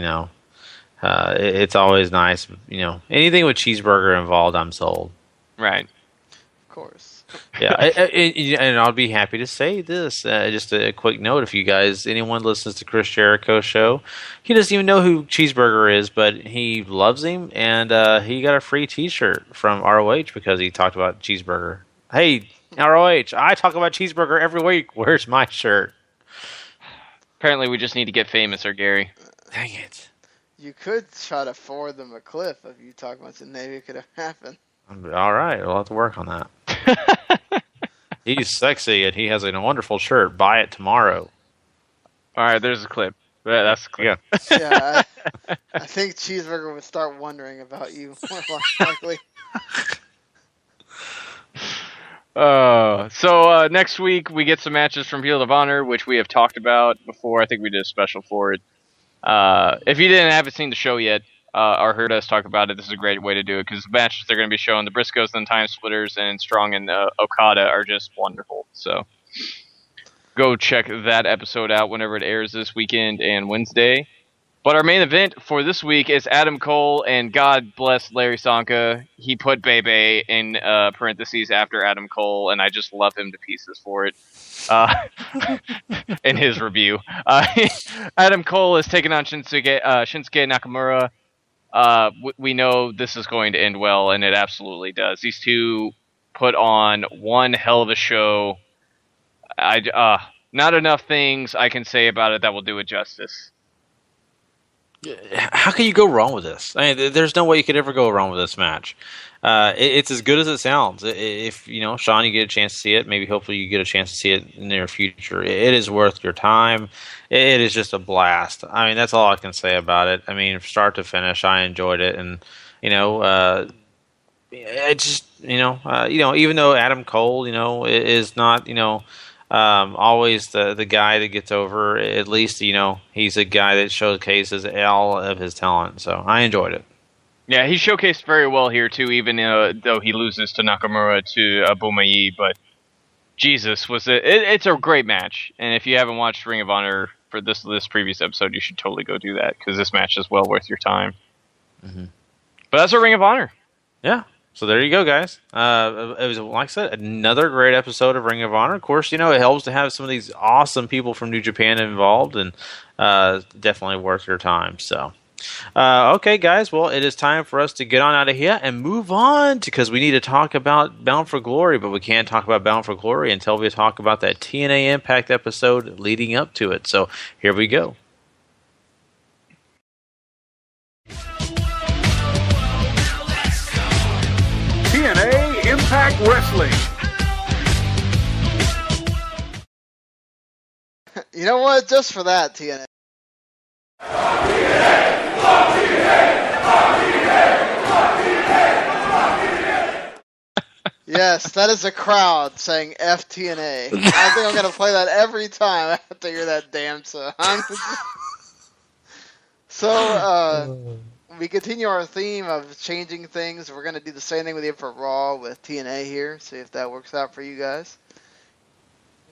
it's always nice. Anything with Cheeseburger involved, I'm sold. Right. Of course. Yeah, and I'll be happy to say this. Just a quick note: if anyone listens to Chris Jericho's show, he doesn't even know who Cheeseburger is, but he loves him, and he got a free T-shirt from ROH because he talked about Cheeseburger. Hey, ROH, I talk about Cheeseburger every week. Where's my shirt? Apparently, we just need to get famous, or Gary. Dang it! You could try to forward them a clip if you talk about it. Maybe it could have happened. All right, we'll have to work on that. He's sexy and he has a wonderful shirt. Buy it tomorrow. All right, there's a clip. That's the clip. Yeah, I think Cheeseburger would start wondering about you more likely. So next week we get some matches from Field of Honor, which we have talked about before. I think we did a special for it. If you haven't seen the show yet, or heard us talk about it, this is a great way to do it because the matches they're going to be showing, the Briscoes and the Time Splitters and Strong and Okada are just wonderful. So go check that episode out whenever it airs this weekend and Wednesday. But our main event for this week is Adam Cole, and God bless Larry Sanka. He put Bebe in parentheses after Adam Cole, and I just love him to pieces for it. In his review, Adam Cole is taking on Shinsuke Nakamura. We know this is going to end well, and it absolutely does. These two put on one hell of a show. Not enough things I can say about it that will do it justice. how can you go wrong with this? I mean, there's no way you could ever go wrong with this match. It's as good as it sounds. If Sean, you get a chance to see it, maybe hopefully you get a chance to see it in the near future. It is worth your time. It is just a blast. I mean, that's all I can say about it. I mean, from start to finish, I enjoyed it, and it just even though Adam Cole, is not always the guy that gets over, at least he's a guy that showcases all of his talent. So I enjoyed it. Yeah, he showcased very well here too, even though he loses to Nakamura to Abumayi. But Jesus, it's a great match, and if you haven't watched Ring of Honor for this previous episode, you should totally go do that, because this match is well worth your time. Mm-hmm. But that's a Ring of Honor. Yeah. So there you go, guys. It was, like I said, another great episode of Ring of Honor. Of course, it helps to have some of these awesome people from New Japan involved, and definitely worth your time. So, okay, guys. Well, it is time for us to get on out of here and move on, because we need to talk about Bound for Glory, but we can't talk about Bound for Glory until we talk about that TNA Impact episode leading up to it. So here we go. TNA Impact Wrestling. You know what? Just for that, TNA. Yes, that is a crowd saying F TNA. I think I'm going to play that every time I have to hear that damn song. So, we continue our theme of changing things. We're going to do the same thing we did for Raw with TNA here. See if that works out for you guys.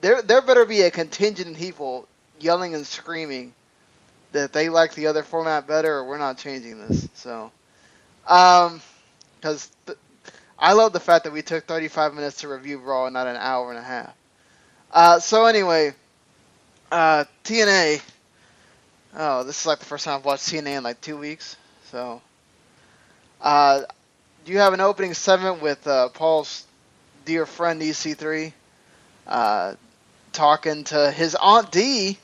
There better be a contingent of people yelling and screaming that they like the other format better, or we're not changing this. So, because I love the fact that we took 35 minutes to review Raw and not an hour and a half. So anyway, TNA. Oh, this is like the first time I've watched TNA in like 2 weeks. So, you have an opening segment with Paul's dear friend EC3 talking to his Aunt D.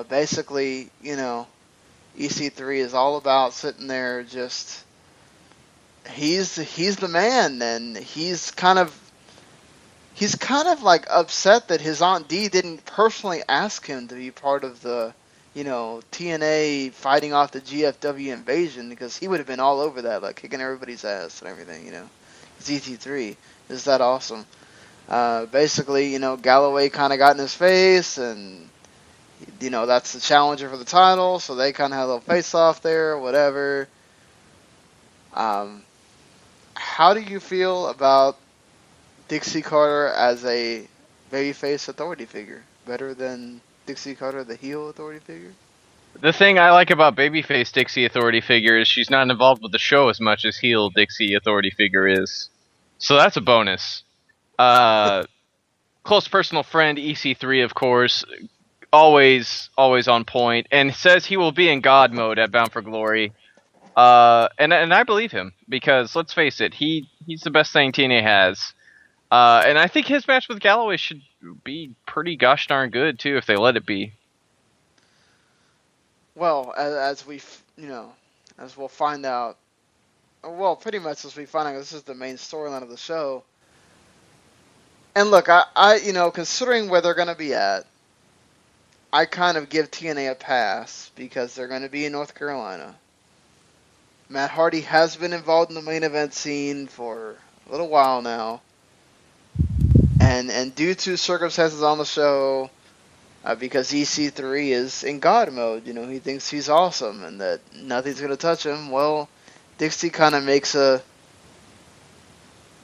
Basically, EC3 is all about sitting there just... He's the man, and he's kind of like upset that his Aunt D didn't personally ask him to be part of the TNA fighting off the GFW invasion, because he would have been all over that, like kicking everybody's ass and everything, ZT3 is that awesome. Basically, Galloway kind of got in his face, and, that's the challenger for the title, so they kind of had a little face-off there, or whatever. How do you feel about Dixie Carter as a babyface authority figure? Better than Dixie Carter, the heel authority figure? The thing I like about babyface Dixie authority figure is she's not involved with the show as much as heel Dixie authority figure is. So that's a bonus. Close personal friend EC3, of course, always on point, and says he will be in God mode at Bound for Glory. And I believe him, because let's face it, he's the best thing TNA has. And I think his match with Galloway should be pretty gosh darn good too, if they let it be. Well, as we'll find out, well, pretty much as we find out, this is the main storyline of the show. And look, I considering where they're going to be at, I kind of give TNA a pass, because they're going to be in North Carolina. Matt Hardy has been involved in the main event scene for a little while now. And due to circumstances on the show, because EC3 is in God mode, he thinks he's awesome and that nothing's going to touch him, well, Dixie kind of makes an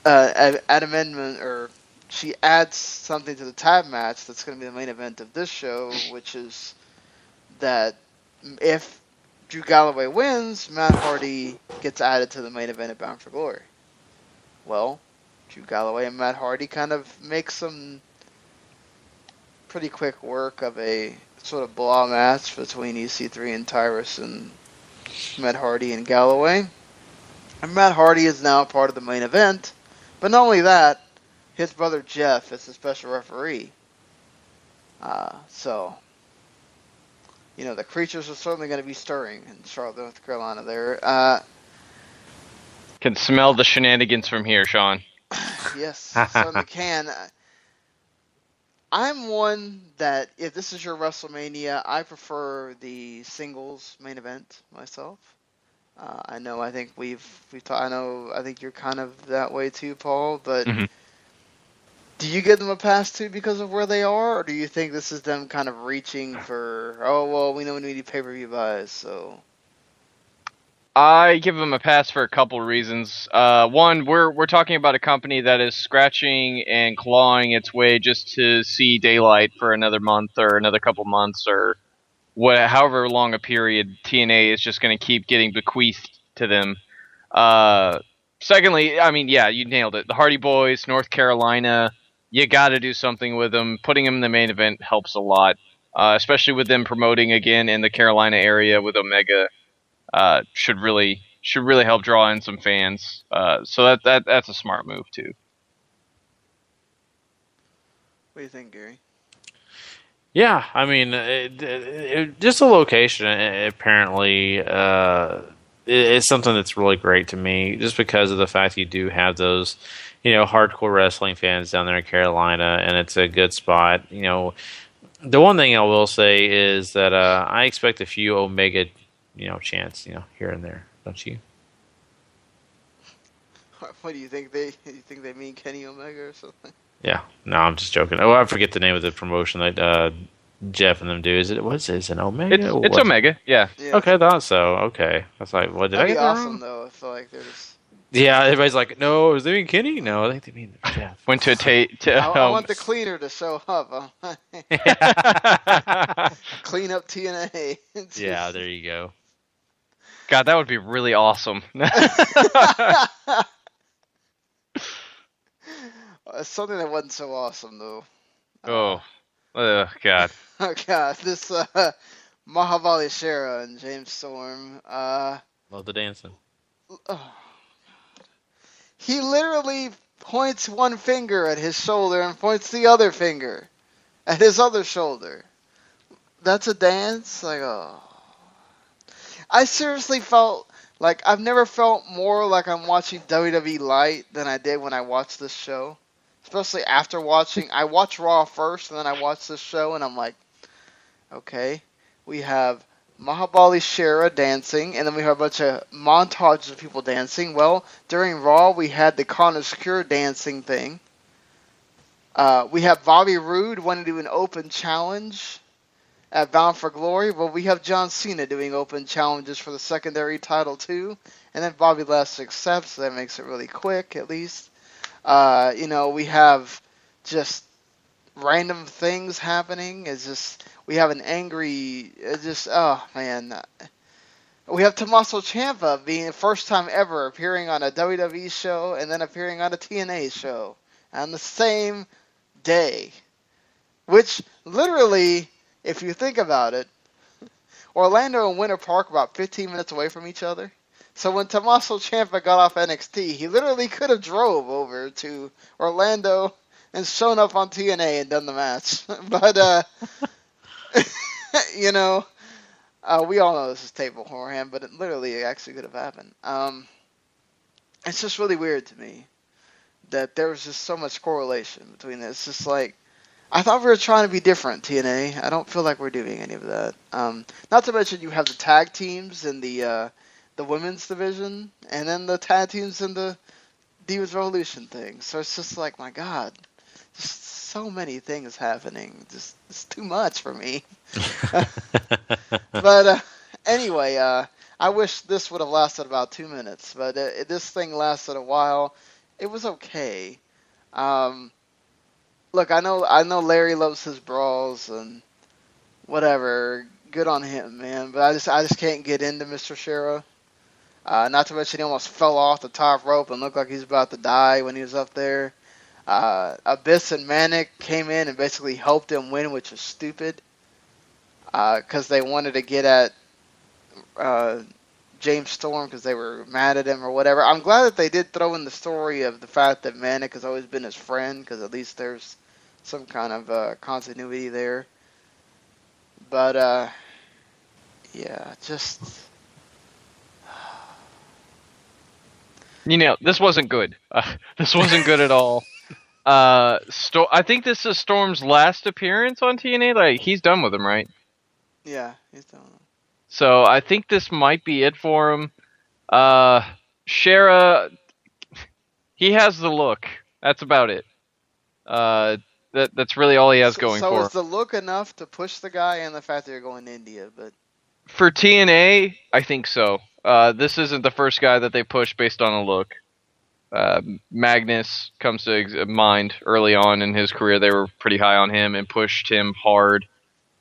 amendment, or she adds something to the tag match that's going to be the main event of this show, which is that if Drew Galloway wins, Matt Hardy gets added to the main event of Bound for Glory. Well, Drew Galloway and Matt Hardy kind of make some pretty quick work of a sort of blah match between EC3 and Tyrus and Matt Hardy and Galloway. And Matt Hardy is now part of the main event. But not only that, his brother Jeff is the special referee. So the creatures are certainly going to be stirring in Charlotte, North Carolina there. Can smell the shenanigans from here, Sean. Yes, certainly can. I'm one that, if this is your WrestleMania, I prefer the singles main event myself. I think we've talked. I think you're kind of that way too, Paul. But do you give them a pass too because of where they are, or do you think this is them kind of reaching for? Oh well, we know we need pay-per-view buys, so. I give them a pass for a couple of reasons. One, we're talking about a company that is scratching and clawing its way just to see daylight for another month or another couple months or however long a period TNA is just going to keep getting bequeathed to them. Secondly, I mean, yeah, you nailed it. The Hardy Boys, North Carolina, you got to do something with them. Putting them in the main event helps a lot, especially with them promoting again in the Carolina area with Omega. Should really help draw in some fans. So that's a smart move too. What do you think, Gary? Yeah, I mean, just the location apparently is something that's really great to me, just because of the fact you do have those, hardcore wrestling fans down there in Carolina, and it's a good spot. The one thing I will say is that I expect a few Omega chance, here and there, don't you? What do you think? You think they mean Kenny Omega or something? Yeah, no, I'm just joking. Oh, I forget the name of the promotion that Jeff and them do. Is it an Omega? It's Omega, yeah. Okay, I thought so. Okay, that's like, what did That'd I get be awesome wrong? though. I feel like they're just. Yeah, everybody's like, no, is they mean Kenny? No, I think they mean Jeff. Went to I want the cleaner to show up. Clean up TNA. Yeah, there you go. God, that would be really awesome. Something that wasn't so awesome though. Oh God. Oh God, this Mahabali Shera and James Storm. Love the dancing. He literally points one finger at his shoulder and points the other finger at his other shoulder. That's a dance? Like, oh. I seriously felt like I've never felt more like I'm watching WWE Light than I did when I watched this show. Especially after I watched Raw first and then I watched this show and I'm like, okay, we have Mahabali Shera dancing and then we have a bunch of montages of people dancing. Well, during Raw we had the Connoisseur dancing thing. We have Bobby Roode wanting to do an open challenge at Bound For Glory. Well, we have John Cena doing open challenges for the secondary title too. And then Bobby Lashley accepts, so that makes it really quick at least. We have just random things happening. It's just, we have an angry, oh man. We have Tommaso Ciampa being the first time ever appearing on a WWE show and then appearing on a TNA show on the same day. Which, literally, if you think about it, Orlando and Winter Park are about 15 minutes away from each other. So when Tommaso Ciampa got off NXT, he literally could have drove over to Orlando and shown up on TNA and done the match. But, we all know this is tape beforehand, but it literally actually could have happened. It's just really weird to me that there was just so much correlation between this. It's just like, I thought we were trying to be different, TNA. I don't feel like we're doing any of that. Not to mention you have the tag teams in the women's division, and then the tag teams in the Divas Revolution thing. So it's just like, my God, just so many things happening. Just it's too much for me. But anyway, I wish this would have lasted about 2 minutes, but this thing lasted a while. It was okay. Look, I know Larry loves his brawls and whatever. Good on him, man. But I just can't get into Mr. Shera. Not to mention he almost fell off the top rope and looked like he was about to die when he was up there. Abyss and Manic came in and basically helped him win, which was stupid. Because they wanted to get at James Storm because they were mad at him or whatever. I'm glad that they did throw in the story of the fact that Manic has always been his friend, because at least there's some kind of continuity there. But Yeah, just... This wasn't good. This wasn't good at all. I think this is Storm's last appearance on TNA. Like, he's done with him, right? Yeah, he's done. So I think this might be it for him. Shera, he has the look. That's about it. That's really all he has going for him. So is the look enough to push the guy, and the fact that you're going to India? But for TNA, I think so. This isn't the first guy that they push based on a look. Magnus comes to mind early on in his career. They were pretty high on him and pushed him hard.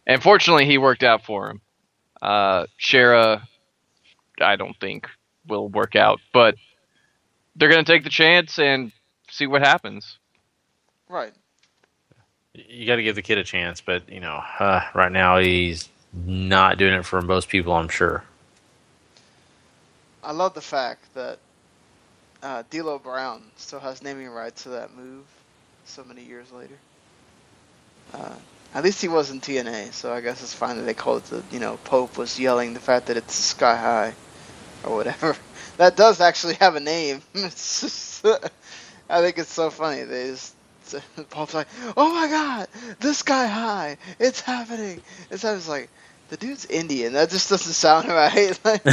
And fortunately, he worked out for him. Shera, I don't think will work out. But they're going to take the chance and see what happens. Right. You got to give the kid a chance, but, right now he's not doing it for most people, I'm sure. I love the fact that D'Lo Brown still has naming rights to that move so many years later. At least he was in TNA, so I guess it's fine that they call it Pope was yelling the fact that it's Sky High or whatever. That does actually have a name. It's just, I think it's so funny. They just, Pope's like, oh my god, the Sky High, it's happening. It's like, the dude's Indian. That just doesn't sound right. Like,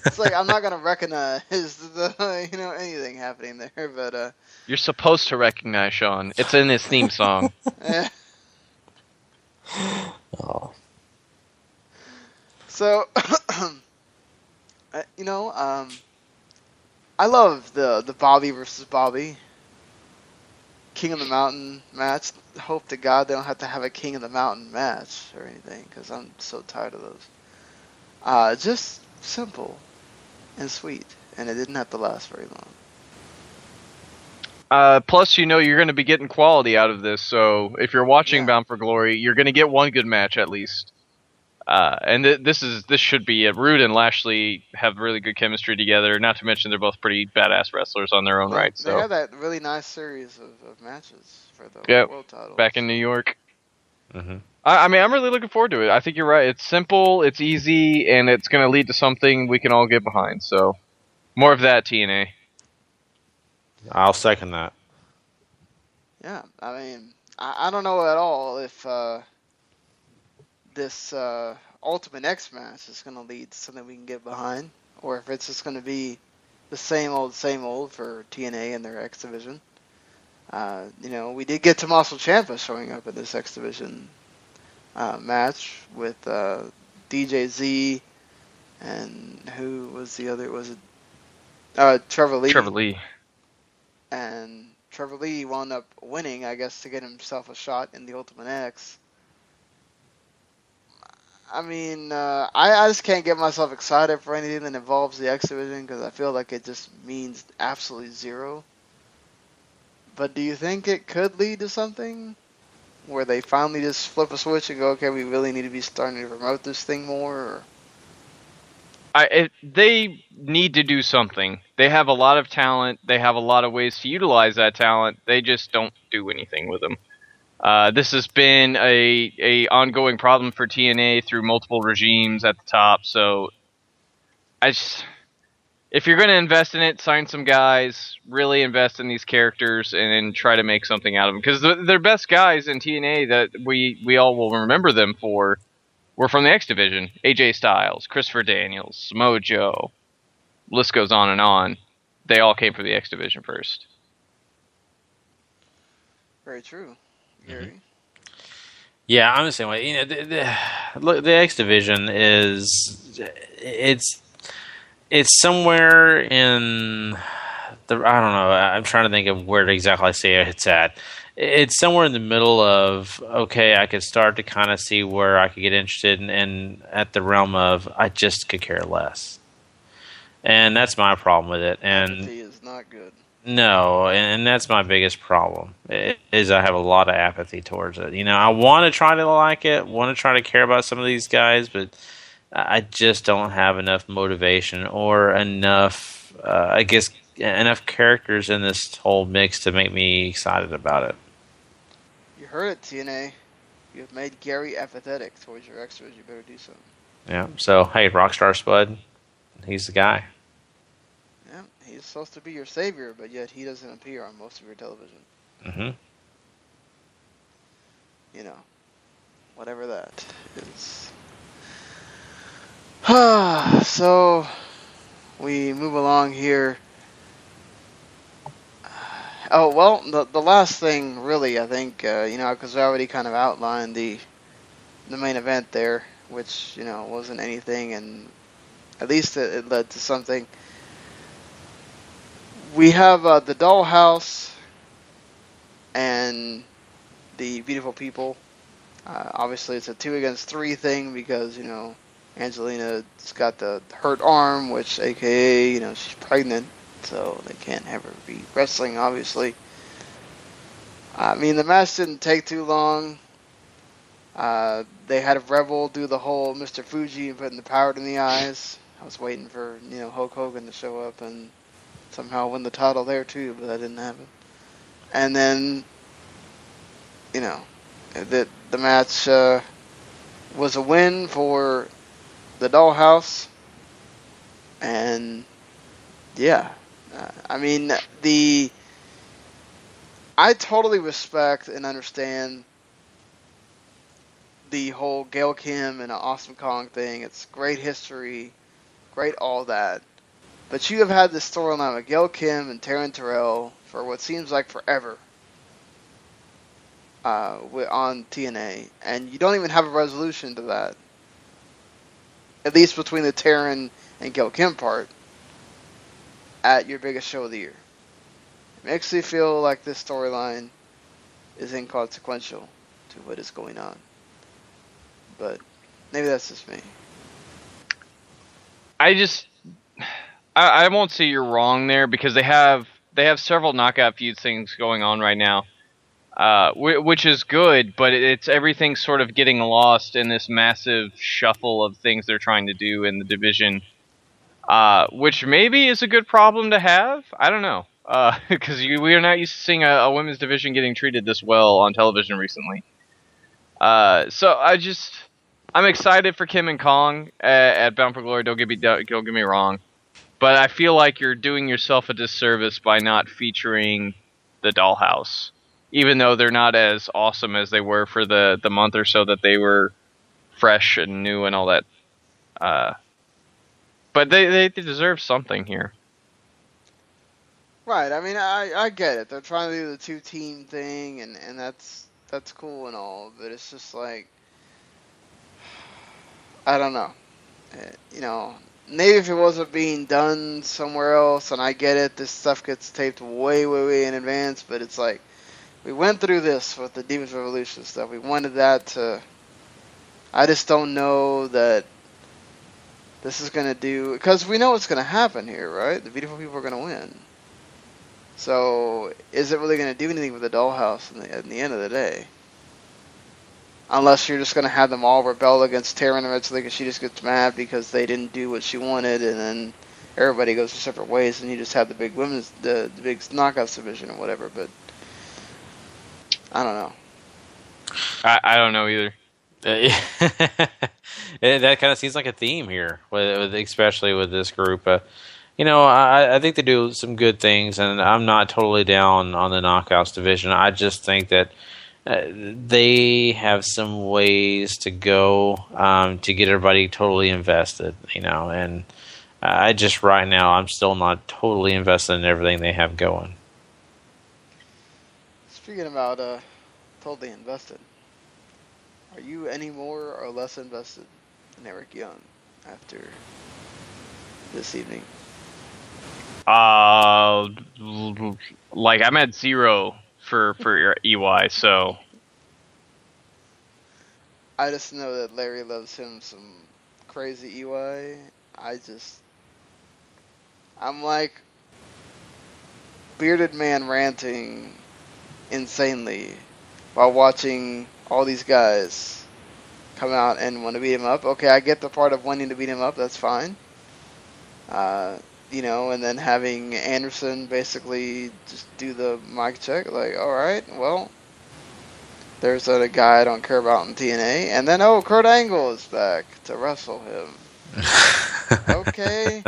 it's like I'm not gonna recognize anything happening there, but you're supposed to recognize Sean. It's in his theme song. Yeah. Oh. So, I love the Bobby versus Bobby King of the Mountain match. Hope to God they don't have to have a King of the Mountain match or anything, because I'm so tired of those. Just simple and sweet, and it didn't have to last very long. Plus, you're going to be getting quality out of this, so if you're watching Bound for Glory, you're going to get one good match at least. And this should be it. Rude and Lashley have really good chemistry together, not to mention they're both pretty badass wrestlers on their own right. They had that really nice series of matches for the world title. Back in New York. Mm-hmm. I mean, I'm really looking forward to it. I think you're right. It's simple, it's easy, and it's going to lead to something we can all get behind. So, more of that, TNA. I'll second that. Yeah, I mean, I don't know at all if this Ultimate X match is going to lead to something we can get behind, or if it's just going to be the same old for TNA and their X Division. We did get Tommaso Ciampa showing up in this X Division match with DJZ, and who was the other? Was it Trevor Lee? Trevor Lee. And Trevor Lee wound up winning, I guess, to get himself a shot in the Ultimate X. I mean, I just can't get myself excited for anything that involves the X Division because I feel like it just means absolutely zero. But do you think it could lead to something where they finally just flip a switch and go, okay, we really need to be starting to promote this thing more? Or? They need to do something. They have a lot of talent. They have a lot of ways to utilize that talent. They just don't do anything with them. This has been a ongoing problem for TNA through multiple regimes at the top. So, if you're going to invest in it, sign some guys, really invest in these characters, and then try to make something out of them. Because they're best guys in TNA that we all will remember them for were from the X Division. AJ Styles, Christopher Daniels, Samoa Joe, list goes on and on. They all came from the X Division first. Very true. Gary? Mm-hmm. Yeah, I'm the same way. Look, the X Division it's somewhere in the, I don't know, I'm trying to think of where exactly I say it's at. It's somewhere in the middle of, okay, I could start to kind of see where I could get interested in at the realm of I just could care less. And that's my problem with it. And apathy is not good. No, and that's my biggest problem, is I have a lot of apathy towards it. I want to try to like it, want to try to care about some of these guys, but I just don't have enough motivation or enough, enough characters in this whole mix to make me excited about it. You heard it, TNA. You have made Gary apathetic towards your extras. You better do something. Yeah. So hey, Rockstar Spud, he's the guy. Yeah, he's supposed to be your savior, but yet he doesn't appear on most of your television. Mm-hmm. You know, whatever that is. So we move along here. Oh well, the last thing really, I think, because I already kind of outlined the main event there, which wasn't anything, and at least it led to something. We have the Dollhouse and the Beautiful People. Obviously, it's a 2 against 3 thing because Angelina's got the hurt arm, which AKA she's pregnant, so they can't have her be wrestling. Obviously, I mean the match didn't take too long. They had Rebel do the whole Mr. Fuji and putting the powder in the eyes. I was waiting for Hulk Hogan to show up and somehow win the title there too, but that didn't happen. And then the match was a win for the Dollhouse, and yeah, I mean I totally respect and understand the whole Gail Kim and Awesome Kong thing. It's great history, great all that. But you have had this storyline with Gail Kim and Taryn Terrell for what seems like forever on TNA, and you don't even have a resolution to that. At least between the Taryn and Gail Kim part at your biggest show of the year. It makes me feel like this storyline is inconsequential to what is going on. But maybe that's just me. I won't say you're wrong there because they have several knockout feud things going on right now, which is good, but it's everything sort of getting lost in this massive shuffle of things they're trying to do in the division, which maybe is a good problem to have. I don't know, because we are not used to seeing a women's division getting treated this well on television recently. So I'm excited for Kim and Kong at Bound for Glory. Don't get me wrong, but I feel like you're doing yourself a disservice by not featuring the Dollhouse, even though they're not as awesome as they were for the month or so that they were fresh and new and all that. But they deserve something here. Right. I mean, I get it. They're trying to do the 2-team thing, and that's cool and all, but it's just like, I don't know. Maybe if it wasn't being done somewhere else, and I get it, this stuff gets taped way, way, way in advance, but it's like, we went through this with the Divas Revolution stuff. We wanted that to... I just don't know that this is going to do... Because we know what's going to happen here, right? The Beautiful People are going to win. So, is it really going to do anything with the Dollhouse at the end of the day? Unless you're just going to have them all rebel against Taryn eventually because she just gets mad because they didn't do what she wanted, and then everybody goes their separate ways, and you just have the big women's, the big knockouts division or whatever, but I don't know. I don't know either. That kind of seems like a theme here, especially with this group. I think they do some good things, and I'm not totally down on the knockouts division. I just think that they have some ways to go to get everybody totally invested, and I just right now I'm still not totally invested in everything they have going. Speaking about totally invested, are you any more or less invested in Eric Young after this evening? Like I'm at 0 for EY, so I just know that Larry loves him some crazy EY. I'm like bearded man ranting insanely while watching all these guys come out and want to beat him up. Okay, I get the part of wanting to beat him up, that's fine. And then having Anderson basically just do the mic check, like, alright, well, There's a guy I don't care about in TNA, and then Kurt Angle is back to wrestle him. Okay.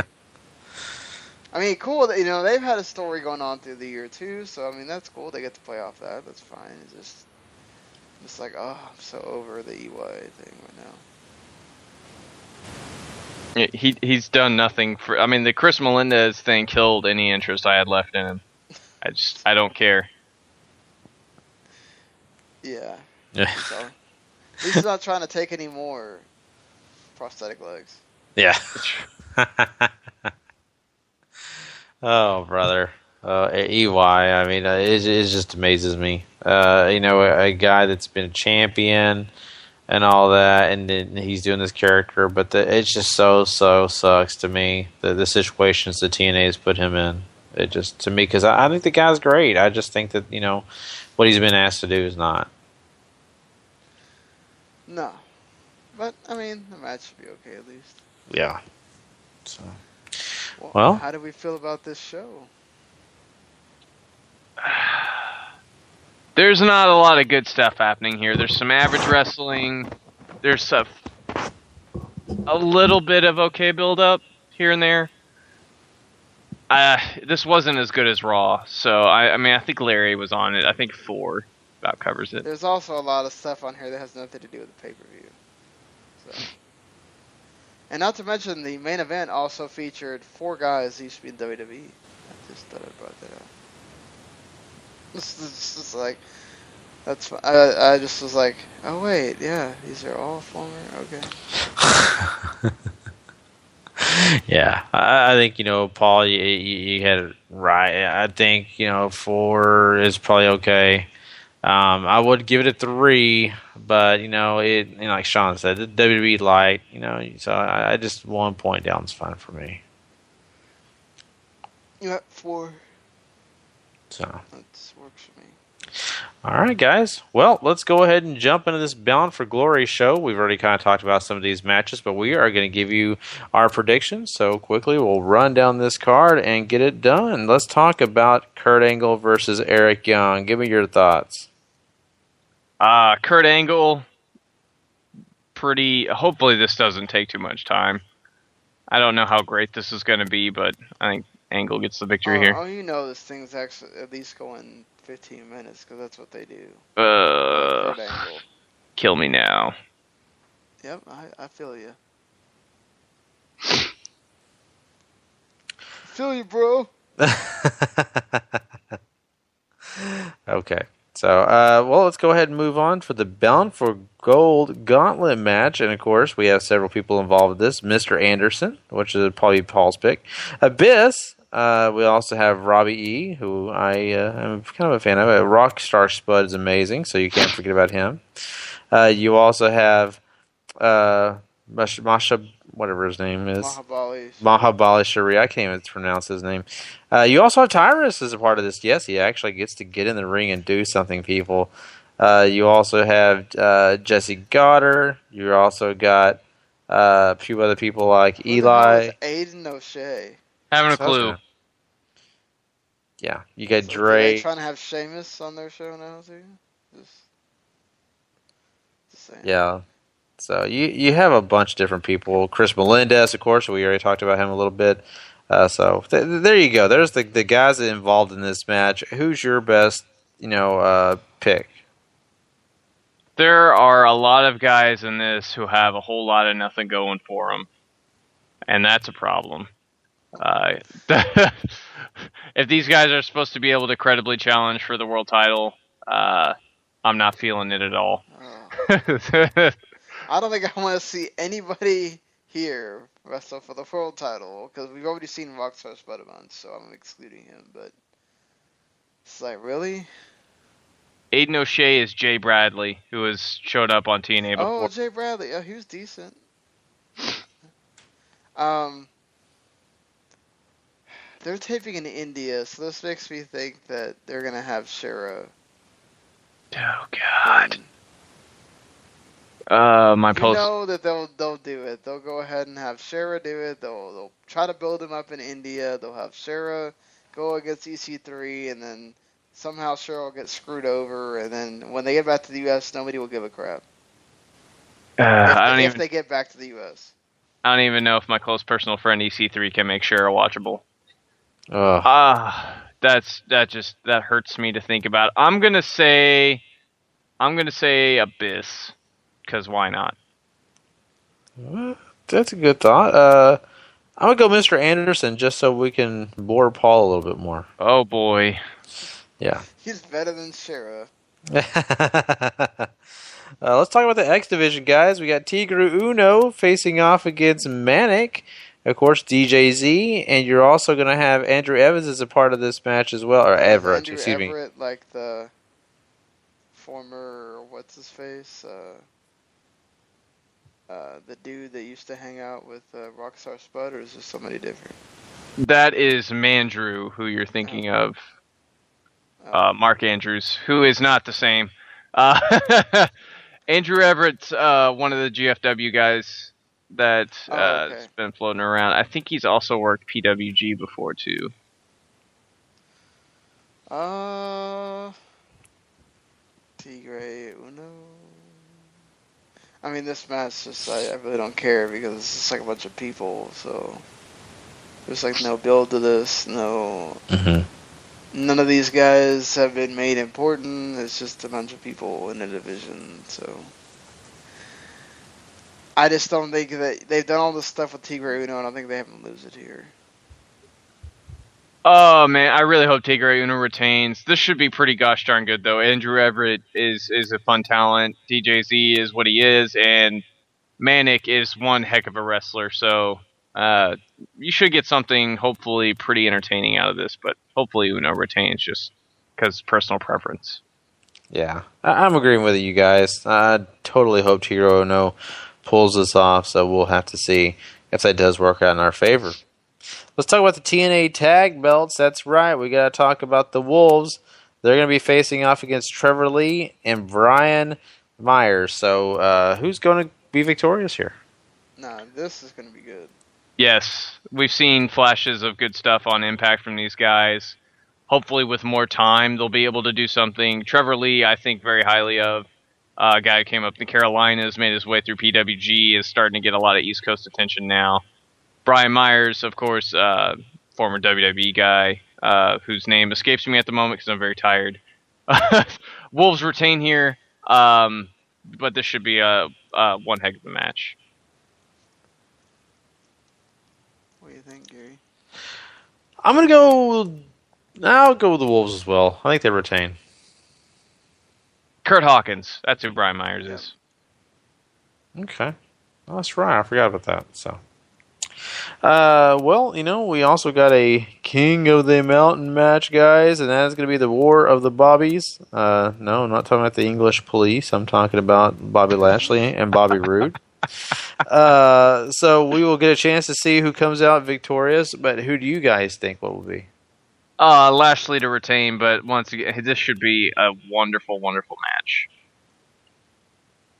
I mean, cool. They've had a story going on through the year too, so I mean that's cool. They get to play off that. That's fine. It's just like, I'm so over the EY thing right now. He's done nothing for. I mean, the Chris Melendez thing killed any interest I had left in him. I don't care. Yeah. So, he's not trying to take any more prosthetic legs. Yeah. Oh, brother. EY, I mean, it just amazes me. A guy that's been a champion and all that, and then he's doing this character, but it's just so sucks to me, the situations the TNA has put him in. It just, to me, because I think the guy's great. I just think that, what he's been asked to do is not. No. But, I mean, the match should be okay at least. Yeah. So. Well, how do we feel about this show? There's not a lot of good stuff happening here. There's some average wrestling. There's a little bit of okay build-up here and there. This wasn't as good as Raw, so I think Larry was on it. I think 4 about covers it. There's also a lot of stuff on here that has nothing to do with the pay-per-view. So. And not to mention, the main event also featured 4 guys who used to be in WWE. I just thought I brought that up. This is just like, that's fine. I just was like, oh wait, yeah, these are all former, okay. Yeah, I think, Paul, you had it right. I think, 4 is probably okay. I would give it a 3, but like Sean said, the WWE light, so I just 1 point down is fine for me. Yeah, 4. So that works for me. All right, guys. Well, let's go ahead and jump into this Bound for Glory show. We've already kind of talked about some of these matches, but we are going to give you our predictions. So quickly, we'll run down this card and get it done. Let's talk about Kurt Angle versus Eric Young. Give me your thoughts. Kurt Angle, hopefully this doesn't take too much time. I don't know how great this is going to be, but I think Angle gets the victory here. Oh, this thing's actually at least going 15 minutes, because that's what they do. Kill me now. Yep, I feel you. Feel you, bro. Okay. So, let's go ahead and move on for the Bound for Gold Gauntlet match. And, of course, we have several people involved with this. Mr. Anderson, which is probably Paul's pick. Abyss. We also have Robbie E., who I am kind of a fan of. Rockstar Spud is amazing, so you can't forget about him. You also have Masha, whatever his name is. Mahabali Shari. I can't even pronounce his name. You also have Tyrus as a part of this. Yes, he actually gets to get in the ring and do something, people. You also have Jesse Goddard. You also got a few other people like Eli. Aiden O'Shea. Having a clue. Yeah, you got So Drake. Are they trying to have Sheamus on their show now too? Just saying. Yeah. So you have a bunch of different people. Chris Melendez, of course, we already talked about him a little bit. So there you go. There's the guys that involved in this match. Who's your best, pick? There are a lot of guys in this who have a whole lot of nothing going for them, and that's a problem. If these guys are supposed to be able to credibly challenge for the world title, I'm not feeling it at all. I don't think I want to see anybody here wrestle for the world title, because we've already seen Rockstar Spud once, so I'm excluding him, but it's like, really? Aiden O'Shea is Jay Bradley, who has showed up on TNA before. Oh, Jay Bradley. Oh, he was decent. They're taping in India, so this makes me think that they're going to have Shera. Oh, God. My post. You know that they'll do it. They'll go ahead and have Shera do it. They'll try to build him up in India. They'll have Shera go against EC3, and then somehow Cheryl gets screwed over, and then when they get back to the U.S., nobody will give a crap. If they get back to the U.S. I don't even know if my close personal friend EC3 can make Cheryl watchable. That hurts me to think about. I'm gonna say Abyss, because why not? That's a good thought. I'm gonna go Mr. Anderson just so we can bore Paul a little bit more. Oh boy. Yeah. He's better than Shera. Let's talk about the X Division, guys. We got Tigre Uno facing off against Manic. Of course, DJZ, and you're also going to have Andrew Evans as a part of this match as well, or Everett, excuse me. Everett, like the former, what's his face? The dude that used to hang out with Rockstar Spud, or is this somebody different? That is Mandrew, who you're thinking of. Mark Andrews, who is not the same. Andrew Everett's one of the GFW guys that's been floating around. I think he's also worked PWG before, too. Tigre Uno. I mean, this match just, I really don't care because it's just like a bunch of people, so there's like no build to this, no. None of these guys have been made important. It's just a bunch of people in a division, so I just don't think that they've done all this stuff with Tigre Uno. I don't think they have him lose it here. Oh man, I really hope Tigre Uno retains. This should be pretty gosh darn good though. Andrew Everett is a fun talent. DJZ is what he is, and Manic is one heck of a wrestler. So you should get something hopefully pretty entertaining out of this. But hopefully Uno retains just because personal preference. Yeah, I'm agreeing with you guys. I totally hope Tigre Uno pulls this off. So we'll have to see if that does work out in our favor. Let's talk about the TNA tag belts. That's right. We got to talk about the Wolves. They're going to be facing off against Trevor Lee and Brian Myers. So who's going to be victorious here? Nah, this is going to be good. Yes, we've seen flashes of good stuff on Impact from these guys. Hopefully with more time, they'll be able to do something. Trevor Lee, I think very highly of. A guy who came up in the Carolinas, made his way through PWG, is starting to get a lot of East Coast attention now. Brian Myers, of course, former WWE guy, whose name escapes me at the moment because I'm very tired. Wolves retain here, but this should be one heck of a match. What do you think, Gary? I'll go with the Wolves as well. I think they retain. Kurt Hawkins, that's who Brian Myers is. Okay. Oh, that's right. I forgot about that. So. Well, we also got a King of the Mountain match, guys, and that's going to be the War of the Bobbies. No, I'm not talking about the English police. I'm talking about Bobby Lashley and Bobby Roode. So we will get a chance to see who comes out victorious, but who do you guys think what will be? Lashley to retain, but once again, this should be a wonderful, wonderful match.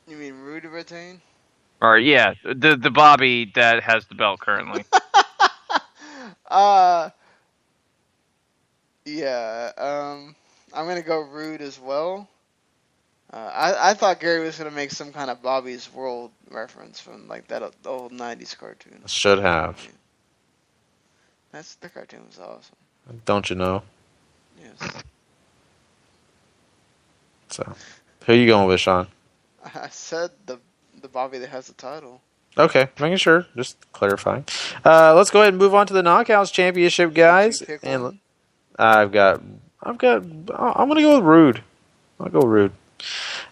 You mean Roode to retain? Or yeah, the Bobby that has the belt currently. Yeah. I'm gonna go Roode as well. I thought Gary was gonna make some kind of Bobby's World reference from like that old '90s cartoon. Should have. The cartoon was awesome. Don't you know? Yes. So, who are you going with, Sean? I said the Bobby that has the title. Okay, making sure, just clarifying. Let's go ahead and move on to the Knockouts Championship, guys. And I'm gonna go with Roode. I'll go Roode.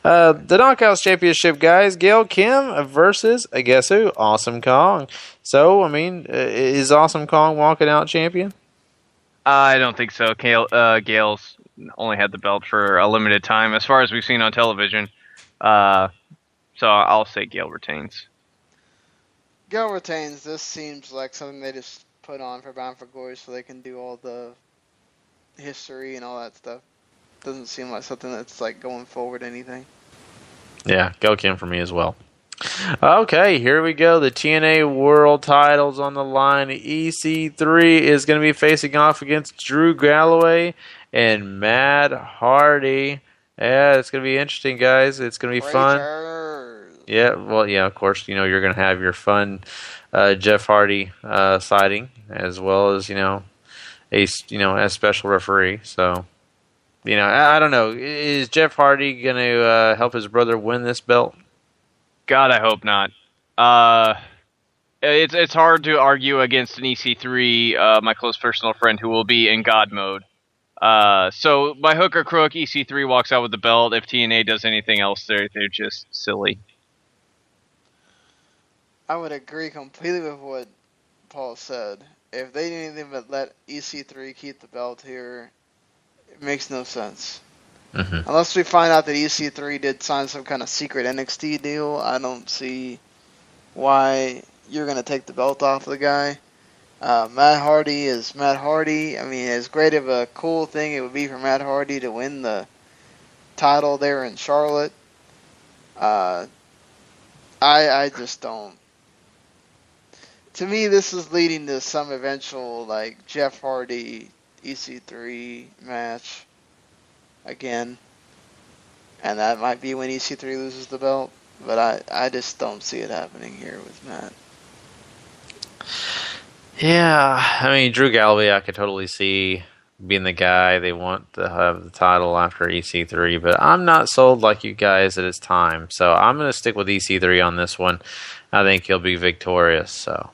The Knockouts Championship, guys. Gail Kim versus, I guess who? Awesome Kong. So, is Awesome Kong walking out champion? I don't think so. Gail's only had the belt for a limited time, as far as we've seen on television. So I'll say Gail retains. Gail retains. This seems like something they just put on for Bound for Glory so they can do all the history and all that stuff. Doesn't seem like something that's like going forward anything. Yeah, Gail Kim for me as well. Okay, here we go. The TNA World titles on the line. EC3 is going to be facing off against Drew Galloway and Matt Hardy. Yeah, it's going to be interesting, guys. It's going to be fun. Yeah, well, yeah, of course, you're going to have your fun Jeff Hardy sighting, as well as, a special referee. So, I don't know. Is Jeff Hardy going to help his brother win this belt? God, I hope not. It's hard to argue against an EC3, my close personal friend, who will be in God mode. So by hook or crook, EC3 walks out with the belt. If TNA does anything else, they're just silly. I would agree completely with what Paul said. If they didn't even let EC3 keep the belt here, it makes no sense. Mm-hmm. Unless we find out that EC3 did sign some kind of secret NXT deal, I don't see why you're going to take the belt off the guy. Matt Hardy is Matt Hardy. I mean, as great of a cool thing it would be for Matt Hardy to win the title there in Charlotte. I just don't. To me, this is leading to some eventual Jeff Hardy EC3 match again, and that might be when EC3 loses the belt. But I just don't see it happening here with Matt. Yeah, I mean, Drew Galloway, I could totally see being the guy they want to have the title after EC3, but I'm not sold like you guys that it's time. So I'm going to stick with EC3 on this one. I think he'll be victorious. So,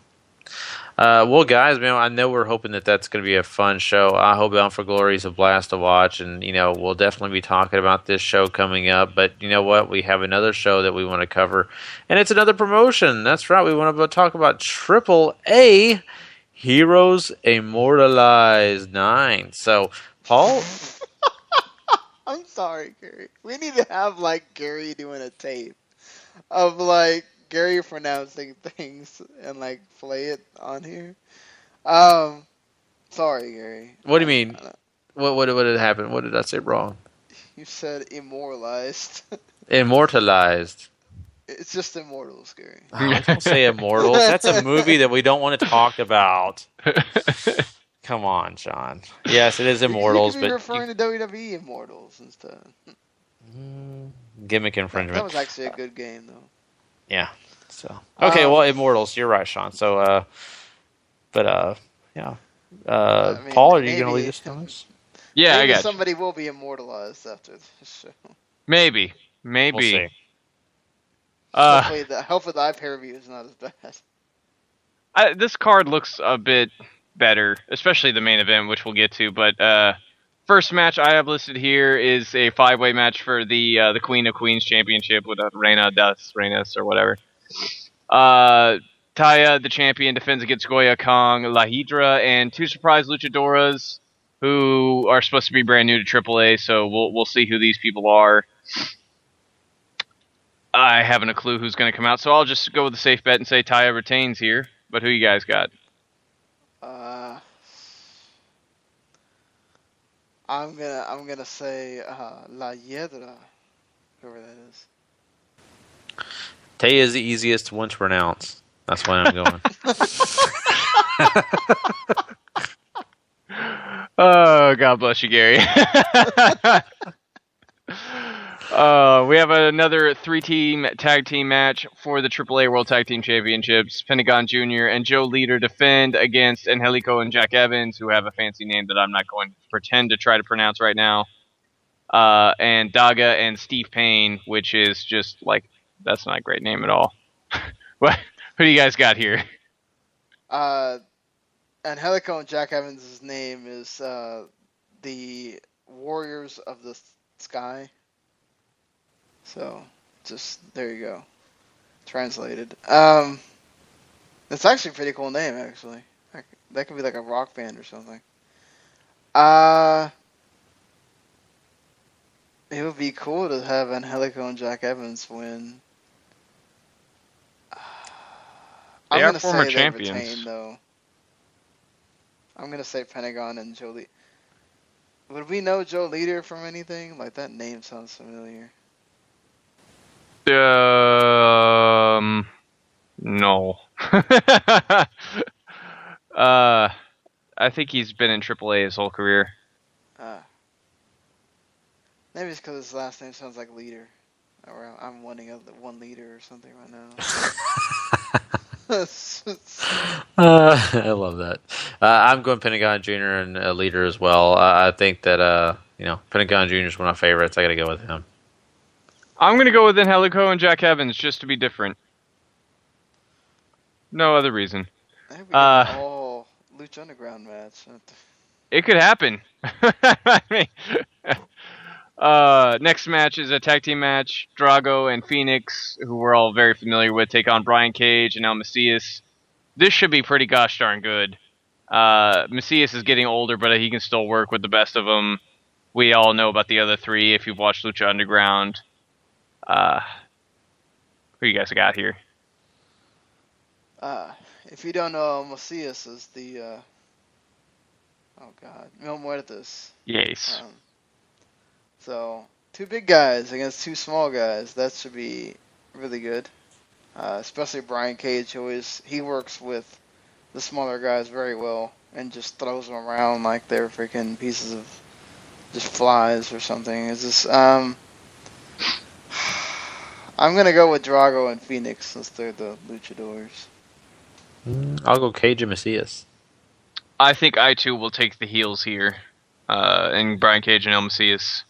well, guys, man, I know we're hoping that that's going to be a fun show. I hope Bound for Glory is a blast to watch, and we'll definitely be talking about this show coming up. But you know what? We have another show that we want to cover, and it's another promotion. That's right. We want to talk about AAA Heroes Immortalized 9. So, Paul? I'm sorry, Gary. We need to have, Gary doing a tape of, Gary pronouncing things and, play it on here. Sorry, Gary. What do you mean? What did happen? What did I say wrong? You said immortalized. Immortalized. It's just Immortals, Gary. Oh, don't say Immortals. That's a movie that we don't want to talk about. Come on, Sean. Yes, it is Immortals, you could be referring to WWE Immortals instead. Gimmick infringement. That was actually a good game, though. Yeah. So okay, well, Immortals. You're right, Sean. So, yeah. Paul, are you going to lead us to this? Yeah, I got somebody will be immortalized after this show. Maybe. We'll see. Hopefully the iPay review is not as bad. This card looks a bit better, especially the main event, which we'll get to. But first match I have listed here is a 5-way match for the Queen of Queens Championship with Reina das Reinas or whatever. Taya, the champion, defends against Goya Kong, La Hydra, and 2 surprise luchadoras who are supposed to be brand new to AAA. So we'll see who these people are. I haven't a clue who's going to come out, so I'll just go with the safe bet and say Taya retains here. But who you guys got? I'm gonna say La Hiedra, whoever that is. Taya is the easiest one to pronounce. That's why I'm going. Oh, God bless you, Gary. We have another 3-team tag team match for the AAA World Tag Team Championships. Pentagon Jr. and Joe Leader defend against Angelico and Jack Evans, who have a fancy name that I'm not going to pretend to try to pronounce right now. And Daga and Steve Payne, which is just that's not a great name at all. What? Who do you guys got here? Angelico and Jack Evans' name is the Warriors of the Sky. So, just, there you go. Translated. It's actually a pretty cool name, actually. That could be like a rock band or something. It would be cool to have Angelico and Jack Evans win. They are former champions. Retain, though. I'm going to say Pentagon and Joe Leader. Would we know Joe Leader from anything? That name sounds familiar. No. I think he's been in AAA his whole career. last name sounds like leader. Or I'm wanting a 1 liter or something right now. I love that. I'm going Pentagon Jr. and Leader as well. I think that Pentagon Jr. is one of my favorites. I got to go with him. I'm going to go with Angelico and Jack Evans just to be different. No other reason. I think we got an all Lucha Underground match. It could happen. I mean, next match is a tag team match. Drago and Phoenix, who we're all very familiar with, take on Brian Cage and El Macias. This should be pretty gosh darn good. Macias is getting older, but he can still work with the best of them. We all know about the other 3 if you've watched Lucha Underground. Who you guys got here? If you don't know, Macias is the Mil Muertes. Yes. So 2 big guys against 2 small guys. That should be really good. Especially Brian Cage, he works with the smaller guys very well and just throws them around like they're freaking pieces of just flies or something. It's just I'm gonna go with Drago and Phoenix since they're the luchadors. I'll go Cage and Macias. I think I too will take the heels here, and Brian Cage and El Macias.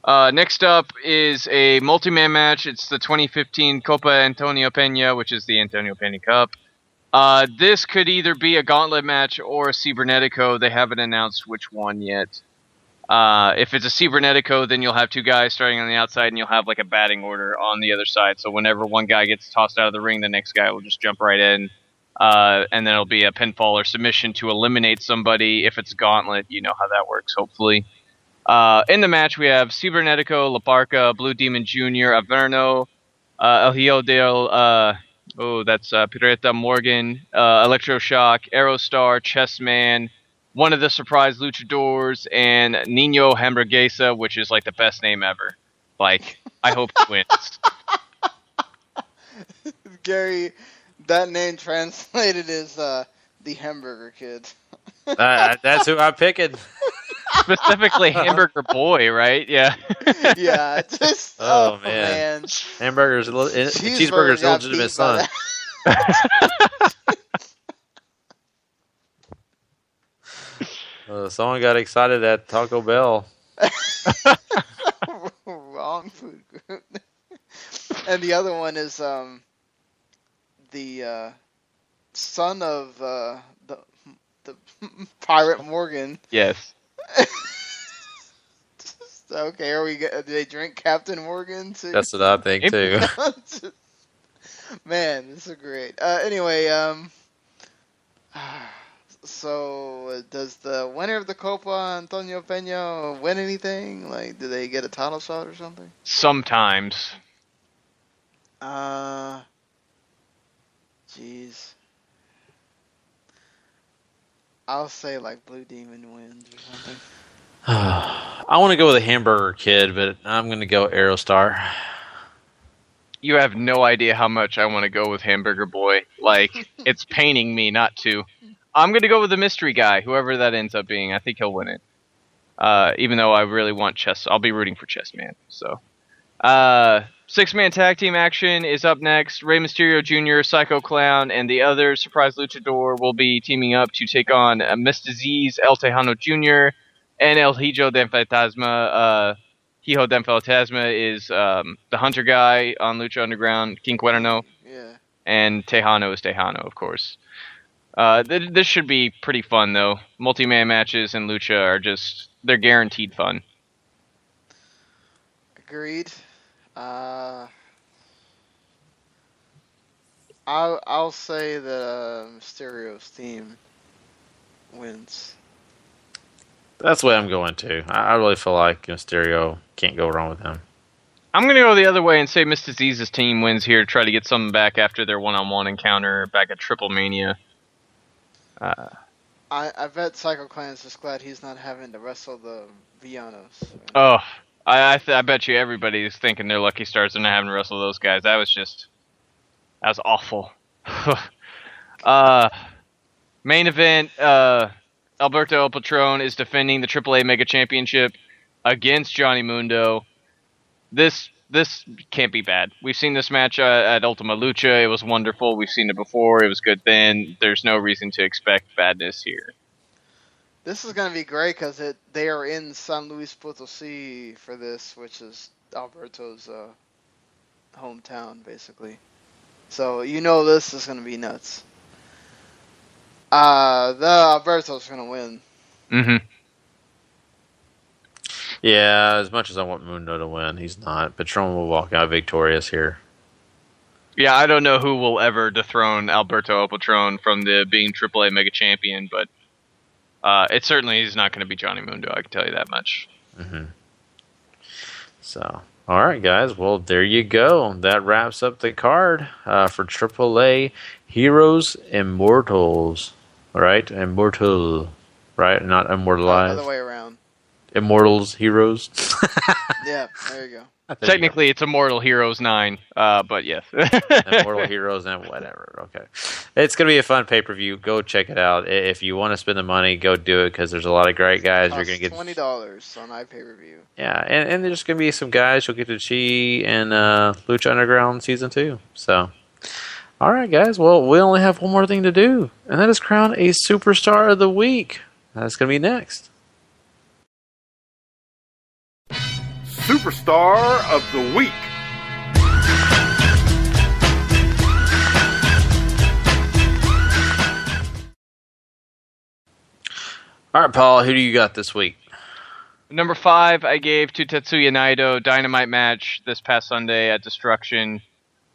Next up is a multi-man match. It's the 2015 Copa Antonio Peña, which is the Antonio Peña Cup. This could either be a gauntlet match or a Cibernetico. They haven't announced which one yet. If it's a Cibernetico, then you'll have 2 guys starting on the outside, and you'll have like a batting order on the other side. So whenever one guy gets tossed out of the ring, the next guy will just jump right in. And then it'll be a pinfall or submission to eliminate somebody. If it's gauntlet, you know how that works, hopefully. In the match, we have Cibernetico, La Parca, Blue Demon Jr., Averno, El Hijo del, Pireta Morgan, Electroshock, Aerostar, Chessman, one of the surprise luchadors, and Nino Hamburguesa, which is like the best name ever. Like, I hope he wins. Gary, that name translated is the Hamburger Kid. That's who I'm picking. Specifically Hamburger Boy, right? Yeah. Yeah, just oh man. Hamburger's Cheeseburger's illegitimate son. Someone got excited at Taco Bell. Wrong food group. And the other one is the son of the Pirate Morgan. Yes. Okay, do they drink Captain Morgan too? That's what I think too. Man, this is great. Anyway, so does the winner of the Copa Antonio Peña win anything? Like, do they get a title shot or something? Sometimes. Jeez. I'll say like Blue Demon wins or something. I want to go with a Hamburger Kid, but I'm going to go Aerostar. You have no idea how much I want to go with Hamburger Boy. Like, it's paining me not to. I'm going to go with the mystery guy, whoever that ends up being. I think he'll win it. Even though I really want Chess. I'll be rooting for Chessman. So, 6-man tag team action is up next. Rey Mysterio Jr., Psycho Clown, and the other surprise luchador will be teaming up to take on Miss Disease, El Tejano Jr., and El Hijo del Fantasma. Hijo del Fantasma is the hunter guy on Lucha Underground, King Cuerno. Yeah. And Tejano is Tejano, of course. This should be pretty fun, though. Multi-man matches in Lucha are they're guaranteed fun. Agreed. I'll say that Mysterio's team wins. That's the way I'm going to. I really feel like Mysterio can't go wrong with him. I'm going to go the other way and say Miss Disease's team wins here to try to get something back after their one-on-one encounter back at Triple Mania. I bet Psycho Clan's just glad he's not having to wrestle the Villanos. Oh, I bet you everybody's thinking they're lucky stars and not having to wrestle those guys. That was awful. Main event, Alberto El Patron is defending the AAA Mega Championship against Johnny Mundo. this can't be bad. We've seen this match at Ultima Lucha. It was wonderful. We've seen it before. It was good then. There's no reason to expect badness here. This is going to be great because they are in San Luis Potosi for this, which is Alberto's hometown, basically. So this is going to be nuts. The Alberto's going to win. Mm-hmm. Yeah, as much as I want Mundo to win, he's not. Patron will walk out victorious here. Yeah, I don't know who will ever dethrone Alberto El Patron from being AAA Mega Champion, but it certainly is not going to be Johnny Mundo, I can tell you that much. Mm-hmm. So, all right, guys. Well, there you go. That wraps up the card for AAA Heroes Immortals. Right? Immortal. Right? Not immortalized. Other way around. Immortals, Heroes. Yeah, there you go. Technically, it's Immortal Heroes 9, but yes. Immortal Heroes and whatever. Okay. It's going to be a fun pay-per-view. Go check it out. If you want to spend the money, go do it because there's a lot of great guys. You're going to get $20 on iPay-per-view. Yeah, and there's going to be some guys. You'll get to see in Lucha Underground Season 2. So, all right, guys. Well, we only have one more thing to do, and that is crown a Superstar of the Week. That's going to be next. Superstar of the Week. All right, Paul, who do you got this week? Number 5, I gave to Tetsuya Naito. Dynamite match this past Sunday at Destruction.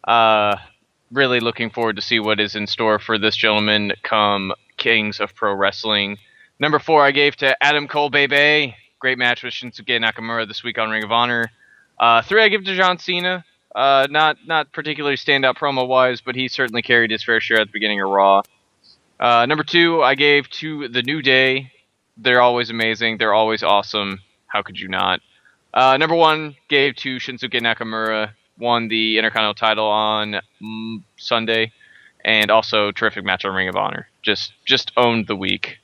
Really looking forward to see what is in store for this gentleman come Kings of Pro Wrestling. Number 4, I gave to Adam Cole, baby. Great match with Shinsuke Nakamura this week on Ring of Honor. 3, I give to John Cena. Not particularly standout promo-wise, but he certainly carried his fair share at the beginning of Raw. Number 2, I gave to The New Day. They're always amazing. They're always awesome. How could you not? Number 1, gave to Shinsuke Nakamura. Won the Intercontinental title on Sunday. And also, terrific match on Ring of Honor. Just owned the week.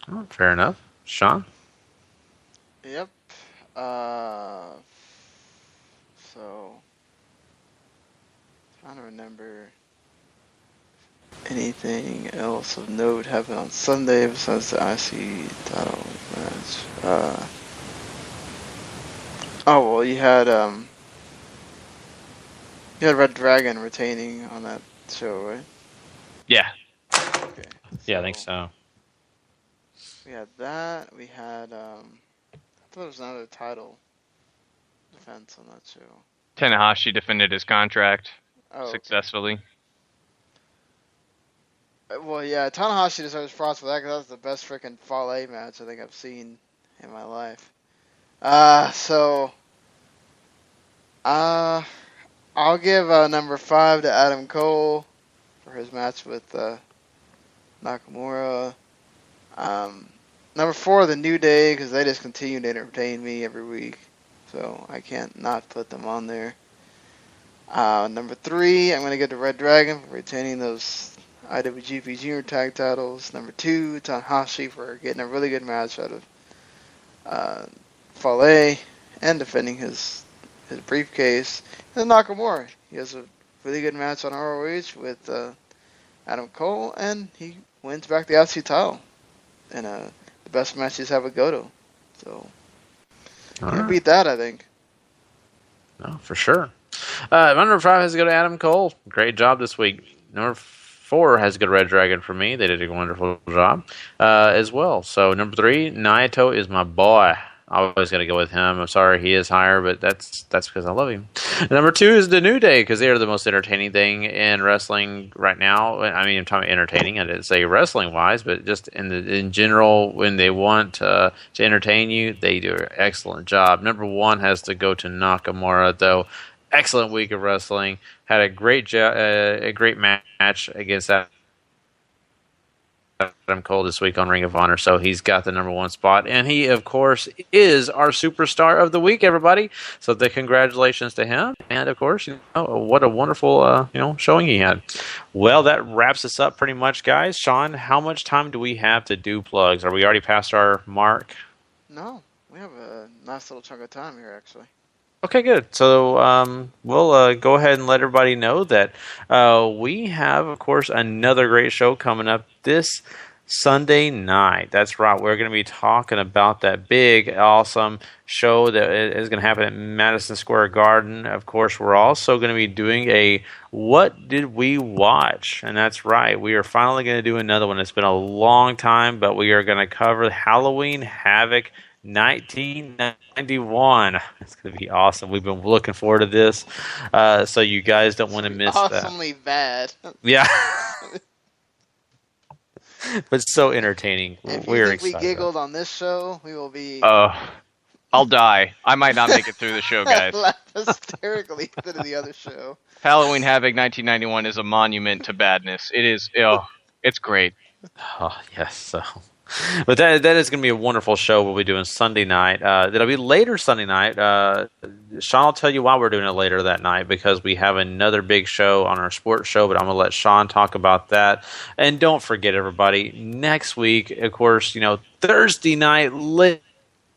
Oh, fair enough. Sean? Yep. So, trying to remember anything else of note happened on Sunday besides the IC title match. Oh well, you had Red Dragon retaining on that show, right? Yeah. Okay. Yeah, I think so. We had that. We had I thought there was another title defense on that show. Tanahashi defended his contract Okay. successfully. Well, yeah, Tanahashi deserves props for that because that was the best freaking Fale match I think I've seen in my life. I'll give number 5 to Adam Cole for his match with Nakamura. Number 4, The New Day, because they just continue to entertain me every week, so I can't not put them on there. Number 3, I'm going to give to Red Dragon for retaining those IWGP Junior Tag titles. Number 2, Tanahashi for getting a really good match out of Fale and defending his briefcase. And Nakamura, he has a really good match on ROH with Adam Cole, and he wins back the IC title in the best match he's had with Goto. So, can't beat that, I think. No, for sure. Number 5 has to go to Adam Cole. Great job this week. Number 4 has to go to Red Dragon for me. They did a wonderful job as well. So number 3, Naito is my boy. I always got to go with him. I'm sorry he is higher, but that's because I love him. Number 2 is The New Day because they are the most entertaining thing in wrestling right now. I mean, I'm talking about entertaining. I didn't say wrestling-wise, but just in general, when they want to entertain you, they do an excellent job. Number 1 has to go to Nakamura, though. Excellent week of wrestling. Had a great match against Adam Cole this week on Ring of Honor, so he's got the number 1 spot, and he, of course, is our Superstar of the Week, everybody. So the congratulations to him, and of course, what a wonderful showing he had. Well, that wraps us up pretty much, guys. Sean, how much time do we have to do plugs? Are we already past our mark? No, we have a nice little chunk of time here, actually. Okay, good. So we'll go ahead and let everybody know that we have, of course, another great show coming up this Sunday night. That's right. We're going to be talking about that big, awesome show that is going to happen at Madison Square Garden. Of course, we're also going to be doing a What Did We Watch? And that's right. We are finally going to do another one. It's been a long time, but we are going to cover Halloween Havoc 1991. It's going to be awesome. We've been looking forward to this, so you guys don't want to miss that. Awesomely bad. Yeah. But so entertaining. If We're you think we excited. giggled on this show, we will be I'll die. I might not make it through the show, guys. laugh hysterically to the other show. Halloween Havoc 1991 is a monument to badness. It is. It's great. Oh, yes. So, but that is going to be a wonderful show we'll be doing Sunday night. That'll be later Sunday night. Sean will tell you why we're doing it later that night, because we have another big show on our sports show, but I'm going to let Sean talk about that. And don't forget, everybody, next week, of course, Thursday night, late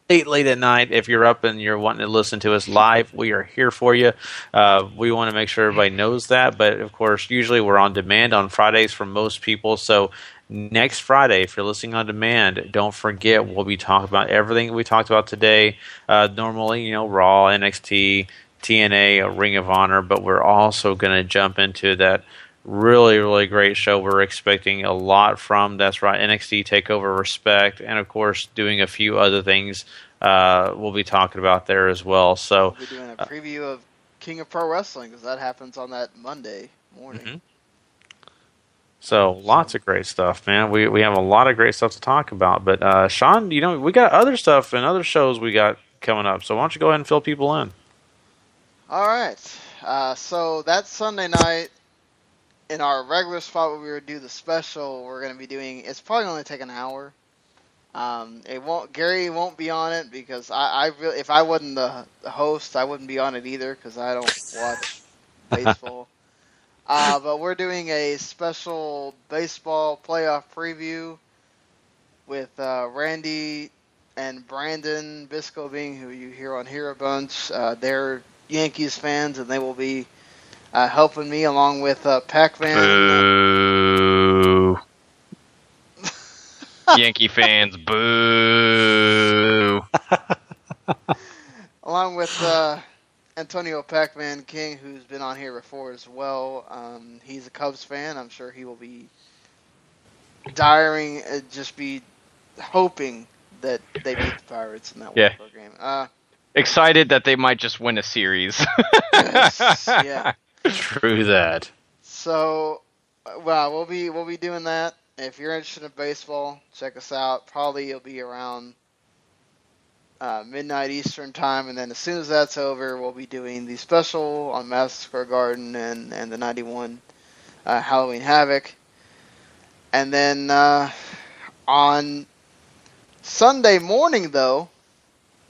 at night, if you're up and you're wanting to listen to us live, we are here for you. We want to make sure everybody knows that, but of course, usually we're on demand on Fridays for most people, so next Friday, if you're listening on demand, don't forget we'll be talking about everything we talked about today. Normally, Raw, NXT, TNA, Ring of Honor, but we're also going to jump into that really, really great show we're expecting a lot from. That's right, NXT Takeover Respect, and of course, doing a few other things we'll be talking about there as well. So we'll be doing a preview of King of Pro Wrestling, because that happens on that Monday morning. Mm-hmm. So lots of great stuff, man. We have a lot of great stuff to talk about. But Sean, we got other stuff and other shows we got coming up. So why don't you go ahead and fill people in? All right. So that Sunday night, in our regular spot where we would do the special, we're going to be doing. It's probably only take an hour. Gary won't be on it, because I really, if I wasn't the host, I wouldn't be on it either, because I don't watch baseball. But we're doing a special baseball playoff preview with Randy and Brandon Bisco being, who you hear on here a bunch. They're Yankees fans, and they will be helping me along with Pac-Man. Boo. Yankee fans, boo. Along with Antonio Pac-Man King, who's been on here before as well. He's a Cubs fan. I'm sure he will be just be hoping that they beat the Pirates in that one game. Excited that they might just win a series. Yes, yeah. True that. So, we'll be doing that. If you're interested in baseball, check us out. Probably it'll be around midnight Eastern time, and then as soon as that's over, we'll be doing the special on Madison Square Garden and the 91 Halloween Havoc. And then on Sunday morning, though,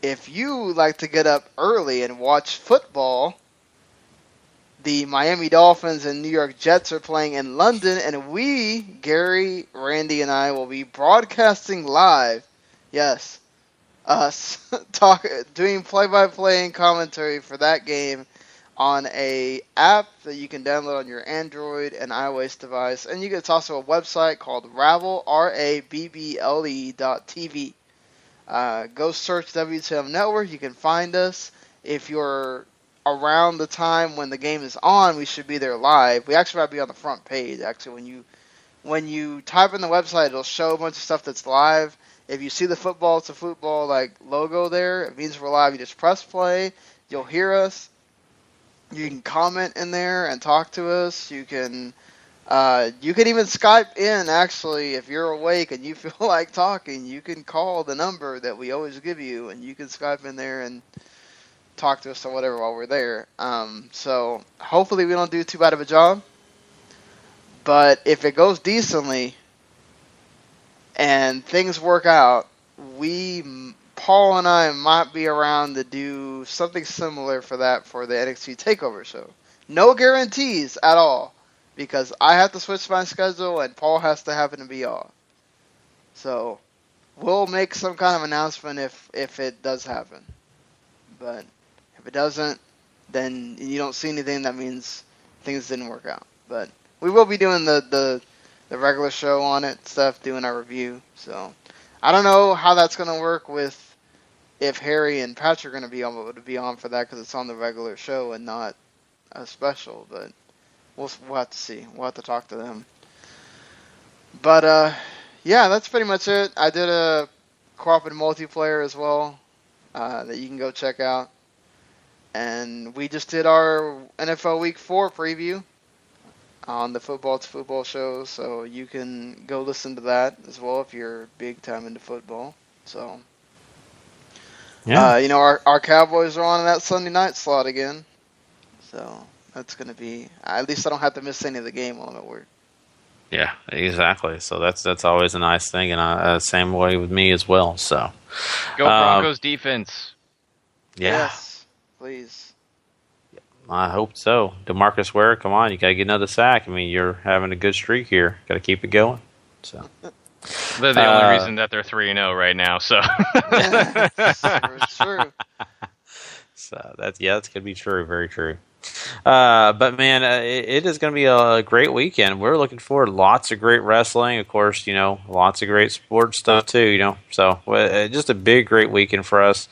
if you like to get up early and watch football, the Miami Dolphins and New York Jets are playing in London, and we, Gary, Randy, and I will be broadcasting live. Yes. Doing play-by-play and commentary for that game on a app that you can download on your Android and iOS device, and it's also a website called Rabble, RABBLE.TV. Go search WTM Network. You can find us. If you're around the time when the game is on, we should be there live. We actually might be on the front page. Actually, when you type in the website, it'll show a bunch of stuff that's live. If you see the football, it's a football logo there. It means we're live. You just press play. You'll hear us. You can comment in there and talk to us. You can even Skype in. Actually, if you're awake and you feel like talking, you can call the number that we always give you, and you can Skype in there and talk to us or whatever while we're there. So hopefully we don't do too bad of a job. But if it goes decently and things work out, Paul and I might be around to do something similar for the NXT Takeover show. No guarantees at all, because I have to switch my schedule and Paul has to happen to be off. So we'll make some kind of announcement if it does happen. But if it doesn't, then you don't see anything, that means things didn't work out. But we will be doing the regular show on it, stuff, doing our review. So I don't know how that's going to work with if Harry and Patrick are going to be on for that, because it's on the regular show and not a special. But we'll have to see. We'll have to talk to them. But yeah, that's pretty much it. I did a cooperative multiplayer as well that you can go check out. And we just did our NFL Week 4 preview on the Football to Football show, so you can go listen to that as well if you're big time into football. So, Yeah. Our Cowboys are on in that Sunday night slot again. So that's going to be, at least I don't have to miss any of the game while I'm at work. Yeah, exactly. So that's always a nice thing, and same way with me as well. So Go Broncos defense. Yeah, Yes, please. I hope so. DeMarcus Ware, come on, you got to get another sack. I mean, you're having a good streak here. Got to keep it going. So They're the only reason that they're 3-0 right now. So It's true. So that's going to be true, very true. But man, it is going to be a great weekend. We're looking forward to lots of great wrestling, of course. Lots of great sports stuff too. So just a big, great weekend for us.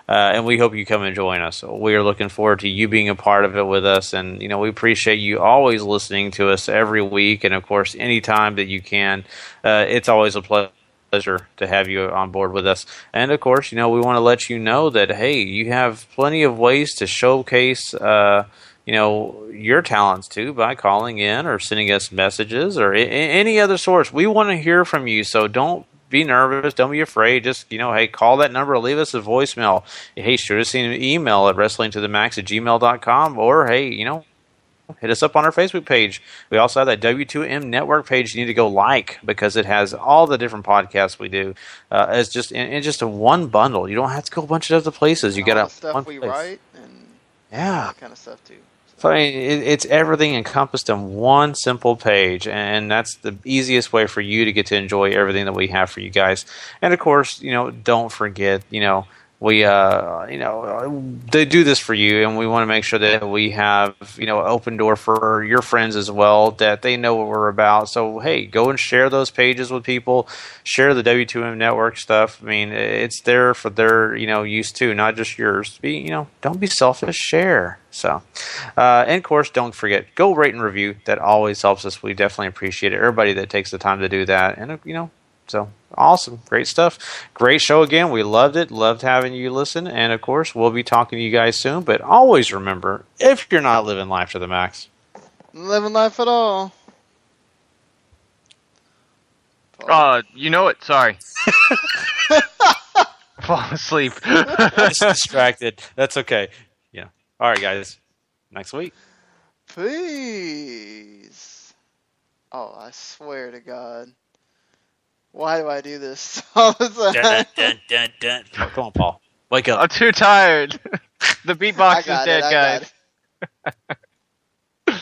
And we hope you come and join us. We are looking forward to you being a part of it with us, and we appreciate you always listening to us every week. And of course, anytime that you can, it's always a pleasure to have you on board with us. And of course, we want to let you know that, hey, you have plenty of ways to showcase your talents too, by calling in or sending us messages or any other source. We want to hear from you, so don't be nervous, don't be afraid. Just hey, call that number, leave us a voicemail. Hey, shoot us an email at wrestlingtothemax@gmail.com, or hey, hit us up on our Facebook page. We also have that W2M network page you need to go like, because it has all the different podcasts we do as just in just a one bundle. You don't have to go a bunch of other places. You got stuff one we place. write and Yeah, that kind of stuff too. So it's everything encompassed in one simple page, and that's the easiest way for you to get to enjoy everything that we have for you guys. And of course, don't forget, we they do this for you, and we want to make sure that we have an open door for your friends as well, that they know what we're about. So hey, go and share those pages with people, share the W2M network stuff. I mean, it's there for their use too, not just yours. Don't be selfish, share. So and of course, don't forget, go rate and review. That always helps us. We definitely appreciate it, everybody that takes the time to do that. And so awesome. Great stuff. Great show again. We loved it. Loved having you listen. And of course, we'll be talking to you guys soon. But always remember, if you're not living life to the max, Living life at all. you know it. Sorry. Fall asleep. just distracted. That's okay. Yeah. All right, guys. Next week. Please. Oh, I swear to God. Why do I do this all the time? Dun, dun, dun, dun. Oh, come on, Paul. Wake up. I'm too tired. The beatbox I is got dead, it, guys. got it.